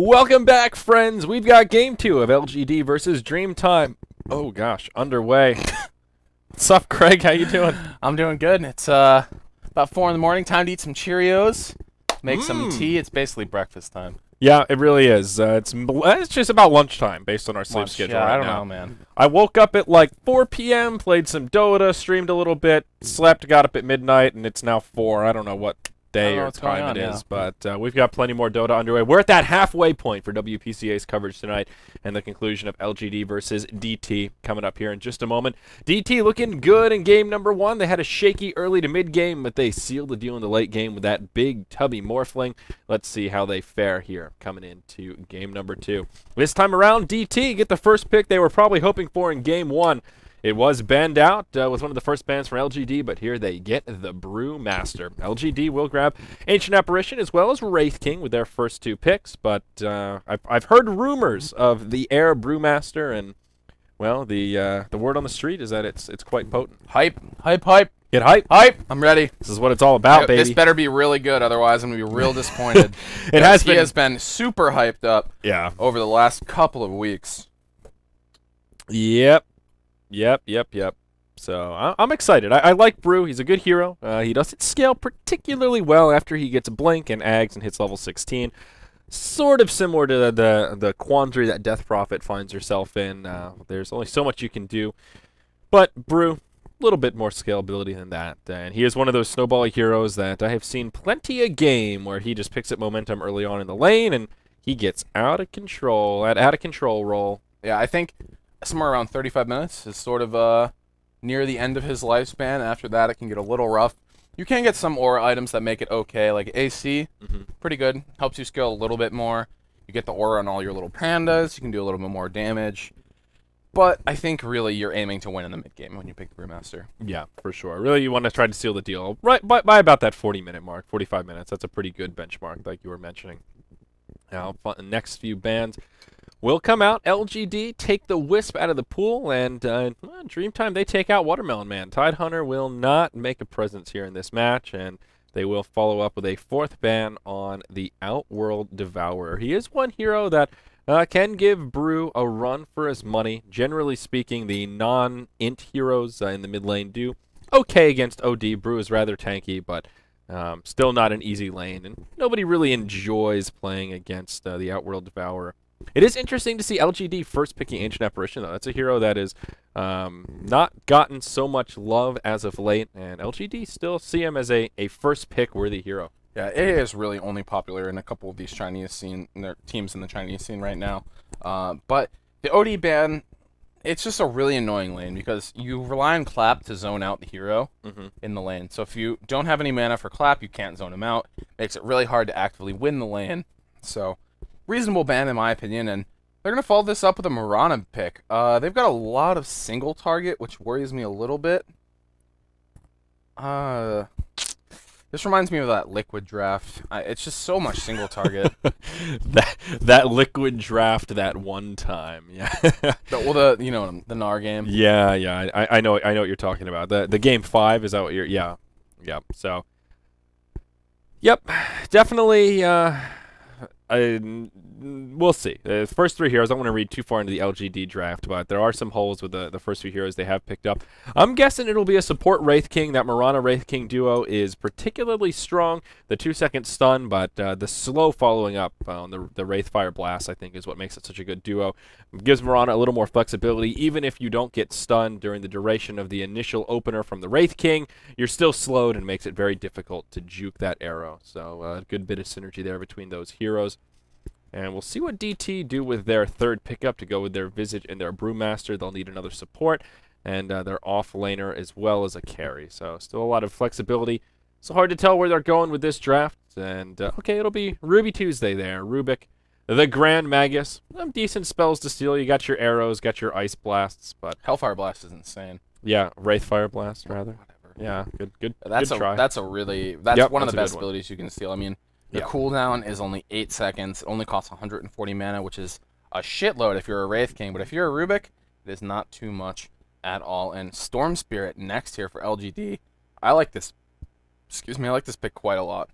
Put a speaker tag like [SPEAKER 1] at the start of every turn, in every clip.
[SPEAKER 1] Welcome back, friends. We've got Game 2 of LGD versus Dreamtime. Oh, gosh, underway. What's up, Craig? How you doing?
[SPEAKER 2] I'm doing good. It's about 4 in the morning. Time to eat some Cheerios, make some tea. It's basically breakfast time.
[SPEAKER 1] Yeah, it really is. It's just about lunchtime based on our sleep schedule
[SPEAKER 2] yeah,
[SPEAKER 1] right
[SPEAKER 2] I don't
[SPEAKER 1] now.
[SPEAKER 2] know, man.
[SPEAKER 1] I woke up at like 4 p.m., played some Dota, streamed a little bit, slept, got up at midnight, and it's now 4. I don't know what day or time it is, but we've got plenty more Dota underway. We're at that halfway point for WPCA's coverage tonight and the conclusion of LGD versus DT coming up here in just a moment. DT looking good in game number 1. They had a shaky early to mid game, but they sealed the deal in the late game with that big tubby morphling. Let's see how they fare here coming into game number 2. This time around, DT get the first pick they were probably hoping for in game 1. It was banned out with one of the first bans from LGD, but here they get the Brewmaster. LGD will grab Ancient Apparition as well as Wraith King with their first 2 picks, but I've heard rumors of the Air Brewmaster, and well, the word on the street is that it's quite potent.
[SPEAKER 2] Hype, hype, hype.
[SPEAKER 1] Get hype.
[SPEAKER 2] Hype. I'm ready.
[SPEAKER 1] This is what it's all about, baby.
[SPEAKER 2] This better be really good, otherwise I'm going to be real disappointed.
[SPEAKER 1] He
[SPEAKER 2] has been super hyped up over the last couple of weeks.
[SPEAKER 1] Yep. So I'm excited. I like Brew. He's a good hero. He doesn't scale particularly well after he gets Blink and Ags and hits level 16. Sort of similar to the quandary that Death Prophet finds herself in. There's only so much you can do. But Brew, a little bit more scalability than that. And he is one of those snowbally heroes that I have seen plenty a game where he just picks up momentum early on in the lane and he gets out of control, out of control roll.
[SPEAKER 2] Yeah, I think somewhere around 35 minutes is sort of near the end of his lifespan. After that, it can get a little rough. You can get some aura items that make it okay, like AC, pretty good. Helps you scale a little bit more. You get the aura on all your little pandas. You can do a little bit more damage. But I think really you're aiming to win in the mid game when you pick the Brewmaster.
[SPEAKER 1] Yeah, for sure. Really, you want to try to seal the deal right by about that 40-minute mark, 45 minutes. That's a pretty good benchmark, like you were mentioning. Now, the next few bans will come out. LGD take the Wisp out of the pool, and Dreamtime, they take out Watermelon Man. Tidehunter will not make a presence here in this match, and they will follow up with a 4th ban on the Outworld Devourer. He is one hero that can give Brew a run for his money. Generally speaking, the non-int heroes in the mid lane do okay against OD. Brew is rather tanky, but still not an easy lane, and nobody really enjoys playing against the Outworld Devourer. It is interesting to see LGD first picking Ancient Apparition, though. That's a hero that is not gotten so much love as of late, and LGD still see him as a first pick worthy hero.
[SPEAKER 2] Yeah, AA is really only popular in a couple of these Chinese scene, their teams in the Chinese scene right now. But the OD ban, it's just a really annoying lane because you rely on Clap to zone out the hero in the lane. So if you don't have any mana for Clap, you can't zone him out. Makes it really hard to actively win the lane. So reasonable ban in my opinion, and they're going to follow this up with a Mirana pick. They've got a lot of single target, which worries me a little bit. This reminds me of that Liquid draft. It's just so much single target.
[SPEAKER 1] that Liquid draft that one time, yeah.
[SPEAKER 2] Well, the Gnar game.
[SPEAKER 1] Yeah. I know what you're talking about. The game 5, is that what you're? Yeah. So, yep, definitely. We'll see. The first 3 heroes, I don't want to read too far into the LGD draft, but there are some holes with the first 3 heroes they have picked up. I'm guessing it'll be a support Wraith King. That Mirana Wraith King duo is particularly strong. The 2-second stun, but the slow following up on the Wraith Fire Blast, I think, is what makes it such a good duo. It gives Mirana a little more flexibility. Even if you don't get stunned during the duration of the initial opener from the Wraith King, you're still slowed and makes it very difficult to juke that arrow. So a good bit of synergy there between those heroes. And we'll see what DT do with their 3rd pickup to go with their Visage and their Brewmaster. They'll need another support and their off laner as well as a carry. So still a lot of flexibility. So hard to tell where they're going with this draft. And okay, it'll be Ruby Tuesday there. Rubik, the Grand Magus. Some decent spells to steal. You got your arrows, got your ice blasts, but
[SPEAKER 2] Hellfire Blast is insane.
[SPEAKER 1] Yeah, Wraith Fire Blast rather.
[SPEAKER 2] Whatever.
[SPEAKER 1] Yeah, good
[SPEAKER 2] Try. That's one of the best abilities you can steal. I mean, the cooldown is only 8 seconds. It only costs 140 mana, which is a shitload if you're a Wraith King. But if you're a Rubik, it is not too much at all. And Storm Spirit next here for LGD. I like this. Excuse me, I like this pick quite a lot.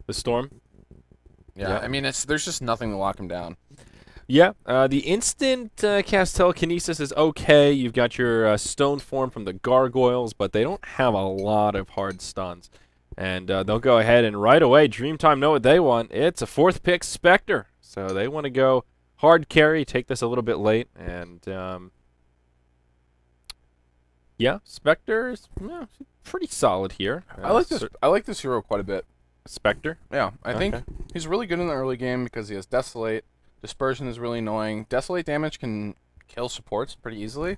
[SPEAKER 1] The Storm.
[SPEAKER 2] Yeah, I mean, there's just nothing to lock him down.
[SPEAKER 1] Yeah, the instant cast telekinesis is okay. You've got your stone form from the gargoyles, but they don't have a lot of hard stuns. And they'll go ahead and right away, Dreamtime know what they want. It's a 4th pick Spectre. So they want to go hard carry, take this a little bit late. And yeah, Spectre is pretty solid here.
[SPEAKER 2] I like this hero quite a bit.
[SPEAKER 1] Spectre?
[SPEAKER 2] Yeah, I think he's really good in the early game because he has Desolate. Dispersion is really annoying. Desolate damage can kill supports pretty easily.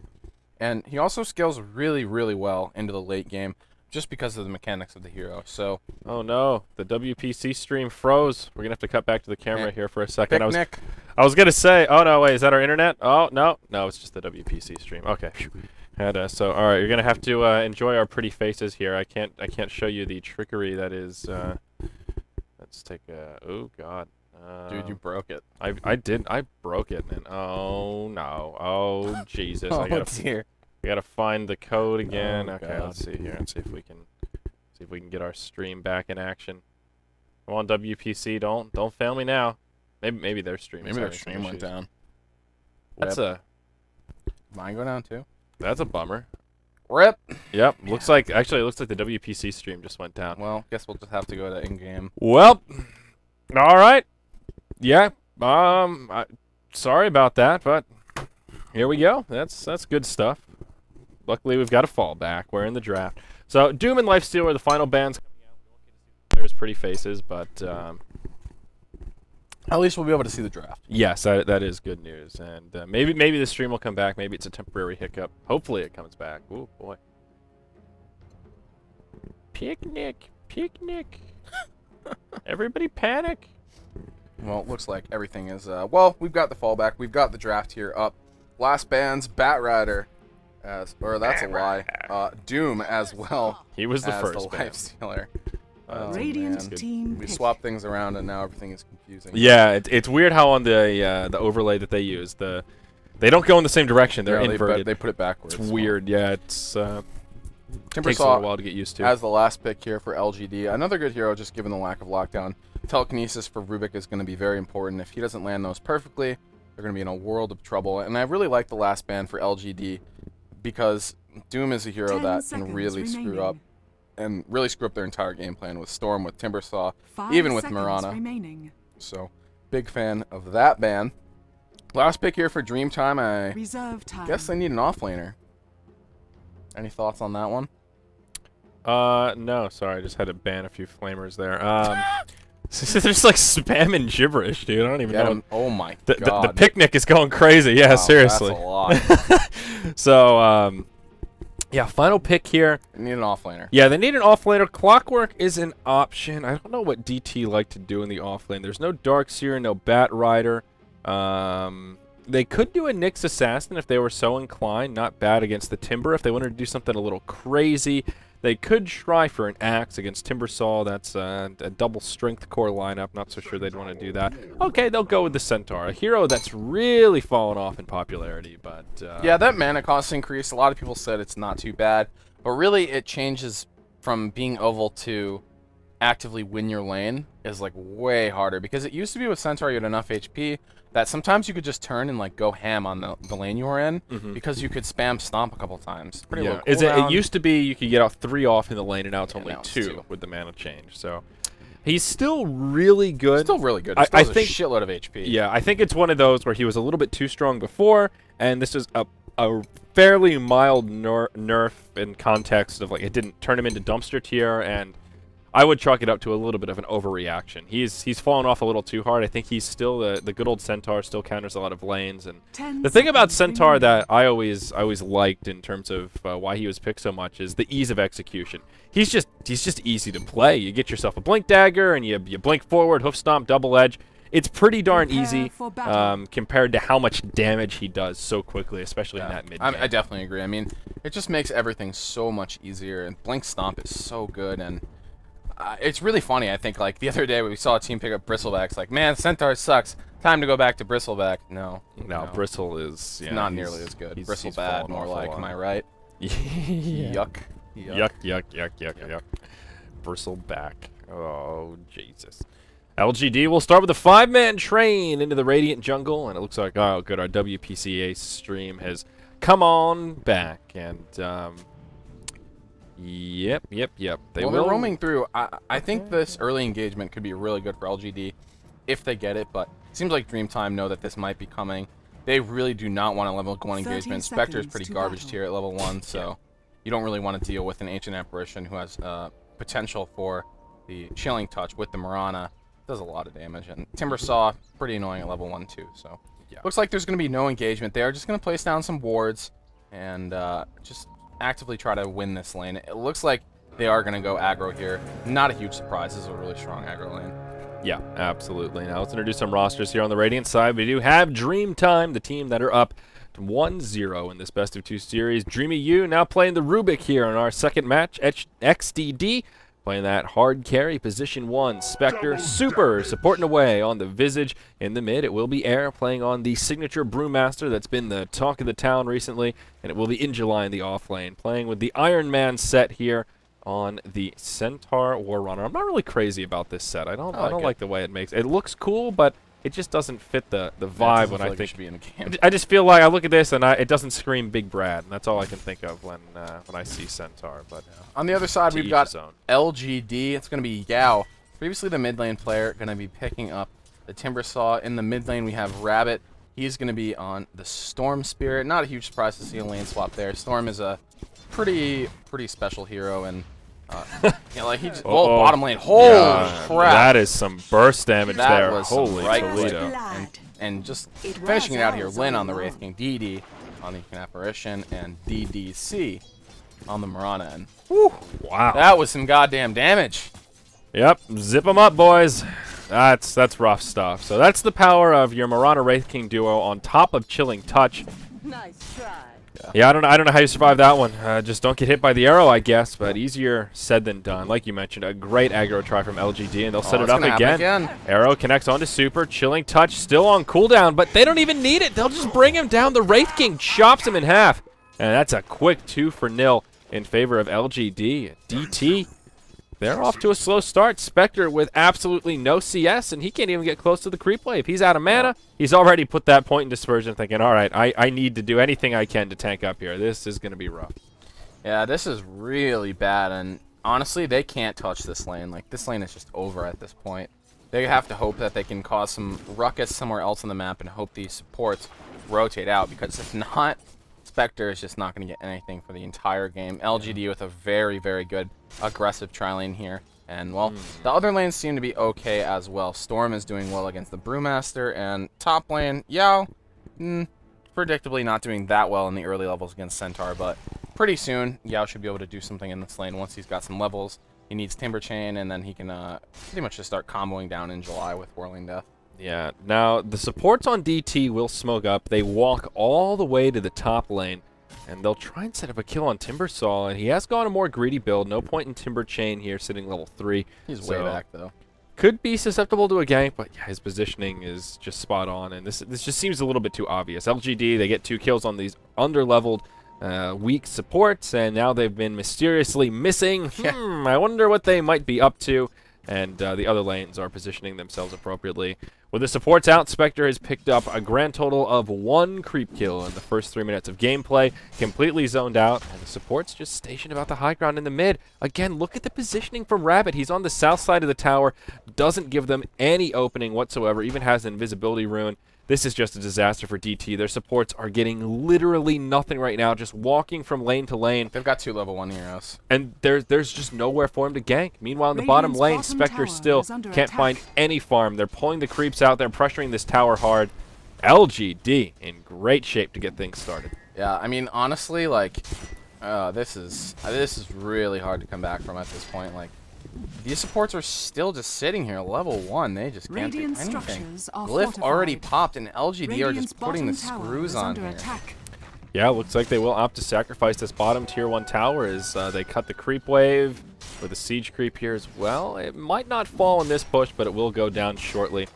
[SPEAKER 2] And he also scales really, really well into the late game just because of the mechanics of the hero. So,
[SPEAKER 1] oh no, the WPC stream froze. We're going to have to cut back to the camera here for a second.
[SPEAKER 2] Picnic.
[SPEAKER 1] I was going to say, oh no, wait, is that our internet? Oh, no, it's just the WPC stream. Okay. So, all right, you're going to have to enjoy our pretty faces here. I can't show you the trickery that is let's take a oh god.
[SPEAKER 2] Dude, you broke it.
[SPEAKER 1] I did. I broke it. And oh no. Oh Jesus.
[SPEAKER 2] Oh,
[SPEAKER 1] I gotta find the code again.
[SPEAKER 2] Oh,
[SPEAKER 1] okay,
[SPEAKER 2] God.
[SPEAKER 1] let's see here and see if we can get our stream back in action. Come on, WPC, don't fail me now. Maybe their stream.
[SPEAKER 2] Maybe their stream went down.
[SPEAKER 1] That's
[SPEAKER 2] Mine go down too.
[SPEAKER 1] That's a bummer.
[SPEAKER 2] Rip.
[SPEAKER 1] Yep. Looks like the WPC stream just went down.
[SPEAKER 2] Well, guess we'll just have to go to in-game.
[SPEAKER 1] Well, all right. Yeah. Sorry about that, but here we go. That's good stuff. Luckily, we've got a fallback. We're in the draft. So, Doom and Lifesteal are the final bans coming out. There's pretty faces, but
[SPEAKER 2] at least we'll be able to see the draft.
[SPEAKER 1] yes, that is good news. And maybe the stream will come back. Maybe it's a temporary hiccup. Hopefully, it comes back. Ooh boy. Picnic. Everybody panic.
[SPEAKER 2] Well, it looks like everything is, well, we've got the fallback. We've got the draft here up. Last ban's Batrider, or that's a lie. Doom as well.
[SPEAKER 1] He was the
[SPEAKER 2] as
[SPEAKER 1] first
[SPEAKER 2] the
[SPEAKER 1] ban.
[SPEAKER 2] Lifestealer.
[SPEAKER 3] Radiant team.
[SPEAKER 2] We swapped things around, and now everything is confusing.
[SPEAKER 1] Yeah, it's weird how on the overlay that they use, they don't go in the same direction. They're inverted.
[SPEAKER 2] They put it backwards.
[SPEAKER 1] It's weird. Yeah, it's
[SPEAKER 2] Timber
[SPEAKER 1] takes a little while to get used to.
[SPEAKER 2] As the last pick here for LGD, another good hero, just given the lack of lockdown. Telekinesis for Rubik is going to be very important. If he doesn't land those perfectly, they're going to be in a world of trouble. And I really like the last ban for LGD because Doom is a hero that can really screw up and really screw up their entire game plan with Storm, with Timbersaw, even with Marana. So, big fan of that ban. Last pick here for Dreamtime. I guess they need an offlaner. Any thoughts on that one?
[SPEAKER 1] No, sorry, I just had to ban a few flamers there. They're just like spamming gibberish, dude. I don't even know.
[SPEAKER 2] Oh my god.
[SPEAKER 1] The picnic is going crazy. Yeah,
[SPEAKER 2] wow,
[SPEAKER 1] seriously.
[SPEAKER 2] That's a lot.
[SPEAKER 1] So, yeah, final pick here.
[SPEAKER 2] They need an offlaner.
[SPEAKER 1] Yeah, they need an offlaner. Clockwork is an option. I don't know what DT like to do in the offlane. There's no Darkseer, no Batrider. They could do a Nyx Assassin if they were so inclined. Not bad against the Timber. If they wanted to do something a little crazy, they could try for an Axe against Timbersaw. That's a double strength core lineup. Not so sure they'd want to do that. Okay, they'll go with the Centaur, a hero that's really fallen off in popularity. But
[SPEAKER 2] yeah, that mana cost increase. A lot of people said it's not too bad, but really it changes from being oval to actively win your lane is like way harder, because it used to be with Centaur you had enough HP that sometimes you could just turn and like go ham on the lane you were in, because you could spam stomp a couple times. Pretty low cooldown.
[SPEAKER 1] It used to be you could get out 3 off in the lane, and now it's only 2 with the mana change. So he's still really good.
[SPEAKER 2] Still really good.
[SPEAKER 1] I think
[SPEAKER 2] a shitload of HP.
[SPEAKER 1] Yeah, I think it's one of those where he was a little bit too strong before, and this is a fairly mild nerf in context of like it didn't turn him into dumpster tier, and I would chalk it up to a little bit of an overreaction. He's fallen off a little too hard. I think he's still the good old Centaur, still counters a lot of lanes. And the thing about Centaur that I always liked in terms of why he was picked so much is the ease of execution. He's just easy to play. You get yourself a blink dagger and you blink forward, hoof stomp, double edge. It's pretty darn easy compared to how much damage he does so quickly, especially in that mid game.
[SPEAKER 2] I definitely agree. I mean, it just makes everything so much easier, and blink stomp is so good. And it's really funny, I think, like, the other day we saw a team pick up Bristleback. It's like, man, Centaur sucks. Time to go back to Bristleback. No,
[SPEAKER 1] Bristle is
[SPEAKER 2] not nearly as good. Bristle bad, more like, am I right?
[SPEAKER 1] Yuck. Yuck. Bristleback. Oh, Jesus. LGD will start with a 5-man train into the Radiant jungle, and it looks like, oh good, our WPC stream has come on back, and yep.
[SPEAKER 2] They're roaming through. I think this early engagement could be really good for LGD if they get it, but it seems like Dreamtime know that this might be coming. They really do not want a level 1 engagement. Spectre is pretty garbage tier at level 1, so you don't really want to deal with an Ancient Apparition who has potential for the Chilling Touch with the Mirana. Does a lot of damage, and Timbersaw pretty annoying at level 1 too. So looks like there's going to be no engagement. They are just going to place down some wards and just actively try to win this lane. It looks like they are going to go aggro here. Not a huge surprise. This is a really strong aggro lane.
[SPEAKER 1] Yeah, absolutely. Now let's introduce some rosters here on the Radiant side. We do have Dreamtime, the team that are up to 1-0 in this best of 2 series. Dreamy U now playing the Rubik here in our second match. XDD playing that hard carry, position 1. Spectre, Super, supporting away on the Visage. In the mid, it will be Air playing on the signature Brewmaster that's been the talk of the town recently. And it will be Injuly in the off lane, playing with the Iron Man set here on the Centaur Warrunner. I'm not really crazy about this set. I don't like the way it makes it. It looks cool, but it just doesn't fit the vibe when I think.
[SPEAKER 2] Should be in a game.
[SPEAKER 1] I just feel like I look at this and it doesn't scream Big Brad, and that's all I can think of when I see Centaur. But
[SPEAKER 2] on the other side, we've got LGD. It's going to be Yao, previously the mid lane player, going to be picking up the Timbersaw. In the mid lane, we have Rabbit. He's going to be on the Storm Spirit. Not a huge surprise to see a lane swap there. Storm is a pretty special hero, and like he just bottom lane. Holy crap!
[SPEAKER 1] That is some burst damage there.
[SPEAKER 2] Was
[SPEAKER 1] Holy Toledo!
[SPEAKER 2] And just finishing it out here, Lynn on the Wraith King, DD on the Apparition, and DDC on the Mirana. And
[SPEAKER 1] wow,
[SPEAKER 2] that was some goddamn damage.
[SPEAKER 1] Yep, zip them up, boys. That's rough stuff. So that's the power of your Mirana Wraith King duo on top of Chilling Touch.
[SPEAKER 3] Nice try.
[SPEAKER 1] Yeah, I don't know how you survive that one. Just don't get hit by the arrow, I guess, but easier said than done. Like you mentioned, a great aggro try from LGD, and they'll set it up again. Arrow connects onto Super. Chilling Touch still on cooldown, but they don't even need it. They'll just bring him down. The Wraith King chops him in half, and that's a quick 2-0 in favor of LGD. DT, they're off to a slow start. Spectre with absolutely no CS, and he can't even get close to the creep wave. He's out of mana. He's already put that point in dispersion, thinking, all right, I need to do anything I can to tank up here. This is going to be rough.
[SPEAKER 2] Yeah, this is really bad, and honestly, they can't touch this lane. Like, this lane is just over at this point. They have to hope that they can cause some ruckus somewhere else on the map and hope these supports rotate out, because if not, Spectre is just not going to get anything for the entire game. LGD with a very good aggressive tri-lane here. And, well, the other lanes seem to be okay as well. Storm is doing well against the Brewmaster, and top lane, Yao, predictably not doing that well in the early levels against Centaur, but pretty soon, Yao should be able to do something in this lane once he's got some levels. He needs Timber Chain, and then he can pretty much just start comboing down in July with Whirling Death.
[SPEAKER 1] Yeah, now the supports on DT will smoke up. They walk all the way to the top lane, and they'll try and set up a kill on Timbersaw, and he has gone a more greedy build. No point in Timber Chain here, sitting level 3.
[SPEAKER 2] He's way back, though.
[SPEAKER 1] Could be susceptible to a gank, but yeah, his positioning is just spot on, and this just seems a little bit too obvious. LGD, they get 2 kills on these under-leveled, weak supports, and now they've been mysteriously missing. I wonder what they might be up to. And the other lanes are positioning themselves appropriately. With the supports out, Spectre has picked up a grand total of 1 creep kill in the first 3 minutes of gameplay, completely zoned out, and the supports just stationed about the high ground in the mid. Again, look at the positioning from Rabbit. He's on the south side of the tower, doesn't give them any opening whatsoever, even has an invisibility rune. This is just a disaster for DT. Their supports are getting literally nothing right now, just walking from lane to lane.
[SPEAKER 2] They've got 2 level 1 heroes.
[SPEAKER 1] And there's just nowhere for him to gank. Meanwhile, in the bottom lane, Spectre still can't find any farm. They're pulling the creeps out. They're pressuring this tower hard. LGD in great shape to get things started.
[SPEAKER 2] Yeah, I mean, honestly, like, this is really hard to come back from at this point. Like, these supports are still just sitting here, level 1. They just can't do anything. Glyph already popped, and LGD are just putting the screws on here.
[SPEAKER 1] Yeah, looks like they will opt to sacrifice this bottom tier 1 tower as they cut the creep wave with a siege creep here as well. It might not fall in this push, but it will go down shortly.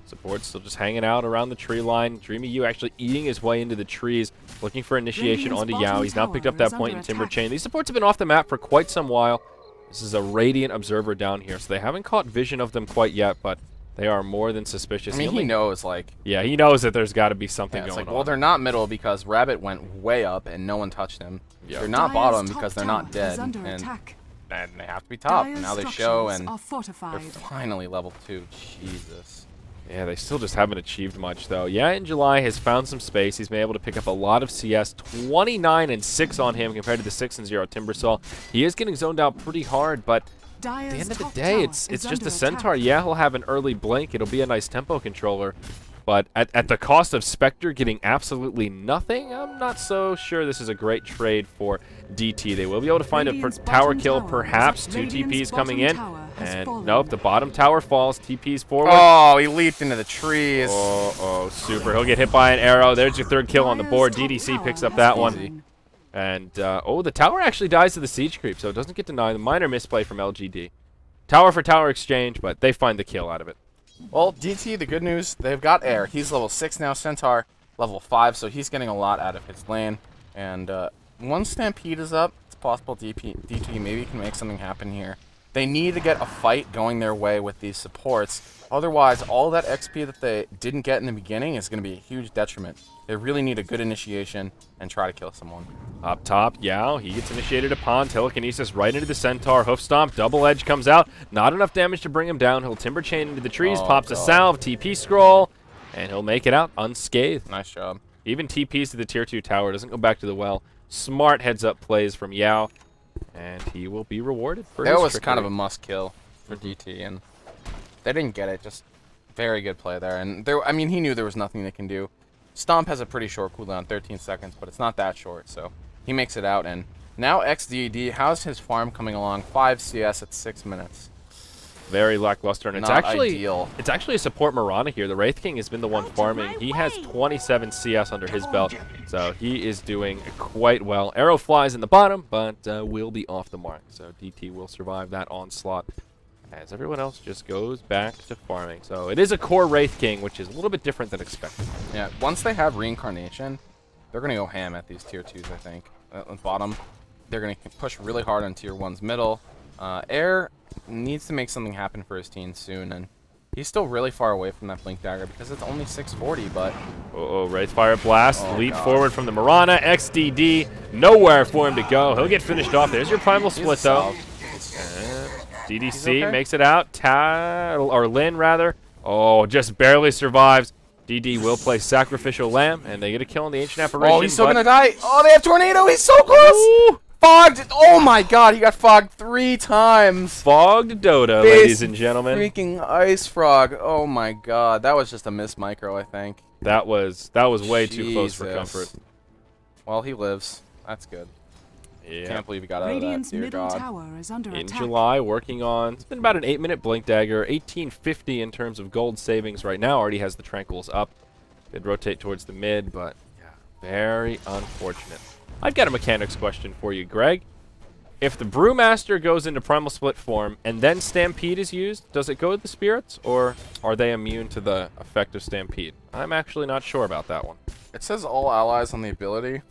[SPEAKER 1] Support's still just hanging out around the tree line. Dreamy U actually eating his way into the trees, looking for initiation onto Yao. He's now picked up that point in Timber Chain. These supports have been off the map for quite some while. This is a Radiant Observer down here, so they haven't caught vision of them quite yet, but They are more than suspicious.
[SPEAKER 2] I mean, he knows, like...
[SPEAKER 1] Yeah, he knows that there's got to be something
[SPEAKER 2] it's
[SPEAKER 1] going
[SPEAKER 2] like,
[SPEAKER 1] on.
[SPEAKER 2] well, they're not middle because Rabbit went way up and no one touched him.
[SPEAKER 1] Yeah.
[SPEAKER 2] They're not
[SPEAKER 3] Dire's
[SPEAKER 2] bottom
[SPEAKER 3] top
[SPEAKER 2] because they're
[SPEAKER 3] tower
[SPEAKER 2] not dead.
[SPEAKER 3] is under
[SPEAKER 2] And
[SPEAKER 3] attack.
[SPEAKER 2] they have to be top.
[SPEAKER 3] Dire's
[SPEAKER 2] Now they show,
[SPEAKER 3] structures
[SPEAKER 2] and
[SPEAKER 3] are fortified.
[SPEAKER 2] they're finally level 2. Jesus.
[SPEAKER 1] Yeah, they still just haven't achieved much, though. Yeah, in July has found some space. He's been able to pick up a lot of CS. 29 and 6 on him compared to the 6 and 0 Timbersaw. He is getting zoned out pretty hard, but at the end of the day, it's just a Centaur. Yeah, he'll have an early blink. It'll be a nice tempo controller. But at the cost of Spectre getting absolutely nothing, I'm not so sure this is a great trade for DT. They will be able to find a tower kill, perhaps. 2 TPs coming in. And nope, the bottom tower falls. TP's forward.
[SPEAKER 2] Oh, he leaped into the trees.
[SPEAKER 1] Oh, super. He'll get hit by an arrow. There's your 3rd kill on the board. DDC picks up that one. And, the tower actually dies to the siege creep, so it doesn't get denied. The minor misplay from LGD. Tower for tower exchange, but they find the kill out of it.
[SPEAKER 2] Well, DT, the good news, they've got air. He's level 6 now, Centaur level 5, so he's getting a lot out of his lane. And once Stampede is up, it's possible DT maybe can make something happen here. They need to get a fight going their way with these supports. Otherwise, all that XP that they didn't get in the beginning is going to be a huge detriment. They really need a good initiation and try to kill someone.
[SPEAKER 1] Up top, Yao, he gets initiated upon. Telekinesis right into the Centaur. Hoof Stomp, double edge comes out. Not enough damage to bring him down. He'll Timber Chain into the trees, pops a salve, TP scroll, and he'll make it out unscathed.
[SPEAKER 2] Nice job.
[SPEAKER 1] Even TPs to the tier 2 tower, doesn't go back to the well. Smart heads-up plays from Yao, and he will be rewarded for his
[SPEAKER 2] That was
[SPEAKER 1] trickery.
[SPEAKER 2] kind of a must-kill for DT, and they didn't get it. Just very good play there. And I mean, he knew there was nothing they can do. Stomp has a pretty short cooldown, 13 seconds, but it's not that short, so he makes it out. And now XDD, how's his farm coming along? 5 CS at 6 minutes.
[SPEAKER 1] Very lackluster, and
[SPEAKER 2] Not ideal.
[SPEAKER 1] It's actually a support Mirana here. The Wraith King has been the one farming. He has 27 CS under his belt, so he is doing quite well. Arrow flies in the bottom, but will be off the mark. So DT will survive that onslaught, as everyone else just goes back to farming. So it is a core Wraith King, which is a little bit different than expected.
[SPEAKER 2] Yeah, once they have Reincarnation, they're going to go ham at these tier 2s, I think. At the bottom, they're going to push really hard on tier 1's middle. Air needs to make something happen for his team soon, and he's still really far away from that Blink Dagger because it's only 640, but... Wraithfire Blast,
[SPEAKER 1] leap forward from the Mirana. XDD, nowhere for him to go. He'll get finished off. There's your Primal Split, though. DDC makes it out. Lin, rather. Oh, just barely survives. DD will play Sacrificial Lamb, and they get a kill on the Ancient Apparition.
[SPEAKER 2] Oh, he's still going to die. Oh, they have Tornado. He's so close.
[SPEAKER 1] Ooh.
[SPEAKER 2] Fogged. Oh, my God. He got fogged 3 times.
[SPEAKER 1] Fogged Dota, ladies and gentlemen.
[SPEAKER 2] Freaking Ice Frog. Oh, my God. That was just a miss micro, I think.
[SPEAKER 1] That was way too close for comfort.
[SPEAKER 2] Well, he lives. That's good.
[SPEAKER 1] Yeah.
[SPEAKER 2] Can't believe he got out of that, dear God.
[SPEAKER 3] Tower is under
[SPEAKER 1] in
[SPEAKER 3] attack.
[SPEAKER 1] July, working on, it's been about an 8-minute Blink Dagger, 1850 in terms of gold savings right now. Already has the Tranquils up. They'd rotate towards the mid, but yeah, very unfortunate. I've got a mechanics question for you, Greg. If the Brewmaster goes into Primal Split form and then Stampede is used, does it go with the Spirits, or are they immune to the effect of Stampede? I'm actually not sure about that one.
[SPEAKER 2] It says all allies on the ability.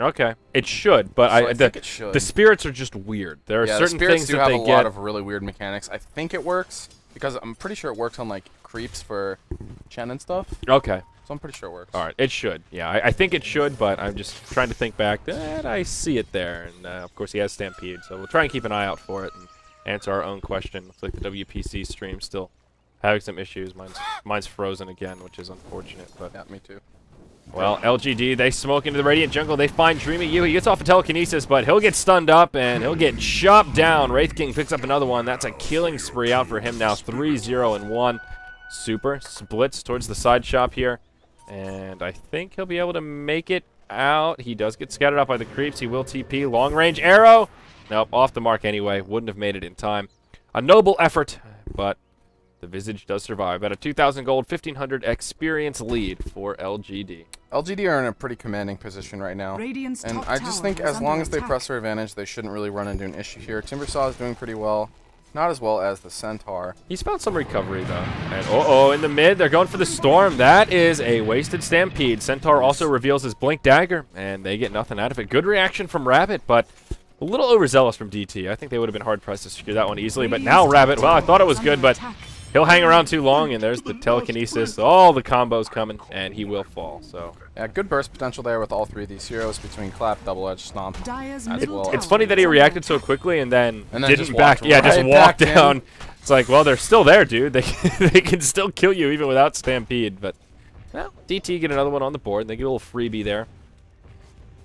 [SPEAKER 1] Okay, it should, but
[SPEAKER 2] I think it should.
[SPEAKER 1] The Spirits are just weird. There are certain things that they
[SPEAKER 2] have a
[SPEAKER 1] get.
[SPEAKER 2] lot of really weird mechanics. I think it works because I'm pretty sure it works on like creeps for Chen and stuff.
[SPEAKER 1] Okay.
[SPEAKER 2] So I'm pretty sure it works.
[SPEAKER 1] All right, it should. Yeah, I think it should, but I'm just trying to think back that I see it there. And, of course, he has Stampede, so we'll try and keep an eye out for it and answer our own question. Looks like the WPC stream still having some issues. Mine's frozen again, which is unfortunate. But
[SPEAKER 2] yeah, me too.
[SPEAKER 1] Well, LGD, they smoke into the Radiant Jungle. They find Dreamy You. He gets off a telekinesis, but he'll get stunned up, and he'll get chopped down. Wraith King picks up another one. That's a killing spree out for him now. 3-0-1. Super. Splits towards the side shop here. And I think he'll be able to make it out. He does get scattered out by the creeps. He will TP. Long range arrow. Nope, off the mark anyway. Wouldn't have made it in time. A noble effort, but the Visage does survive. At a 2,000 gold, 1,500 experience lead for LGD.
[SPEAKER 2] LGD are in a pretty commanding position right now.
[SPEAKER 3] Radiant's
[SPEAKER 2] and
[SPEAKER 3] top
[SPEAKER 2] I just think
[SPEAKER 3] tower
[SPEAKER 2] as
[SPEAKER 3] is
[SPEAKER 2] long
[SPEAKER 3] under
[SPEAKER 2] as they
[SPEAKER 3] attack.
[SPEAKER 2] press their advantage, they shouldn't really run into an issue here. Timbersaw is doing pretty well. Not as well as the Centaur.
[SPEAKER 1] He's found some recovery, though. And in the mid, they're going for the Storm. That is a wasted Stampede. Centaur also reveals his Blink Dagger, and they get nothing out of it. Good reaction from Rabbit, but a little overzealous from DT. I think they would have been hard-pressed to secure that one easily. But now Rabbit, well, I thought it was good, but He'll hang around too long, and there's the telekinesis. All the combos coming, and he will fall. So
[SPEAKER 2] yeah, good burst potential there with all three of these heroes between Clap, Double Edge, Stomp.
[SPEAKER 1] It's funny that he reacted so quickly and then didn't
[SPEAKER 2] just
[SPEAKER 1] back.
[SPEAKER 2] walked
[SPEAKER 1] Yeah, just
[SPEAKER 2] right
[SPEAKER 1] walked
[SPEAKER 2] back
[SPEAKER 1] down.
[SPEAKER 2] in.
[SPEAKER 1] It's like, well, they're still there, dude. They can still kill you even without Stampede. But well, DT get another one on the board. They get a little freebie there.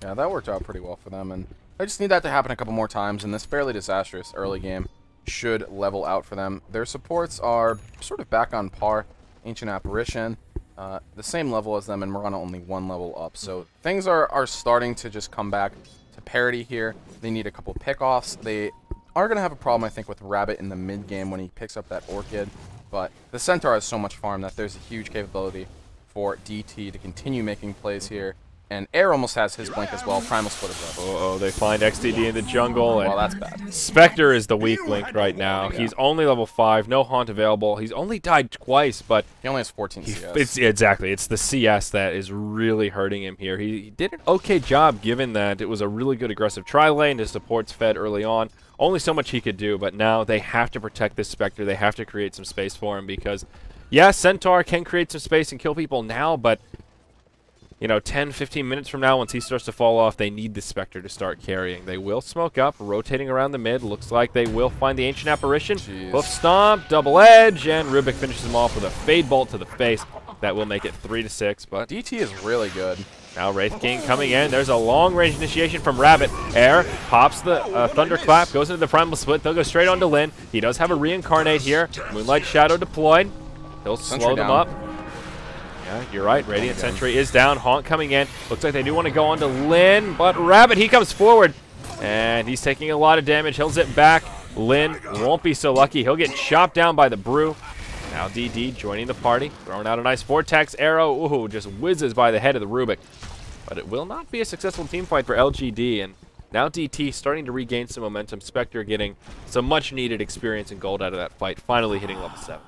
[SPEAKER 2] Yeah, that worked out pretty well for them, and I just need that to happen a couple more times, and this fairly disastrous early game should level out for them. Their supports are sort of back on par. Ancient Apparition, the same level as them, and Marana only one level up. So things are starting to just come back to parity here. They need a couple pickoffs. They are going to have a problem, I think, with Rabbit in the mid game when he picks up that Orchid. But the Centaur has so much farm that there's a huge capability for DT to continue making plays here. And Air almost has his blink as well. Primal Split as well.
[SPEAKER 1] Uh-oh, they find XDD in the jungle. And
[SPEAKER 2] well, that's bad.
[SPEAKER 1] Spectre is the weak link right now.
[SPEAKER 2] Yeah.
[SPEAKER 1] He's only level 5, no haunt available. He's only died twice, but
[SPEAKER 2] He only has 14 CS.
[SPEAKER 1] Exactly. It's the CS that is really hurting him here. He did an okay job given that it was a really good aggressive tri-lane. His supports fed early on. Only so much he could do, but now they have to protect this Spectre. They have to create some space for him because, yeah, Centaur can create some space and kill people now, but you know, 10, 15 minutes from now, once he starts to fall off, they need the Spectre to start carrying. They will smoke up, rotating around the mid. Looks like they will find the Ancient Apparition.
[SPEAKER 2] Jeez.
[SPEAKER 1] Hoof Stomp, Double Edge, and Rubik finishes him off with a Fade Bolt to the face. That will make it 3-6, but
[SPEAKER 2] DT is really good.
[SPEAKER 1] now Wraith King coming in. There's a long-range initiation from Rabbit. Air pops the Thunderclap, goes into the Primal Split. They'll go straight on to Lin. He does have a Reincarnate here. Moonlight Shadow deployed. He'll slow them up. Yeah, you're right. Radiant Sentry is down. Haunt coming in. Looks like they do want to go on to Lin, but Rabbit, he comes forward, and he's taking a lot of damage. He'll zip back. Lin won't be so lucky. He'll get chopped down by the Brew. Now DD joining the party, throwing out a nice Vortex arrow. Ooh, just whizzes by the head of the Rubik. But it will not be a successful team fight for LGD, and now DT starting to regain some momentum. Spectre getting some much-needed experience and gold out of that fight, finally hitting level 7.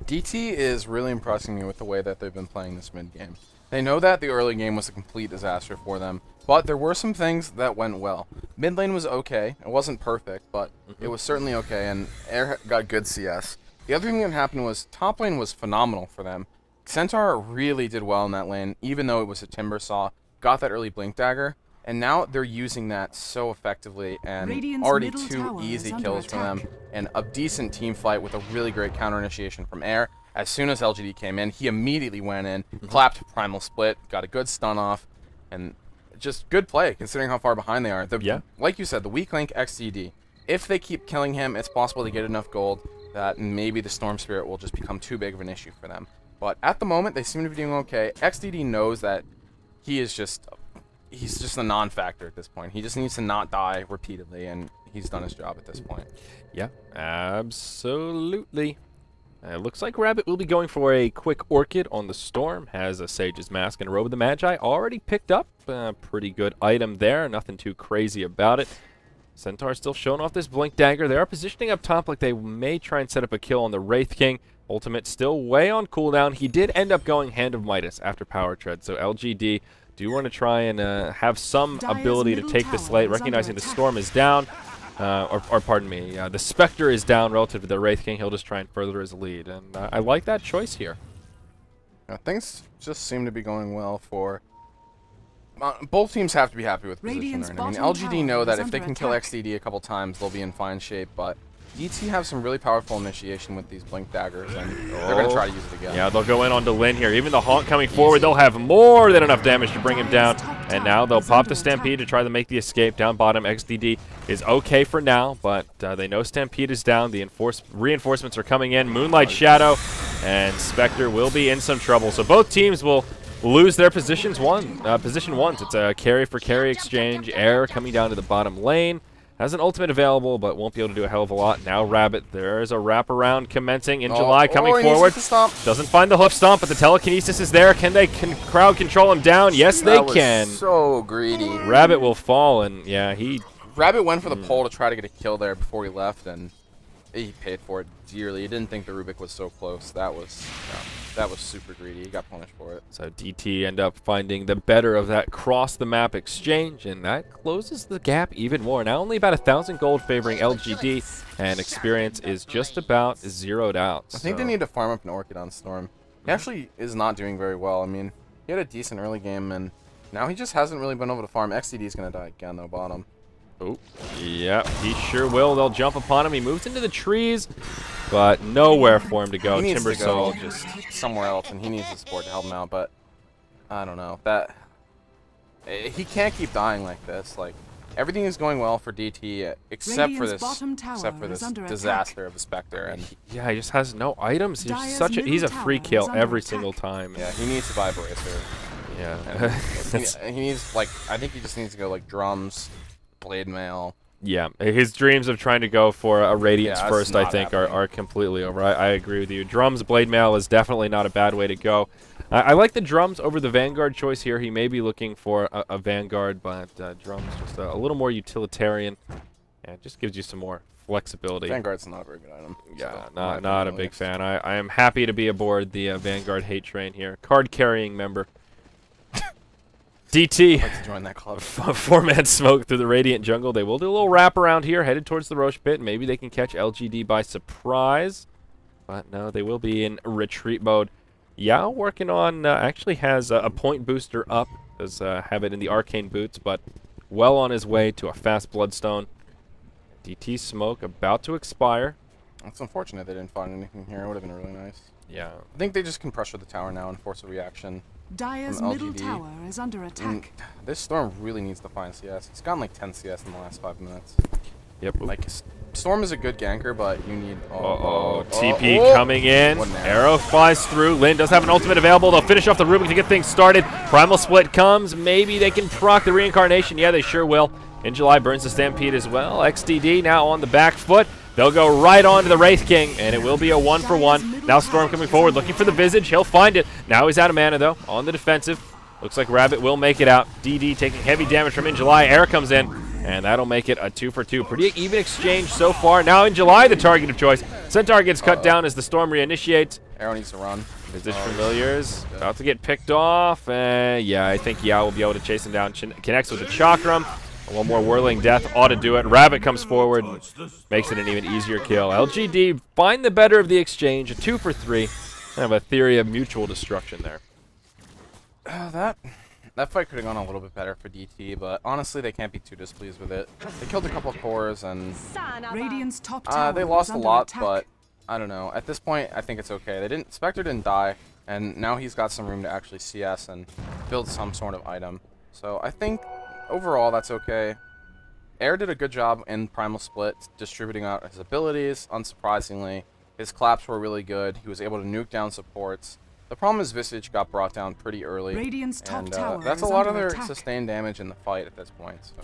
[SPEAKER 2] DT is really impressing me with the way that they've been playing this mid game. They know that the early game was a complete disaster for them, but there were some things that went well. Mid lane was okay. It wasn't perfect, but it was certainly okay, and Air got good CS. The other thing that happened was top lane was phenomenal for them. Centaur really did well in that lane, even though it was a Timber Saw, got that early Blink Dagger, and now they're using that so effectively, and
[SPEAKER 3] Radiant's
[SPEAKER 2] already
[SPEAKER 3] middle
[SPEAKER 2] 2
[SPEAKER 3] tower
[SPEAKER 2] easy
[SPEAKER 3] is under
[SPEAKER 2] kills for them,
[SPEAKER 3] attack.
[SPEAKER 2] and a decent team fight with a really great counter initiation from Air. As soon as LGD came in, he immediately went in, clapped Primal Split, got a good stun off, and just good play considering how far behind they are. Like you said, the weak link XDD. If they keep killing him, it's possible to get enough gold that maybe the Storm Spirit will just become too big of an issue for them. But at the moment, they seem to be doing okay. XDD knows that he's just a non-factor at this point. He just needs to not die repeatedly, and he's done his job at this point.
[SPEAKER 1] Yeah, absolutely. Looks like Rabbit will be going for a quick Orchid on the Storm. Has a Sage's Mask and Robe of the Magi already picked up. Pretty good item there. Nothing too crazy about it. Centaur still showing off this Blink Dagger. They are positioning up top like they may try and set up a kill on the Wraith King. Ultimate still way on cooldown. He did end up going Hand of Midas after Power Tread, so LGD do want to try and have some ability to take this late, recognizing the Storm is down. Or pardon me, the Spectre is down relative to the Wraith King. He'll just try and further his lead, and I like that choice here.
[SPEAKER 2] Things just seem to be going well for... both teams have to be happy with position they're in. I mean, LGD know that if they can kill XDD a couple times, they'll be in fine shape, but DT have some really powerful initiation with these Blink Daggers, and they're going to try to use it again.
[SPEAKER 1] Yeah, they'll go in on to Lin here. Even the Haunt coming forward, they'll have more than enough damage to bring him down. And now they'll pop the Stampede to try to make the escape. Down bottom, XDD is okay for now, but they know Stampede is down. The reinforcements are coming in. Moonlight Shadow, and Spectre will be in some trouble. So both teams will lose their position once. It's a carry for carry exchange. Air coming down to the bottom lane. Has an ultimate available, but won't be able to do a hell of a lot. Now Rabbit, there's a wraparound commencing in July, coming forward. Doesn't find the hoof stomp, but the telekinesis is there. Can they crowd control him down? Yes, they can.
[SPEAKER 2] So greedy.
[SPEAKER 1] Rabbit will fall, and yeah,
[SPEAKER 2] Rabbit went for the pole to try to get a kill there before he left, and he paid for it dearly. He didn't think the Rubik was so close. That was... That was super greedy. He got punished for it.
[SPEAKER 1] So DT end up finding the better of that cross the map exchange, and that closes the gap even more. Now only about 1,000 gold favoring LGD, and experience is just about zeroed out.
[SPEAKER 2] I think they need to farm up an Orchid on Storm. He actually is not doing very well. I mean, he had a decent early game, and now he just hasn't really been able to farm. XDD is going to die again, though, bottom.
[SPEAKER 1] Oh, yeah, he sure will. They'll jump upon him. He moves into the trees, but nowhere for him to go.
[SPEAKER 2] He needs to go
[SPEAKER 1] Timbersaw
[SPEAKER 2] just somewhere else, and he needs the support to help him out, but I don't know. He can't keep dying like this. Like, everything is going well for DT except for this disaster of a Spectre, and
[SPEAKER 1] yeah, he just has no items. He's a free kill every single time.
[SPEAKER 2] Yeah, he needs to buy a bracer.
[SPEAKER 1] Yeah.
[SPEAKER 2] he needs, like, I think he just needs to go like drums, blade mail.
[SPEAKER 1] Yeah, his dreams of trying to go for a Radiance first, I think, are completely over. I agree with you. Drums, blade mail is definitely not a bad way to go. I like the drums over the Vanguard choice here. He may be looking for a Vanguard, but drums just a little more utilitarian, and it just gives you some more flexibility.
[SPEAKER 2] Vanguard's not a very good item.
[SPEAKER 1] Yeah, so not a big fan. I am happy to be aboard the Vanguard hate train here. Card-carrying member. DT,
[SPEAKER 2] I'd like to join that club.
[SPEAKER 1] 4-man smoke through the Radiant jungle. They will do a little wrap around here, headed towards the Rosh pit. Maybe they can catch LGD by surprise. But no, they will be in retreat mode. Yao working on, actually has a point booster up. Does have it in the arcane boots, but well on his way to a fast bloodstone. DT smoke about to expire.
[SPEAKER 2] It's unfortunate they didn't find anything here. It would have been really nice.
[SPEAKER 1] Yeah.
[SPEAKER 2] I think they just can pressure the tower now and force a reaction.
[SPEAKER 3] Dire's middle tower is under attack.
[SPEAKER 2] This Storm really needs to find CS. He's gotten like 10 CS in the last 5 minutes.
[SPEAKER 1] Yep.
[SPEAKER 2] Like, Storm is a good ganker, but you need...
[SPEAKER 1] TP coming in. Arrow flies through. Lin does have an ultimate available. They'll finish off the Rubik to get things started. Primal Split comes. Maybe they can proc the Reincarnation. Yeah, they sure will. In July burns the Stampede as well. XDD now on the back foot. They'll go right on to the Wraith King, and it will be a 1-for-1. Now Storm coming forward, looking for the Visage. He'll find it. Now he's out of mana, though, on the defensive. Looks like Rabbit will make it out. DD taking heavy damage from In July. Air comes in, and that'll make it a 2-for-2. Pretty even exchange so far. Now In July, the target of choice. Centaur gets cut down as the Storm reinitiates.
[SPEAKER 2] Arrow needs to run.
[SPEAKER 1] Visage Familiars about to get picked off. Yeah, I think Yao will be able to chase him down. Connects with the Chakram. One more Whirling Death ought to do it. Rabbit comes forward, makes it an even easier kill. LGD find the better of the exchange, a 2-for-3. I have a theory of mutual destruction there.
[SPEAKER 2] That fight could have gone a little bit better for DT, but honestly, they can't be too displeased with it. They killed a couple of cores, and
[SPEAKER 3] Radiant's top tower
[SPEAKER 2] they lost a lot,
[SPEAKER 3] attack.
[SPEAKER 2] but I don't know. At this point, I think it's okay. Spectre didn't die, and now he's got some room to actually CS and build some sort of item. So I think overall, that's okay. Air did a good job in Primal Split, distributing out his abilities, unsurprisingly. His claps were really good. He was able to nuke down supports. The problem is Visage got brought down pretty early.
[SPEAKER 3] Radiant's top tower
[SPEAKER 2] that's a lot of their sustained damage in the fight at this point. So.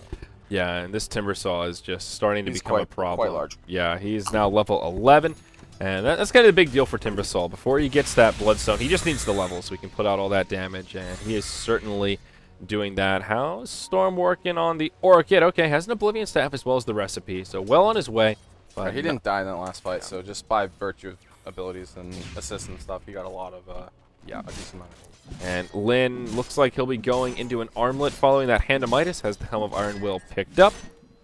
[SPEAKER 1] Yeah, and this Timbersaw is just starting to become a problem.
[SPEAKER 2] Quite large.
[SPEAKER 1] Yeah, he's now level 11. And that's kind of the big deal for Timbersaw. Before he gets that Bloodstone, he just needs the level so he can put out all that damage. And he is certainly doing that. How's Storm working on the Orchid? Okay, has an Oblivion Staff as well as the Recipe, so well on his way. But
[SPEAKER 2] he didn't die in that last fight, so just by virtue of abilities and assists and stuff, he got a lot of, a decent amount of.
[SPEAKER 1] And Lin looks like he'll be going into an Armlet following that Hand of Midas, has the Helm of Iron Will picked up.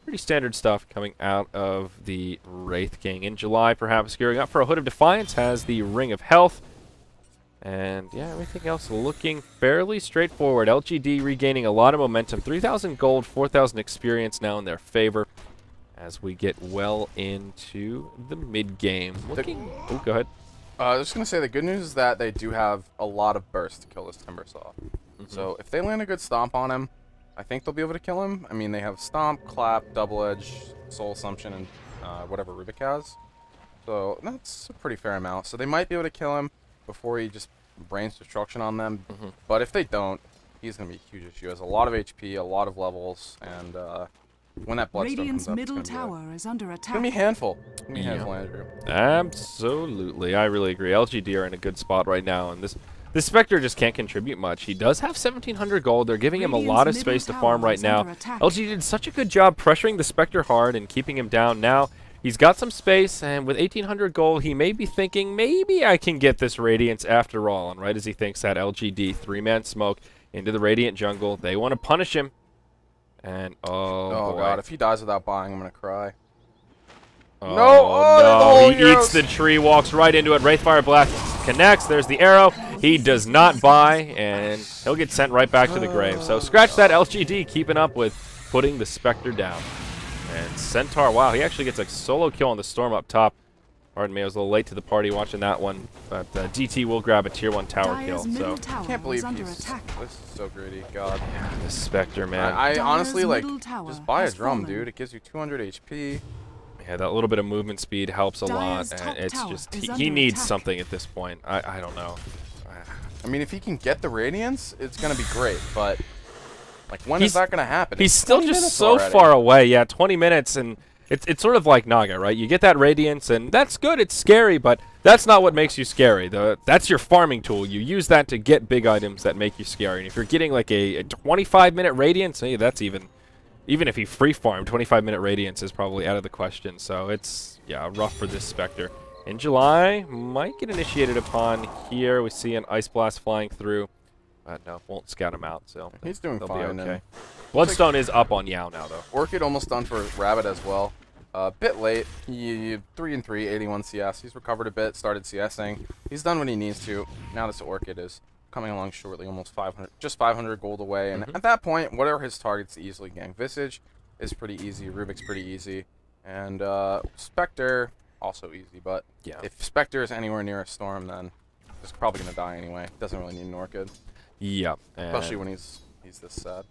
[SPEAKER 1] Pretty standard stuff coming out of the Wraith King. In July, perhaps gearing up for a Hood of Defiance, has the Ring of Health. And yeah, everything else looking fairly straightforward. LGD regaining a lot of momentum. 3,000 gold, 4,000 experience now in their favor as we get well into the mid-game. Oh, go ahead.
[SPEAKER 2] I was just going to say the good news is that they do have a lot of burst to kill this Timbersaw. So if they land a good stomp on him, I think they'll be able to kill him. I mean, they have Stomp, Clap, Double Edge, Soul Assumption, and whatever Rubik has. So that's a pretty fair amount. So they might be able to kill him before he just brains destruction on them. But if they don't, he's going to be a huge issue. He has a lot of HP, a lot of levels, and when that Bloodstone comes up,
[SPEAKER 3] middle tower is under attack.
[SPEAKER 2] It's going to be a handful. It's going to be a handful, Andrew.
[SPEAKER 1] Absolutely. I really agree. LGD are in a good spot right now, and this Spectre just can't contribute much. He does have 1,700 gold. They're giving him a lot of space to farm right now. LGD did such a good job pressuring the Spectre hard and keeping him down. Now He's got some space, and with 1,800 gold, he may be thinking, maybe I can get this Radiance after all. And right as he thinks that, LGD, 3-man smoke into the Radiant jungle. They want to punish him. And, oh boy.
[SPEAKER 2] God, if he dies without buying, I'm going to cry.
[SPEAKER 1] Oh,
[SPEAKER 2] no,
[SPEAKER 1] he eats the tree, walks right into it. Wraithfire Blast connects. There's the arrow. He does not buy, and he'll get sent right back to the grave. So scratch that, LGD, keeping up with putting the Spectre down. And Centaur, wow, he actually gets a solo kill on the Storm up top. Pardon me, I was a little late to the party watching that one, but DT will grab a tier 1 tower kill. So
[SPEAKER 2] I can't believe this is so greedy. God,
[SPEAKER 1] yeah, the Spectre, man.
[SPEAKER 2] I honestly just buy a drum, dude. It gives you 200 HP.
[SPEAKER 1] Yeah, that little bit of movement speed helps a lot, and it's just he needs something at this point. I don't know.
[SPEAKER 2] I mean, if he can get the Radiance, it's gonna be great, but like, when is that gonna happen?
[SPEAKER 1] He's still just so far away. Yeah, 20 minutes, and it's sort of like Naga, right? You get that Radiance, and that's good. It's scary, but that's not what makes you scary. That's your farming tool. You use that to get big items that make you scary. And if you're getting like a 25-minute Radiance, hey, that's even if he free farmed, 25-minute Radiance is probably out of the question. So it's, yeah, rough for this Spectre. In July, might get initiated upon here. We see an Ice Blast flying through. But no, won't scout him out, so
[SPEAKER 2] he's doing fine.
[SPEAKER 1] Okay. Bloodstone is up on Yao now, though.
[SPEAKER 2] Orchid almost done for Rabbit as well. A bit late. 3 and 3, 81 CS. He's recovered a bit, started CSing. He's done what he needs to. Now this Orchid is coming along shortly, almost 500, just 500 gold away. And at that point, what are his targets to easily gank? Visage is pretty easy. Rubik's pretty easy. And Spectre, also easy. But yeah, if Spectre is anywhere near a Storm, then he's probably going to die anyway. Doesn't really need an Orchid.
[SPEAKER 1] Yeah.
[SPEAKER 2] Especially when he's this sad.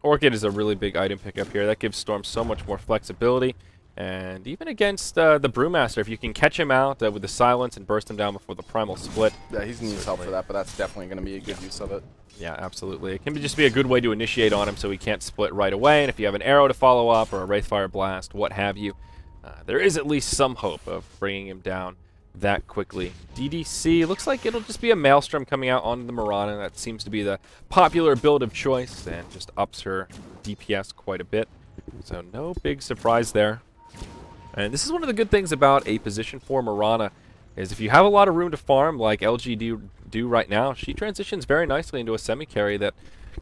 [SPEAKER 1] Orchid is a really big item pickup here. That gives Storm so much more flexibility. And even against the Brewmaster, if you can catch him out with the silence and burst him down before the primal split.
[SPEAKER 2] Yeah, he needs help for that, but that's definitely going to be a good use of it.
[SPEAKER 1] Yeah, absolutely. It can just be a good way to initiate on him so he can't split right away. And if you have an arrow to follow up or a Wraithfire Blast, what have you, there is at least some hope of bringing him down that quickly. DDC, looks like it'll just be a Maelstrom coming out onto the Mirana. That seems to be the popular build of choice and just ups her DPS quite a bit. So no big surprise there. And this is one of the good things about a position 4 Mirana, is if you have a lot of room to farm like LGD do right now, she transitions very nicely into a semi-carry that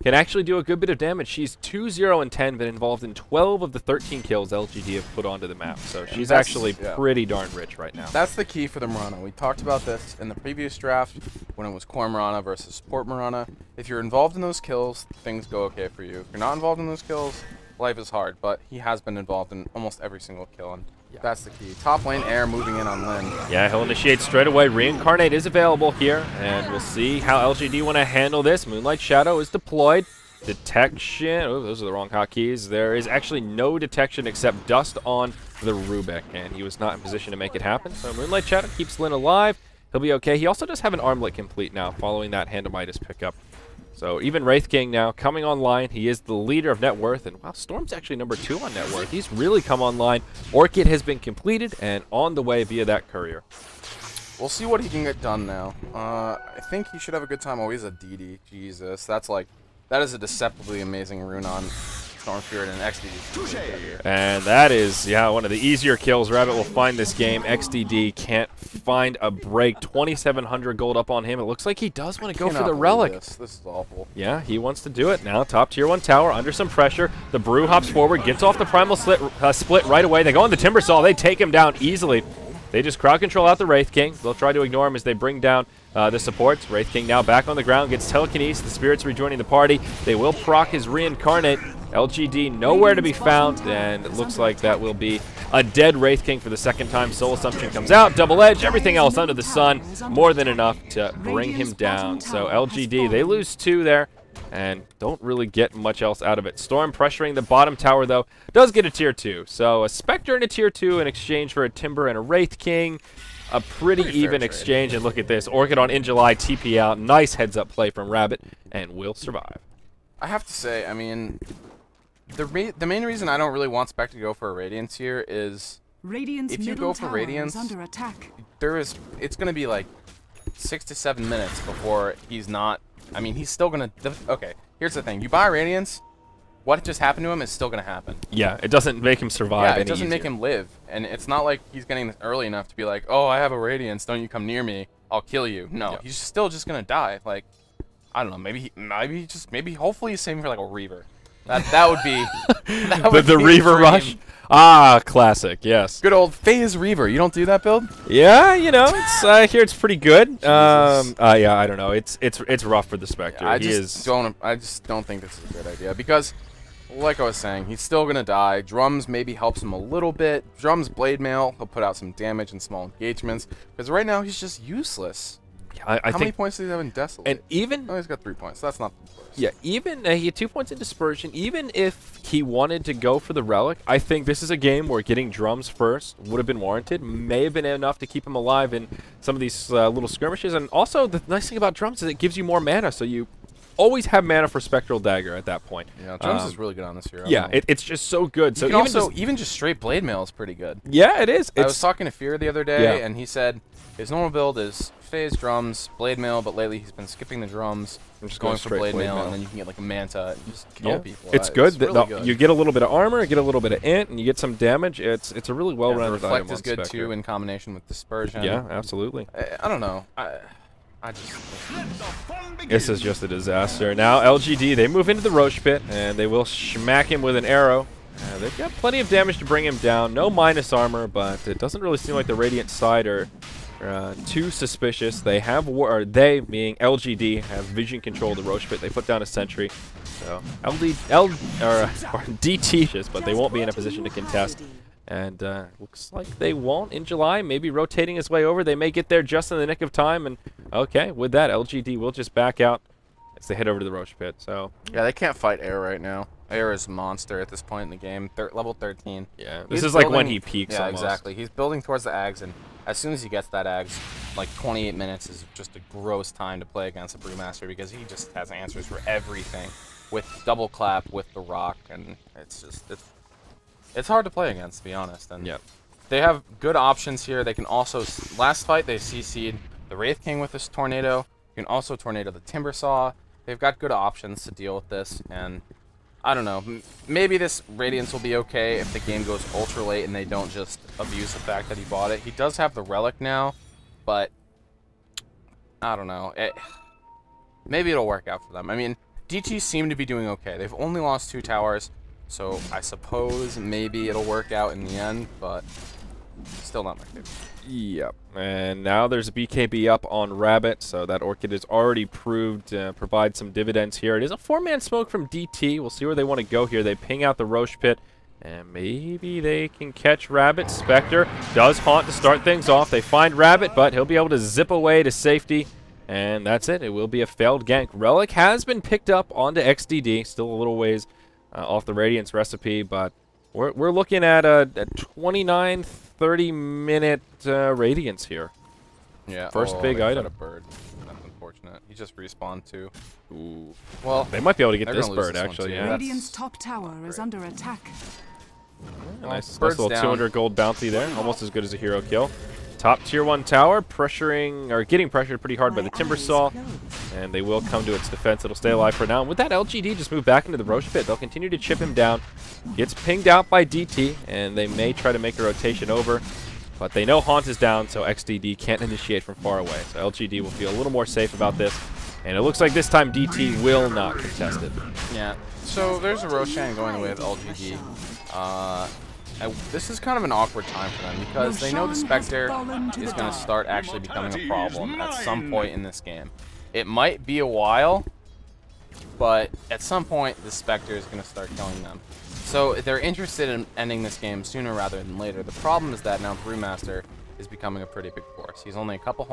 [SPEAKER 1] can actually do a good bit of damage. She's 2-0 and 10, been involved in 12 of the 13 kills LGD have put onto the map. So she's actually pretty darn rich right now.
[SPEAKER 2] That's the key for the Mirana. We talked about this in the previous draft when it was core Mirana versus support Mirana. If you're involved in those kills, things go okay for you. If you're not involved in those kills, life is hard. But he has been involved in almost every single kill, and that's the key. Top lane Air moving in on Lin. Yeah,
[SPEAKER 1] he'll initiate straight away. Reincarnate is available here, and we'll see how LGD want to handle this. Moonlight Shadow is deployed. Detection. Oh, those are the wrong hotkeys. There is actually no detection except dust on the Rubik, and he was not in position to make it happen. So Moonlight Shadow keeps Lin alive. He'll be okay. He also does have an armlet complete now following that Handamitis pickup. So even Wraith King now coming online. He is the leader of net worth. And wow, Storm's actually number 2 on net worth. He's really come online. Orchid has been completed and on the way via that courier.
[SPEAKER 2] We'll see what he can get done now. I think he should have a good time. Oh, he's a DD. Jesus. That is a deceptively amazing rune on Storm Spirit and XDD.
[SPEAKER 1] And that is, yeah, one of the easier kills Rabbit will find this game. XDD can't find a break. 2,700 gold up on him. It looks like he does want to go for the relic.
[SPEAKER 2] This is awful.
[SPEAKER 1] Yeah, he wants to do it. Now top tier 1 tower under some pressure. The Brew hops forward, gets off the primal split right away. They go on the Timber Saw. They take him down easily. They just crowd control out the Wraith King. They'll try to ignore him as they bring down the supports. Wraith King now back on the ground, gets telekinesis. The spirits rejoining the party. They will proc his reincarnate. LGD nowhere to be found, and it looks like that will be a dead Wraith King for the second time. Soul Assumption comes out, double edge, everything else under the sun, more than enough to bring him down. So LGD, they lose 2 there, and don't really get much else out of it. Storm pressuring the bottom tower, though, does get a tier 2. So a Spectre and a tier 2 in exchange for a Timber and a Wraith King. A pretty even exchange, and look at this. Orchid on In July, TP out. Nice heads-up play from Rabbit, and will survive.
[SPEAKER 2] I have to say, I mean, the main reason I don't really want Spectre to go for a Radiance here is if you go for Radiance, it's going to be like 6 to 7 minutes before he's not. I mean, he's still going to. Okay, here's the thing. You buy Radiance, what just happened to him is still going to happen.
[SPEAKER 1] Yeah, it doesn't make him survive.
[SPEAKER 2] Yeah, it
[SPEAKER 1] any
[SPEAKER 2] doesn't make
[SPEAKER 1] easier.
[SPEAKER 2] him live. And it's not like he's getting this early enough to be like, oh, I have a Radiance, don't you come near me, I'll kill you. No,
[SPEAKER 1] Yeah.
[SPEAKER 2] he's still just going to die. Like, I don't know, maybe hopefully he's saving for like a Reaver. That would be
[SPEAKER 1] The Reaver Rush. Ah, classic. Yes.
[SPEAKER 2] Good old Phase Reaver. You don't do that build?
[SPEAKER 1] Yeah, you know, it's I hear it's pretty good. Yeah, I don't know. It's rough for the Spectre.
[SPEAKER 2] Yeah, I just don't think this is a good idea because, like I was saying, he's still gonna die. Drums maybe helps him a little bit. Drums Blade Mail, he'll put out some damage in small engagements because right now he's just useless.
[SPEAKER 1] I
[SPEAKER 2] How
[SPEAKER 1] think,
[SPEAKER 2] many points does he have in Desolate?
[SPEAKER 1] and even
[SPEAKER 2] Oh, he's got 3 points. So that's not the worst.
[SPEAKER 1] yeah, even he had 2 points in Dispersion. Even if he wanted to go for the Relic, I think this is a game where getting drums first would have been warranted. May have been enough to keep him alive in some of these little skirmishes. And also, the nice thing about drums is it gives you more mana, so you always have mana for Spectral Dagger at that point.
[SPEAKER 2] Yeah, Drums is really good on this hero.
[SPEAKER 1] Yeah, it's just so good. So
[SPEAKER 2] you can
[SPEAKER 1] even
[SPEAKER 2] also
[SPEAKER 1] just,
[SPEAKER 2] even just straight Blade Mail is pretty good.
[SPEAKER 1] yeah, it is.
[SPEAKER 2] I was talking to Fear the other day,
[SPEAKER 1] Yeah.
[SPEAKER 2] and he said his normal build is Phase Drums, Blade Mail, but lately he's been skipping the drums,
[SPEAKER 1] I'm just
[SPEAKER 2] going
[SPEAKER 1] going
[SPEAKER 2] for
[SPEAKER 1] straight
[SPEAKER 2] Blade
[SPEAKER 1] Blade
[SPEAKER 2] Mail,
[SPEAKER 1] Mail.
[SPEAKER 2] and then you can get like a Manta and just kill
[SPEAKER 1] Yeah,
[SPEAKER 2] people.
[SPEAKER 1] it's good.
[SPEAKER 2] Really good.
[SPEAKER 1] You get a little bit of armor, get a little bit of int, and you get some damage. It's a really
[SPEAKER 2] Yeah,
[SPEAKER 1] well-rounded
[SPEAKER 2] the
[SPEAKER 1] item
[SPEAKER 2] Reflect
[SPEAKER 1] on
[SPEAKER 2] is good
[SPEAKER 1] Spectre.
[SPEAKER 2] too in combination with Dispersion.
[SPEAKER 1] Yeah, absolutely.
[SPEAKER 2] I don't know. I just
[SPEAKER 1] This is just a disaster. Now LGD, they move into the Rosh pit, and they will smack him with an arrow. They've got plenty of damage to bring him down. No minus armor, but it doesn't really seem like the Radiant side are too suspicious. They have they, being LGD, have vision control of the Rosh pit. They put down a sentry. So DT, but they won't be in a position to contest. And looks like they won't in July. Maybe rotating his way over. They may get there just in the nick of time. And okay, with that, LGD will just back out as they head over to the Rosh pit. So
[SPEAKER 2] yeah, they can't fight Air right now. Air is a monster at this point in the game. Level 13.
[SPEAKER 1] yeah,
[SPEAKER 2] He's
[SPEAKER 1] this is like when
[SPEAKER 2] building-
[SPEAKER 1] he peaks.
[SPEAKER 2] Yeah,
[SPEAKER 1] almost.
[SPEAKER 2] exactly. He's building towards the Ags, and as soon as he gets that Ags, like 28 minutes is just a gross time to play against a Brewmaster because he just has answers for everything with double clap, with the rock, and it's hard to play against, to be honest. And
[SPEAKER 1] Yep.
[SPEAKER 2] they have good options here. They can also last fight they CC'd the Wraith King with this tornado. You can also tornado the Timber Saw. They've got good options to deal with this, and I don't know. Maybe this Radiance will be okay if the game goes ultra late and they don't just abuse the fact that he bought it. He does have the Relic now, but I don't know. Maybe it'll work out for them. I mean, DT seem to be doing okay. They've only lost 2 towers, so I suppose maybe it'll work out in the end, but still not my favorite.
[SPEAKER 1] Yep. And now there's a BKB up on Rabbit, so that Orchid is already proved to provide some dividends here. It is a 4-man smoke from DT. We'll see where they want to go here. They ping out the Rosh pit, and maybe they can catch Rabbit. Spectre does haunt to start things off. They find Rabbit, but he'll be able to zip away to safety, and that's it. It will be a failed gank. Relic has been picked up onto XDD, still a little ways off the Radiance recipe, but we're looking at a 29, 30-minute Radiance here.
[SPEAKER 2] Yeah.
[SPEAKER 1] First big
[SPEAKER 2] they got
[SPEAKER 1] item.
[SPEAKER 2] a bird. That's unfortunate. He just respawned too.
[SPEAKER 1] Ooh.
[SPEAKER 2] Well,
[SPEAKER 1] They might be able to get
[SPEAKER 2] they're
[SPEAKER 1] this
[SPEAKER 2] gonna lose
[SPEAKER 1] bird,
[SPEAKER 2] this one,
[SPEAKER 1] actually.
[SPEAKER 2] too.
[SPEAKER 1] Yeah.
[SPEAKER 2] That's
[SPEAKER 3] Radiant's top tower is
[SPEAKER 2] great.
[SPEAKER 3] under attack.
[SPEAKER 1] Nice
[SPEAKER 2] bird's
[SPEAKER 1] little
[SPEAKER 2] down.
[SPEAKER 1] 200 gold bounty there. Almost as good as a hero kill. Top tier 1 tower pressuring, or getting pressured pretty hard by the Timber Saw. And they will come to its defense. It'll stay alive for now. And with that, LGD just moved back into the Rosh pit. They'll continue to chip him down. Gets pinged out by DT, and they may try to make a rotation over. But they know Haunt is down, so XDD can't initiate from far away. So LGD will feel a little more safe about this. And it looks like this time DT will not contest it.
[SPEAKER 2] yeah. So there's a Roshan going with LGD. This is kind of an awkward time for them because they know the Spectre is going to start actually becoming a problem at some point in this game. It might be a while, but at some point the Spectre is going to start killing them. So they're interested in ending this game sooner rather than later. The problem is that now Brewmaster is becoming a pretty big force. He's only a couple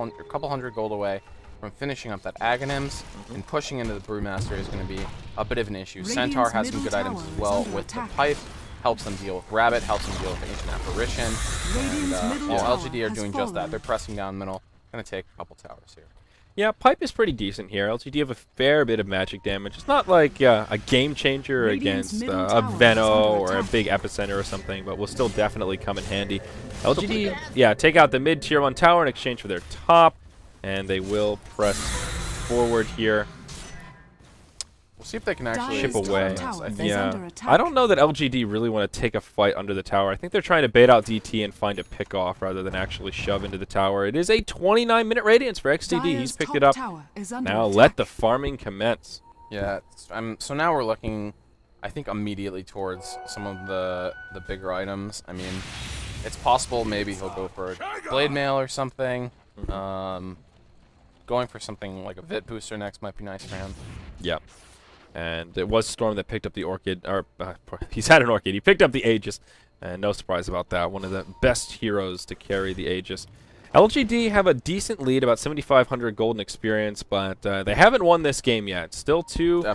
[SPEAKER 2] hundred gold away from finishing up that Aghanims, and pushing into the Brewmaster is going to be a bit of an issue. Centaur has some good items as well with the Pipe. Helps them deal with Rabbit, helps them deal with Ancient Apparition. And while LGD are doing just that, they're pressing down middle. Going to take a couple towers here.
[SPEAKER 1] Yeah, Pipe is pretty decent here. LGD have a fair bit of magic damage. It's not like a game changer against a Veno or a big Epicenter or something, but will still definitely come in handy. LGD, yeah, take out the mid tier 1 tower in exchange for their top, and they will press forward here.
[SPEAKER 2] We'll see if they can actually
[SPEAKER 1] Chip away.
[SPEAKER 3] Tower
[SPEAKER 2] I
[SPEAKER 3] is
[SPEAKER 2] think
[SPEAKER 1] Yeah.
[SPEAKER 3] under attack.
[SPEAKER 1] I don't know that LGD really want to take a fight under the tower. I think they're trying to bait out DT and find a pick off rather than actually shove into the tower. It is a 29-minute radiance for XDD. He's
[SPEAKER 3] Dire's
[SPEAKER 1] picked
[SPEAKER 3] top
[SPEAKER 1] it up.
[SPEAKER 3] tower is under
[SPEAKER 1] Now
[SPEAKER 3] attack.
[SPEAKER 1] let the farming commence.
[SPEAKER 2] Yeah, so now we're looking, I think, immediately towards some of the bigger items. I mean, it's possible maybe he'll go for a blade mail or something. Going for something like a Vit booster next might be nice for him.
[SPEAKER 1] Yep. And it was Storm that picked up the Orchid, or he's had an Orchid. He picked up the Aegis, and no surprise about that. One of the best heroes to carry the Aegis. LGD have a decent lead, about 7,500 golden experience, but they haven't won this game yet. Still two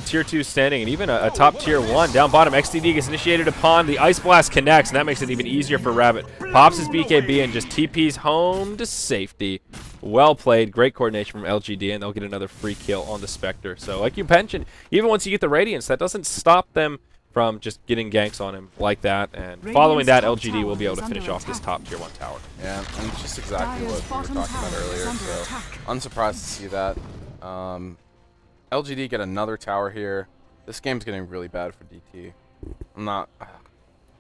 [SPEAKER 1] tier 2 standing, and even a top tier 1. Down bottom, XDD gets initiated upon. The Ice Blast connects, and that makes it even easier for Rabbit. Pops his BKB and just TPs home to safety. Well played. Great coordination from LGD, and they'll get another free kill on the Spectre. So like you mentioned, even once you get the Radiance, that doesn't stop them from just getting ganks on him like that, and following that, LGD will be able to finish off this top tier 1 tower.
[SPEAKER 2] Yeah, and it's just exactly what we were talking about earlier, so unsurprised to see that. LGD get another tower here. This game's getting really bad for DT. I'm not...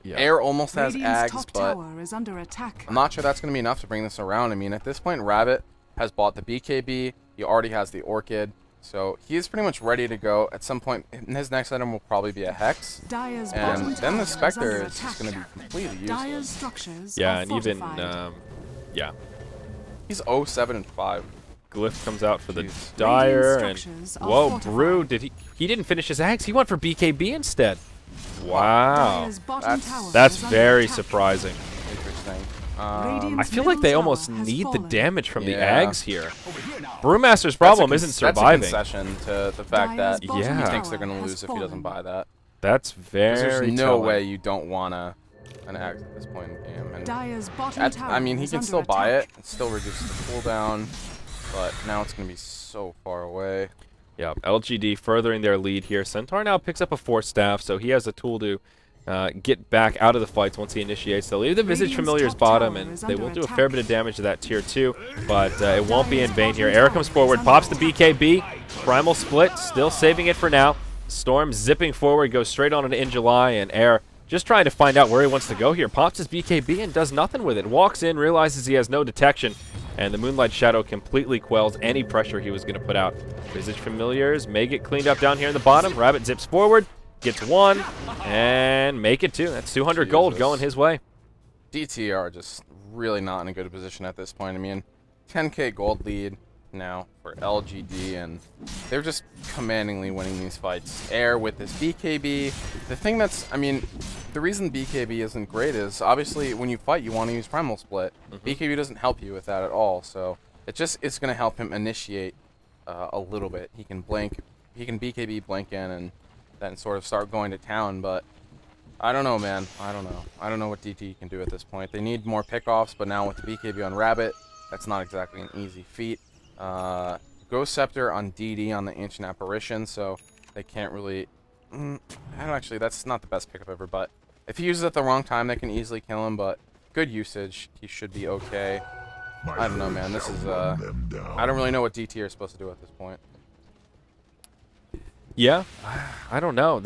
[SPEAKER 1] Yeah.
[SPEAKER 2] Air almost has
[SPEAKER 3] Radiant's
[SPEAKER 2] Ags,
[SPEAKER 3] top
[SPEAKER 2] but
[SPEAKER 3] tower is under attack.
[SPEAKER 2] I'm not sure that's going to be enough to bring this around. I mean, at this point, Rabbit has bought the BKB. He already has the Orchid. So he is pretty much ready to go. At some point, his next item will probably be a Hex.
[SPEAKER 3] Dire's
[SPEAKER 2] And
[SPEAKER 3] bottom
[SPEAKER 2] then the
[SPEAKER 3] tower
[SPEAKER 2] Spectre
[SPEAKER 3] is
[SPEAKER 2] is
[SPEAKER 3] under
[SPEAKER 2] just going to be
[SPEAKER 3] attack.
[SPEAKER 2] completely
[SPEAKER 3] Dire's
[SPEAKER 2] useless.
[SPEAKER 3] structures
[SPEAKER 1] Yeah,
[SPEAKER 3] are
[SPEAKER 1] and even,
[SPEAKER 3] fortified.
[SPEAKER 1] yeah.
[SPEAKER 2] He's 0-7 and 5.
[SPEAKER 1] Glyph comes out for the
[SPEAKER 2] Jeez.
[SPEAKER 1] Dire, and
[SPEAKER 3] Radiant structures are
[SPEAKER 1] whoa,
[SPEAKER 3] fortified.
[SPEAKER 1] Brew, he didn't finish his Axe. He went for BKB instead. Wow.
[SPEAKER 3] Dire's bottom tower
[SPEAKER 1] That's
[SPEAKER 3] is under
[SPEAKER 1] very
[SPEAKER 3] attack.
[SPEAKER 1] surprising.
[SPEAKER 2] Interesting.
[SPEAKER 1] I feel like they almost need the damage from the
[SPEAKER 2] Yeah.
[SPEAKER 1] Ags here. Brewmaster's problem isn't surviving.
[SPEAKER 2] That's a concession to the fact that he
[SPEAKER 1] Yeah.
[SPEAKER 2] thinks they're going to lose if he doesn't buy that.
[SPEAKER 1] That's
[SPEAKER 2] 'Cause
[SPEAKER 1] very
[SPEAKER 2] there's no
[SPEAKER 1] telling.
[SPEAKER 2] way you don't want an Ags at this point in the game. And
[SPEAKER 3] Dire's bottom tower
[SPEAKER 2] I mean, he
[SPEAKER 3] is
[SPEAKER 2] can
[SPEAKER 3] under
[SPEAKER 2] still buy
[SPEAKER 3] attack.
[SPEAKER 2] it. It still reduces the cooldown. But now it's going to be so far away.
[SPEAKER 1] Yeah, LGD furthering their lead here. Centaur now picks up a Force Staff, so he has a tool to get back out of the fights once he initiates. They'll leave the Visage
[SPEAKER 3] Radiant's
[SPEAKER 1] Familiar's
[SPEAKER 3] top
[SPEAKER 1] bottom,
[SPEAKER 3] tower
[SPEAKER 1] and
[SPEAKER 3] is
[SPEAKER 1] they
[SPEAKER 3] under
[SPEAKER 1] will do a
[SPEAKER 3] attack.
[SPEAKER 1] fair bit of damage to that tier 2, but it won't be in vain here. Air comes forward, pops the BKB. Primal Split, still saving it for now. Storm zipping forward, goes straight on into In July, and Air just trying to find out where he wants to go here. Pops his BKB and does nothing with it. Walks in, realizes he has no detection, and the Moonlight Shadow completely quells any pressure he was going to put out. Visage Familiars may get cleaned up down here in the bottom. Rabbit zips forward, gets 1, and make it 2. That's 200 gold going his way.
[SPEAKER 2] DT are just really not in a good position at this point. I mean, 10k gold lead now for LGD, and they're just commandingly winning these fights. Air with this BKB. The thing that's, I mean, the reason BKB isn't great is obviously when you fight, you want to use Primal Split. BKB doesn't help you with that at all, so it's going to help him initiate a little bit. He can BKB blank in and then sort of start going to town, but I don't know, man. I don't know what DT can do at this point. They need more pickoffs, but now with the BKB on Rabbit, that's not exactly an easy feat. Ghost Scepter on DD on the Ancient Apparition, so they can't really... I don't actually, that's not the best pickup ever, but if he uses it at the wrong time, they can easily kill him, but good usage. He should be okay. I don't know, man. This is, I don't really know what DT are supposed to do at this point.
[SPEAKER 1] Yeah, I don't know.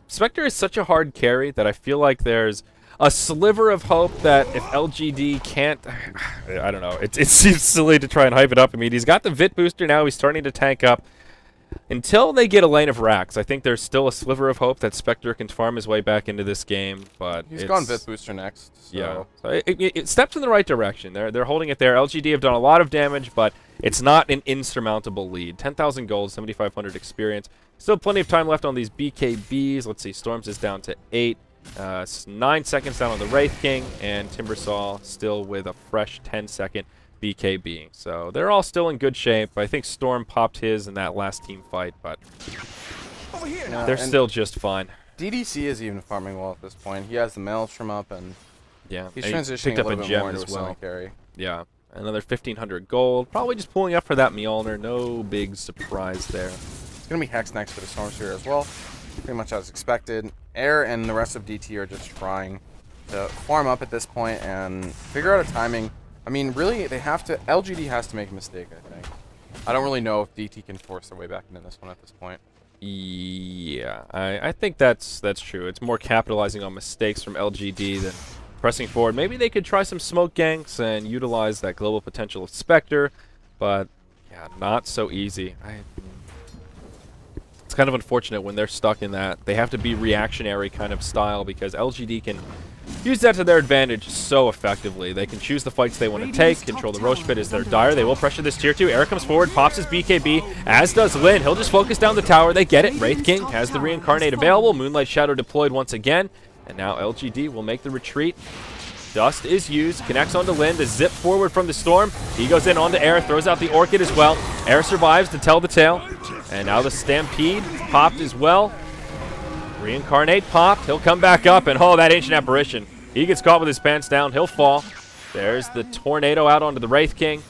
[SPEAKER 1] Spectre is such a hard carry that I feel like there's a sliver of hope that if LGD can't, I don't know. It seems silly to try and hype it up. I mean, he's got the Vit booster now. He's starting to tank up. Until they get a lane of racks, I think there's still a sliver of hope that Spectre can farm his way back into this game. But
[SPEAKER 2] he's gone Vit booster next. So.
[SPEAKER 1] Yeah, so it steps in the right direction. They're holding it there. LGD have done a lot of damage, but it's not an insurmountable lead. 10,000 gold, 7,500 experience. Still plenty of time left on these BKBs. Let's see, Storms is down to 8. 9 seconds down on the Wraith King, and Timbersaw still with a fresh 10-second BKB. So they're all still in good shape. I think Storm popped his in that last team fight, but they're still just fine.
[SPEAKER 2] DDC is even farming well at this point. He has the Maelstrom up, and
[SPEAKER 1] yeah,
[SPEAKER 2] he's
[SPEAKER 1] and
[SPEAKER 2] transitioning
[SPEAKER 1] picked
[SPEAKER 2] a
[SPEAKER 1] up
[SPEAKER 2] little
[SPEAKER 1] a
[SPEAKER 2] bit
[SPEAKER 1] gem
[SPEAKER 2] more into
[SPEAKER 1] as
[SPEAKER 2] a
[SPEAKER 1] well.
[SPEAKER 2] semi-carry.
[SPEAKER 1] Yeah, another 1,500 gold. Probably just pulling up for that Mjolnir. No big surprise there.
[SPEAKER 2] It's going to be Hex next for the Storm Sphere as well. Pretty much as expected. Air and the rest of DT are just trying to farm up at this point and figure out a timing. I mean, really, they have to... LGD has to make a mistake, I think. I don't really know if DT can force their way back into this one at this point.
[SPEAKER 1] Yeah, I think that's true. It's more capitalizing on mistakes from LGD than pressing forward. Maybe they could try some smoke ganks and utilize that global potential of Spectre, but yeah, not so easy. It's kind of unfortunate when they're stuck in that. They have to be reactionary kind of style because LGD can use that to their advantage so effectively. They can choose the fights they want to take, control the Rosh pit as their dire. They will pressure this tier 2. Eric comes forward, pops his BKB, as does Lin. He'll just focus down the tower. They get it. Wraith King has the reincarnate available. Moonlight Shadow deployed once again. And now LGD will make the retreat. Dust is used, connects onto Lin to zip forward from the storm. He goes in onto Air, throws out the Orchid as well. Air survives to tell the tale. And now the Stampede popped as well. Reincarnate popped. He'll come back up, and oh, that Ancient Apparition. He gets caught with his pants down. He'll fall. There's the Tornado out onto the Wraith King.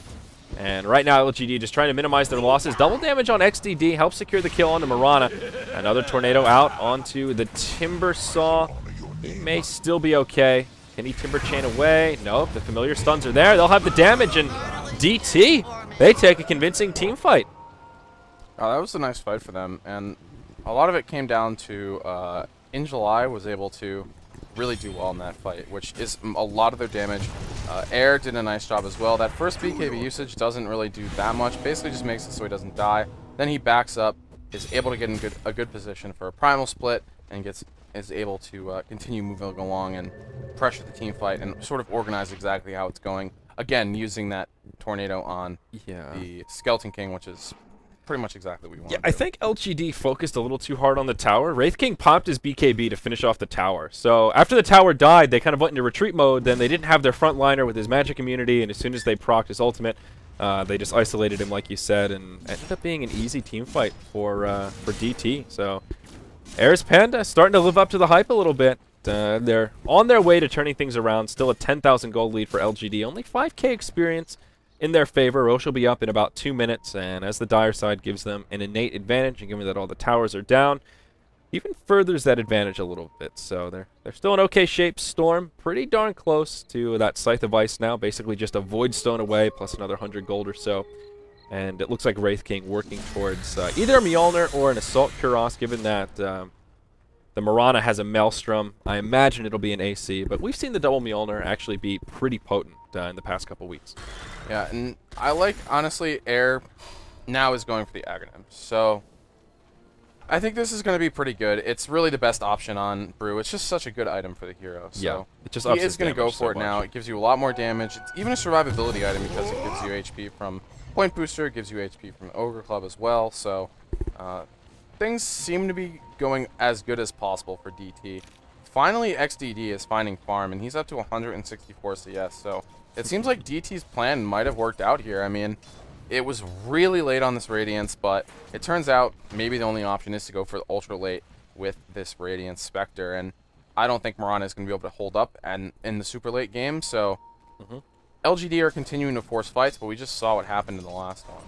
[SPEAKER 1] And right now, LGD just trying to minimize their losses. Double damage on XDD. Helps secure the kill onto Mirana. Another Tornado out onto the Timber Saw. He may still be okay. Can he Timber Chain away? Nope. The familiar stuns are there. They'll have the damage, and DT, they take a convincing team fight.
[SPEAKER 2] Oh, that was a nice fight for them, and a lot of it came down to In July was able to really do well in that fight, which is a lot of their damage. Air did a nice job as well. That first BKB usage doesn't really do that much. Basically just makes it so he doesn't die. Then he backs up, is able to get in a good position for a primal split, and is able to continue moving along and pressure the team fight and sort of organize exactly how it's going. Again, using that tornado on the Skeleton King, which is pretty much exactly what we want.
[SPEAKER 1] Yeah, I think LGD focused a little too hard on the tower. Wraith King popped his BKB to finish off the tower. So after the tower died, they kind of went into retreat mode. Then they didn't have their frontliner with his magic immunity, and as soon as they procced his ultimate, they just isolated him, like you said, and ended up being an easy team fight for DT. So Air's Panda starting to live up to the hype a little bit. They're on their way to turning things around. Still a 10,000 gold lead for LGD. Only 5k experience in their favor. Rosh will be up in about 2 minutes, and as the dire side gives them an innate advantage, and given that all the towers are down, even furthers that advantage a little bit. So they're still in okay shape. Storm pretty darn close to that Scythe of Ice now, basically just a Void Stone away, plus another 100 gold or so. And it looks like Wraith King working towards either a Mjolnir or an Assault Kuros, given that the Mirana has a Maelstrom. I imagine it'll be an AC, but we've seen the double Mjolnir actually be pretty potent in the past couple weeks.
[SPEAKER 2] Yeah, and I like, honestly, Air now is going for the Aghanim. So I think this is going to be pretty good. It's really the best option on Brew. It's just such a good item for the hero. So
[SPEAKER 1] yeah, it just
[SPEAKER 2] he is going to go for it now. It gives you a lot more damage. It's even a survivability item because it gives you HP from Point Booster, gives you HP from Ogre Club as well. So things seem to be going as good as possible for DT. Finally, XDD is finding farm, and he's up to 164 CS. So it seems like DT's plan might have worked out here. I mean, it was really late on this Radiance, but it turns out maybe the only option is to go for the ultra late with this Radiance Spectre, and I don't think Mirana is going to be able to hold up in the super late game, so LGD are continuing to force fights, but we just saw what happened in the last one.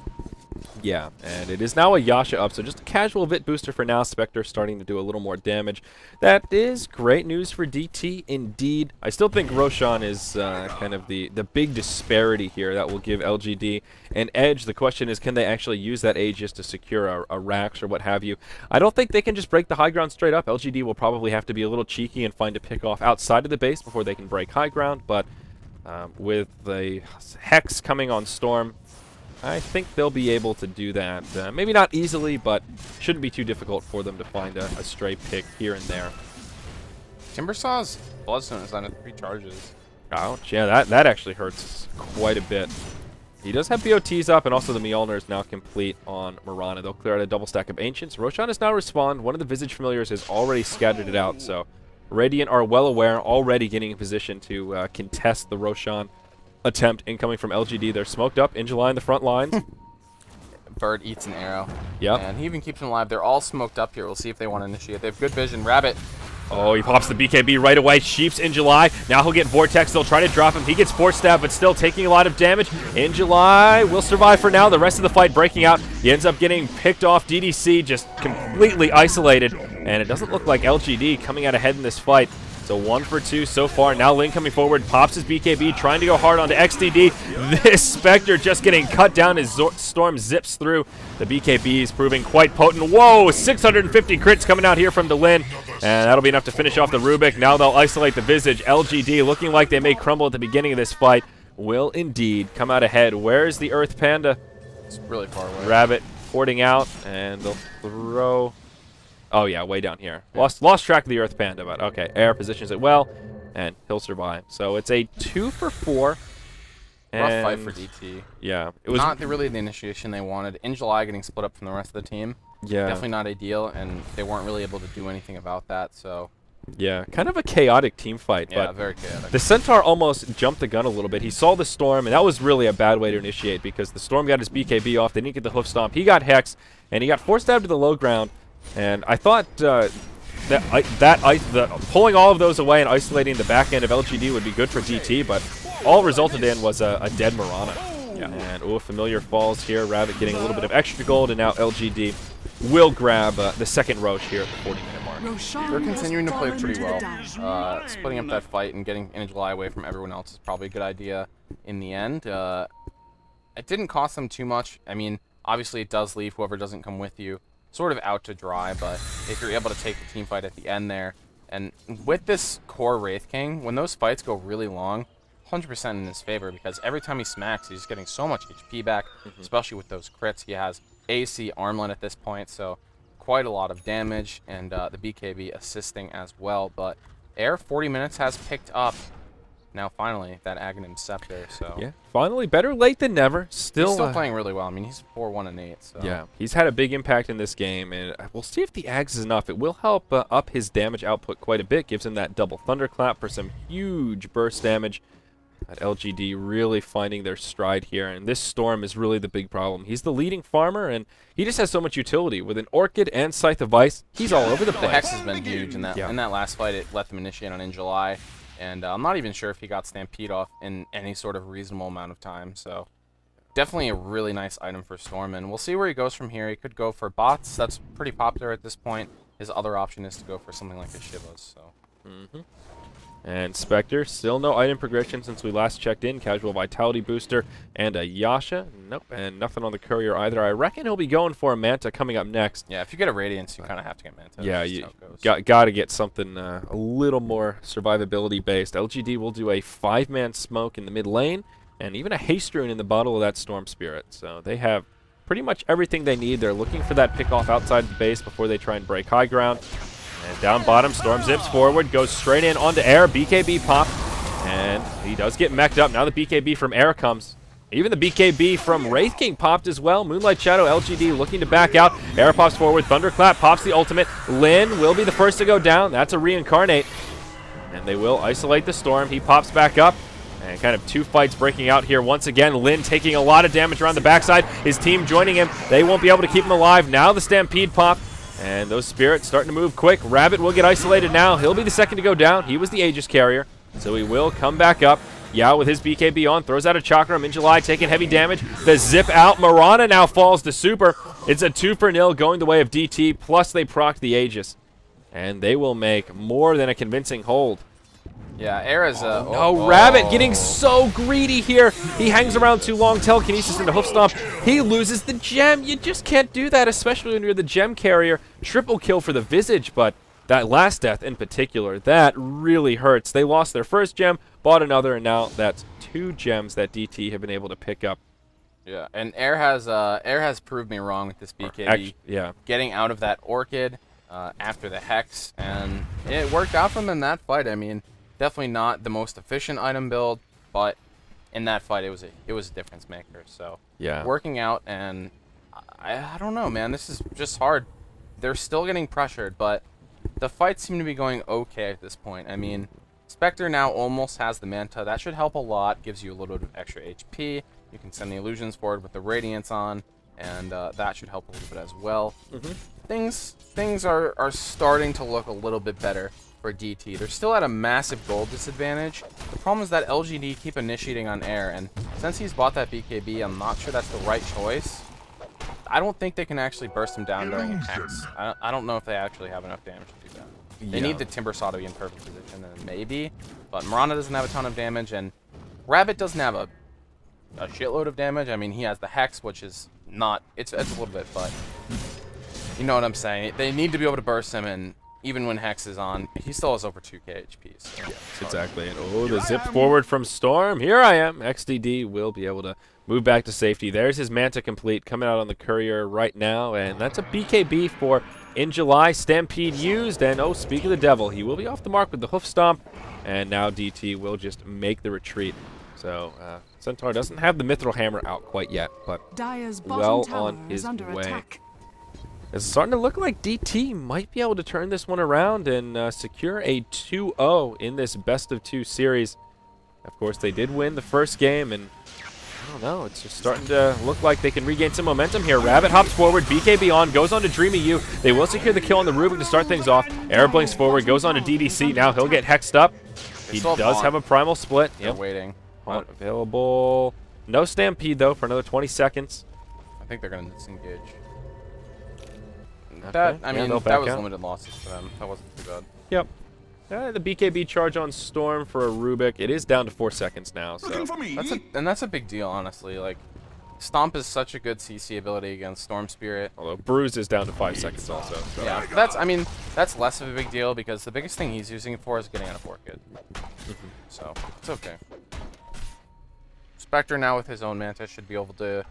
[SPEAKER 1] Yeah, and it is now a Yasha up, so just a casual Vit booster for now. Spectre starting to do a little more damage. That is great news for DT, indeed. I still think Roshan is kind of the big disparity here that will give LGD an edge. The question is, can they actually use that Aegis to secure a Rax or what have you? I don't think they can just break the high ground straight up. LGD will probably have to be a little cheeky and find a pick off outside of the base before they can break high ground, but with the Hex coming on Storm, I think they'll be able to do that. Maybe not easily, but shouldn't be too difficult for them to find a stray pick here and there.
[SPEAKER 2] Timbersaw's Bloodstone is on 3 charges.
[SPEAKER 1] Ouch. Yeah, that actually hurts quite a bit. He does have BOTs up, and also the Mjolnir is now complete on Mirana. They'll clear out a double stack of Ancients. Roshan is now respawned. One of the Visage Familiars has already scattered it out, so Radiant are well aware, already getting in position to contest the Roshan attempt incoming from LGD. They're smoked up. In July in the front lines.
[SPEAKER 2] Bird eats an arrow.
[SPEAKER 1] Yep.
[SPEAKER 2] And he even keeps them alive. They're all smoked up here. We'll see if they want to initiate. They have good vision. Rabbit.
[SPEAKER 1] Oh, he pops the BKB right away. Sheeps In July. Now he'll get Vortex. They'll try to drop him. He gets force stab, but still taking a lot of damage. In July will survive for now. The rest of the fight breaking out. He ends up getting picked off. DDC just completely isolated. And it doesn't look like LGD coming out ahead in this fight. So 1 for 2 so far. Now Lin coming forward, pops his BKB, trying to go hard onto XDD. This Spectre just getting cut down as Storm zips through. The BKB is proving quite potent. Whoa, 650 crits coming out here from the Lin. And that'll be enough to finish off the Rubik. Now they'll isolate the Visage. LGD looking like they may crumble at the beginning of this fight. Will indeed come out ahead. Where's the Earth Panda?
[SPEAKER 2] It's really far away.
[SPEAKER 1] Rabbit porting out, and they'll throw... Oh, yeah, way down here. Lost track of the Earth Panda, but okay. Air positions it well, and he'll survive. So it's a 2 for 4.
[SPEAKER 2] Rough fight for DT.
[SPEAKER 1] Yeah. It was
[SPEAKER 2] not really the initiation they wanted. In July, getting split up from the rest of the team.
[SPEAKER 1] Yeah.
[SPEAKER 2] Definitely not ideal, and they weren't really able to do anything about that, so...
[SPEAKER 1] Yeah, kind of a chaotic team fight.
[SPEAKER 2] Yeah,
[SPEAKER 1] but
[SPEAKER 2] very chaotic.
[SPEAKER 1] The Centaur almost jumped the gun a little bit. He saw the Storm, and that was really a bad way to initiate because the Storm got his BKB off. They didn't get the Hoof Stomp. He got Hex, and he got forced out to the low ground. And I thought pulling all of those away and isolating the back end of LGD would be good for DT, but all resulted in was a dead Mirana. Yeah. And familiar falls here. Rabbit getting a little bit of extra gold, and now LGD will grab the second Rosh here at the 40-minute mark.
[SPEAKER 2] They're continuing to play pretty well. Splitting up that fight and getting in July away from everyone else is probably a good idea in the end. It didn't cost them too much. I mean, obviously it does leave whoever doesn't come with you sort of out to dry, but if you're able to take the team fight at the end there, and with this core Wraith King, when those fights go really long, 100% in his favor, because every time he smacks, he's getting so much HP back, especially with those crits. He has AC Armlet at this point, so quite a lot of damage, and the BKB assisting as well. But Air 40 minutes has picked up now finally that Aghanim Scepter, so
[SPEAKER 1] yeah, finally, better late than never.
[SPEAKER 2] he's still playing really well. I mean, he's 4-1 and 8. So
[SPEAKER 1] yeah, he's had a big impact in this game, and we'll see if the Ags is enough. It will help up his damage output quite a bit. Gives him that double thunderclap for some huge burst damage. At LGD really finding their stride here, and this Storm is really the big problem. He's the leading farmer, and he just has so much utility. With an Orchid and Scythe of Ice, he's all over the place.
[SPEAKER 2] The Hex has been huge in that last fight. It let them initiate on in July, and I'm not even sure if he got Stampede off in any sort of reasonable amount of time, so definitely a really nice item for Storm, and we'll see where he goes from here. He could go for bots. That's pretty popular at this point. His other option is to go for something like the Shivas, so...
[SPEAKER 1] And Spectre, still no item progression since we last checked in. Casual Vitality Booster and a Yasha. Nope, and nothing on the Courier either. I reckon he'll be going for a Manta coming up next.
[SPEAKER 2] Yeah, if you get a Radiance, you kind of have to get Manta.
[SPEAKER 1] Yeah, you got to get something a little more survivability based. LGD will do a 5-man smoke in the mid lane, and even a Haste Rune in the bottle of that Storm Spirit. So they have pretty much everything they need. They're looking for that pick off outside the base before they try and break high ground. And down bottom, Storm zips forward, goes straight in onto Air. BKB pop, and he does get mech'd up. Now the BKB from Air comes. Even the BKB from Wraith King popped as well. Moonlight Shadow, LGD looking to back out. Air pops forward, Thunderclap pops the ultimate. Lin will be the first to go down. That's a reincarnate. And they will isolate the Storm. He pops back up. And kind of two fights breaking out here once again. Lin taking a lot of damage around the backside. His team joining him. They won't be able to keep him alive. Now the Stampede pop. And those spirits starting to move quick. Rabbit will get isolated now. He'll be the second to go down. He was the Aegis carrier, so he will come back up. Yao with his BKB on, throws out a Chakram in July, taking heavy damage. The zip out. Mirana now falls to super. It's a 2-for-0 going the way of DT, plus they proc the Aegis. And they will make more than a convincing hold.
[SPEAKER 2] Yeah, Air is a...
[SPEAKER 1] Rabbit getting so greedy here. He hangs around too long, telekinesis into Hoof Stomp. He loses the gem. You just can't do that, especially when you're the gem carrier. Triple kill for the Visage, but that last death in particular, that really hurts. They lost their first gem, bought another, and now that's 2 gems that DT have been able to pick up.
[SPEAKER 2] Yeah, and Air has proved me wrong with this BKB.
[SPEAKER 1] Yeah.
[SPEAKER 2] Getting out of that Orchid after the Hex, and it worked out for them in that fight. I mean... Definitely not the most efficient item build, but in that fight it was a difference maker. So
[SPEAKER 1] yeah,
[SPEAKER 2] working out, and I don't know, man. This is just hard. They're still getting pressured, but the fights seem to be going okay at this point. I mean, Spectre now almost has the Manta. That should help a lot. Gives you a little bit of extra HP. You can send the illusions forward with the Radiance on, and that should help a little bit as well. Things are starting to look a little bit better for DT. They're still at a massive gold disadvantage. The problem is that LGD keep initiating on Air, and since he's bought that BKB, I'm not sure that's the right choice. I don't think they can actually burst him down during a Hex. I don't know if they actually have enough damage to do that. They need the Timber Saw to be in perfect position, and maybe. But Marana doesn't have a ton of damage, and Rabbit doesn't have a shitload of damage. I mean, he has the Hex, which is not... It's a little bit, but... You know what I'm saying. They need to be able to burst him, and even when Hex is on, he still has over 2k HP. So
[SPEAKER 1] yes, exactly. And oh, the zip forward from Storm. Here I am. XDD will be able to move back to safety. There's his Manta complete coming out on the Courier right now, and that's a BKB for In July. Stampede used, and oh, speak of the devil, he will be off the mark with the Hoof Stomp, and now DT will just make the retreat. So Centaur doesn't have the Mithril Hammer out quite yet, but
[SPEAKER 3] Dire's
[SPEAKER 1] well
[SPEAKER 3] bottom tower
[SPEAKER 1] on his
[SPEAKER 3] is under
[SPEAKER 1] way.
[SPEAKER 3] attack.
[SPEAKER 1] It's starting to look like DT might be able to turn this one around and secure a 2-0 in this best-of-2 series. Of course, they did win the first game, and I don't know, it's just starting to look like they can regain some momentum here. Rabbit hops forward, BKB on, goes on to Dreamy U. They will secure the kill on the Rubik to start things off. Air blinks forward, goes on to DDC. Now he'll get hexed up. He does have a primal split.
[SPEAKER 2] Yep. Waiting.
[SPEAKER 1] Not available. No Stampede, though, for another 20 seconds.
[SPEAKER 2] I think they're going to disengage.
[SPEAKER 1] Okay.
[SPEAKER 2] That, I mean, that was
[SPEAKER 1] out.
[SPEAKER 2] limited losses for them. That wasn't too bad.
[SPEAKER 1] Yep. The BKB charge on Storm for a Rubik. It is down to 4 seconds now. So
[SPEAKER 2] That's a big deal, honestly. Like, Stomp is such a good CC ability against Storm Spirit.
[SPEAKER 1] Although Bruise is down to 5 seconds also. So.
[SPEAKER 2] Yeah, that's less of a big deal because the biggest thing he's using it for is getting out of 4-kid. So, it's okay. Spectre now with his own Manta should be able to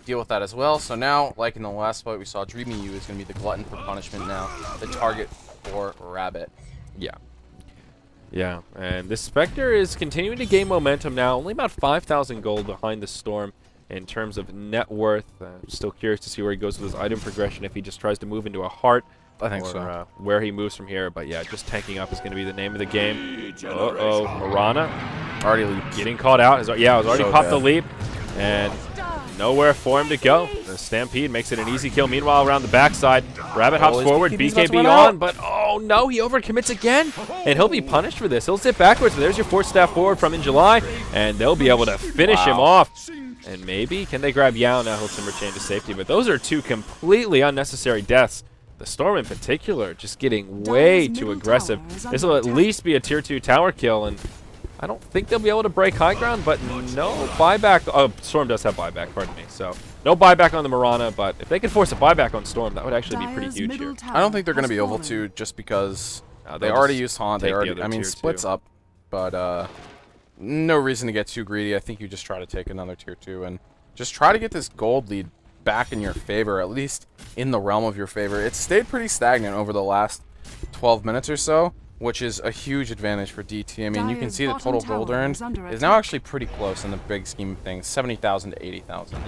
[SPEAKER 2] deal with that as well. So now, like in the last fight, we saw Dreamy U is going to be the glutton for punishment now, the target for Rabbit.
[SPEAKER 1] Yeah. Yeah, and this Spectre is continuing to gain momentum now, only about 5,000 gold behind the Storm in terms of net worth. Still curious to see where he goes with his item progression, if he just tries to move into a heart.
[SPEAKER 2] I think
[SPEAKER 1] or,
[SPEAKER 2] so.
[SPEAKER 1] Where he moves from here, but yeah, just tanking up is going to be the name of the game. Uh-oh, Marana
[SPEAKER 2] Already leaped.
[SPEAKER 1] getting caught out. Yeah, has already
[SPEAKER 2] So
[SPEAKER 1] popped
[SPEAKER 2] bad.
[SPEAKER 1] the leap, and nowhere for him to go. The Stampede makes it an easy kill. Meanwhile, around the backside, Rabbit hops forward, BKB on, but oh no, he overcommits again, and he'll be punished for this. He'll zip backwards, but there's your force staff forward from In July, and they'll be able to finish him off. And maybe, can they grab Yao? Now he'll Timber Chain to safety, but those are two completely unnecessary deaths. The Storm in particular just getting way too aggressive. This will at least be a tier 2 tower kill, and I don't think they'll be able to break high ground, but no buyback. Oh, Storm does have buyback, pardon me. So no buyback on the Marana, but if they could force a buyback on Storm, that would actually be pretty huge here.
[SPEAKER 2] I don't think they're going to be able to, just because they already used Haunt. They already, I mean, splits up, but no reason to get too greedy. I think you just try to take another tier 2 and just try to get this gold lead back in your favor, at least in the realm of your favor. It's stayed pretty stagnant over the last 12 minutes or so, which is a huge advantage for DT. I mean, you can see the total gold earned is now actually pretty close in the big scheme of things, 70,000 to 80,000.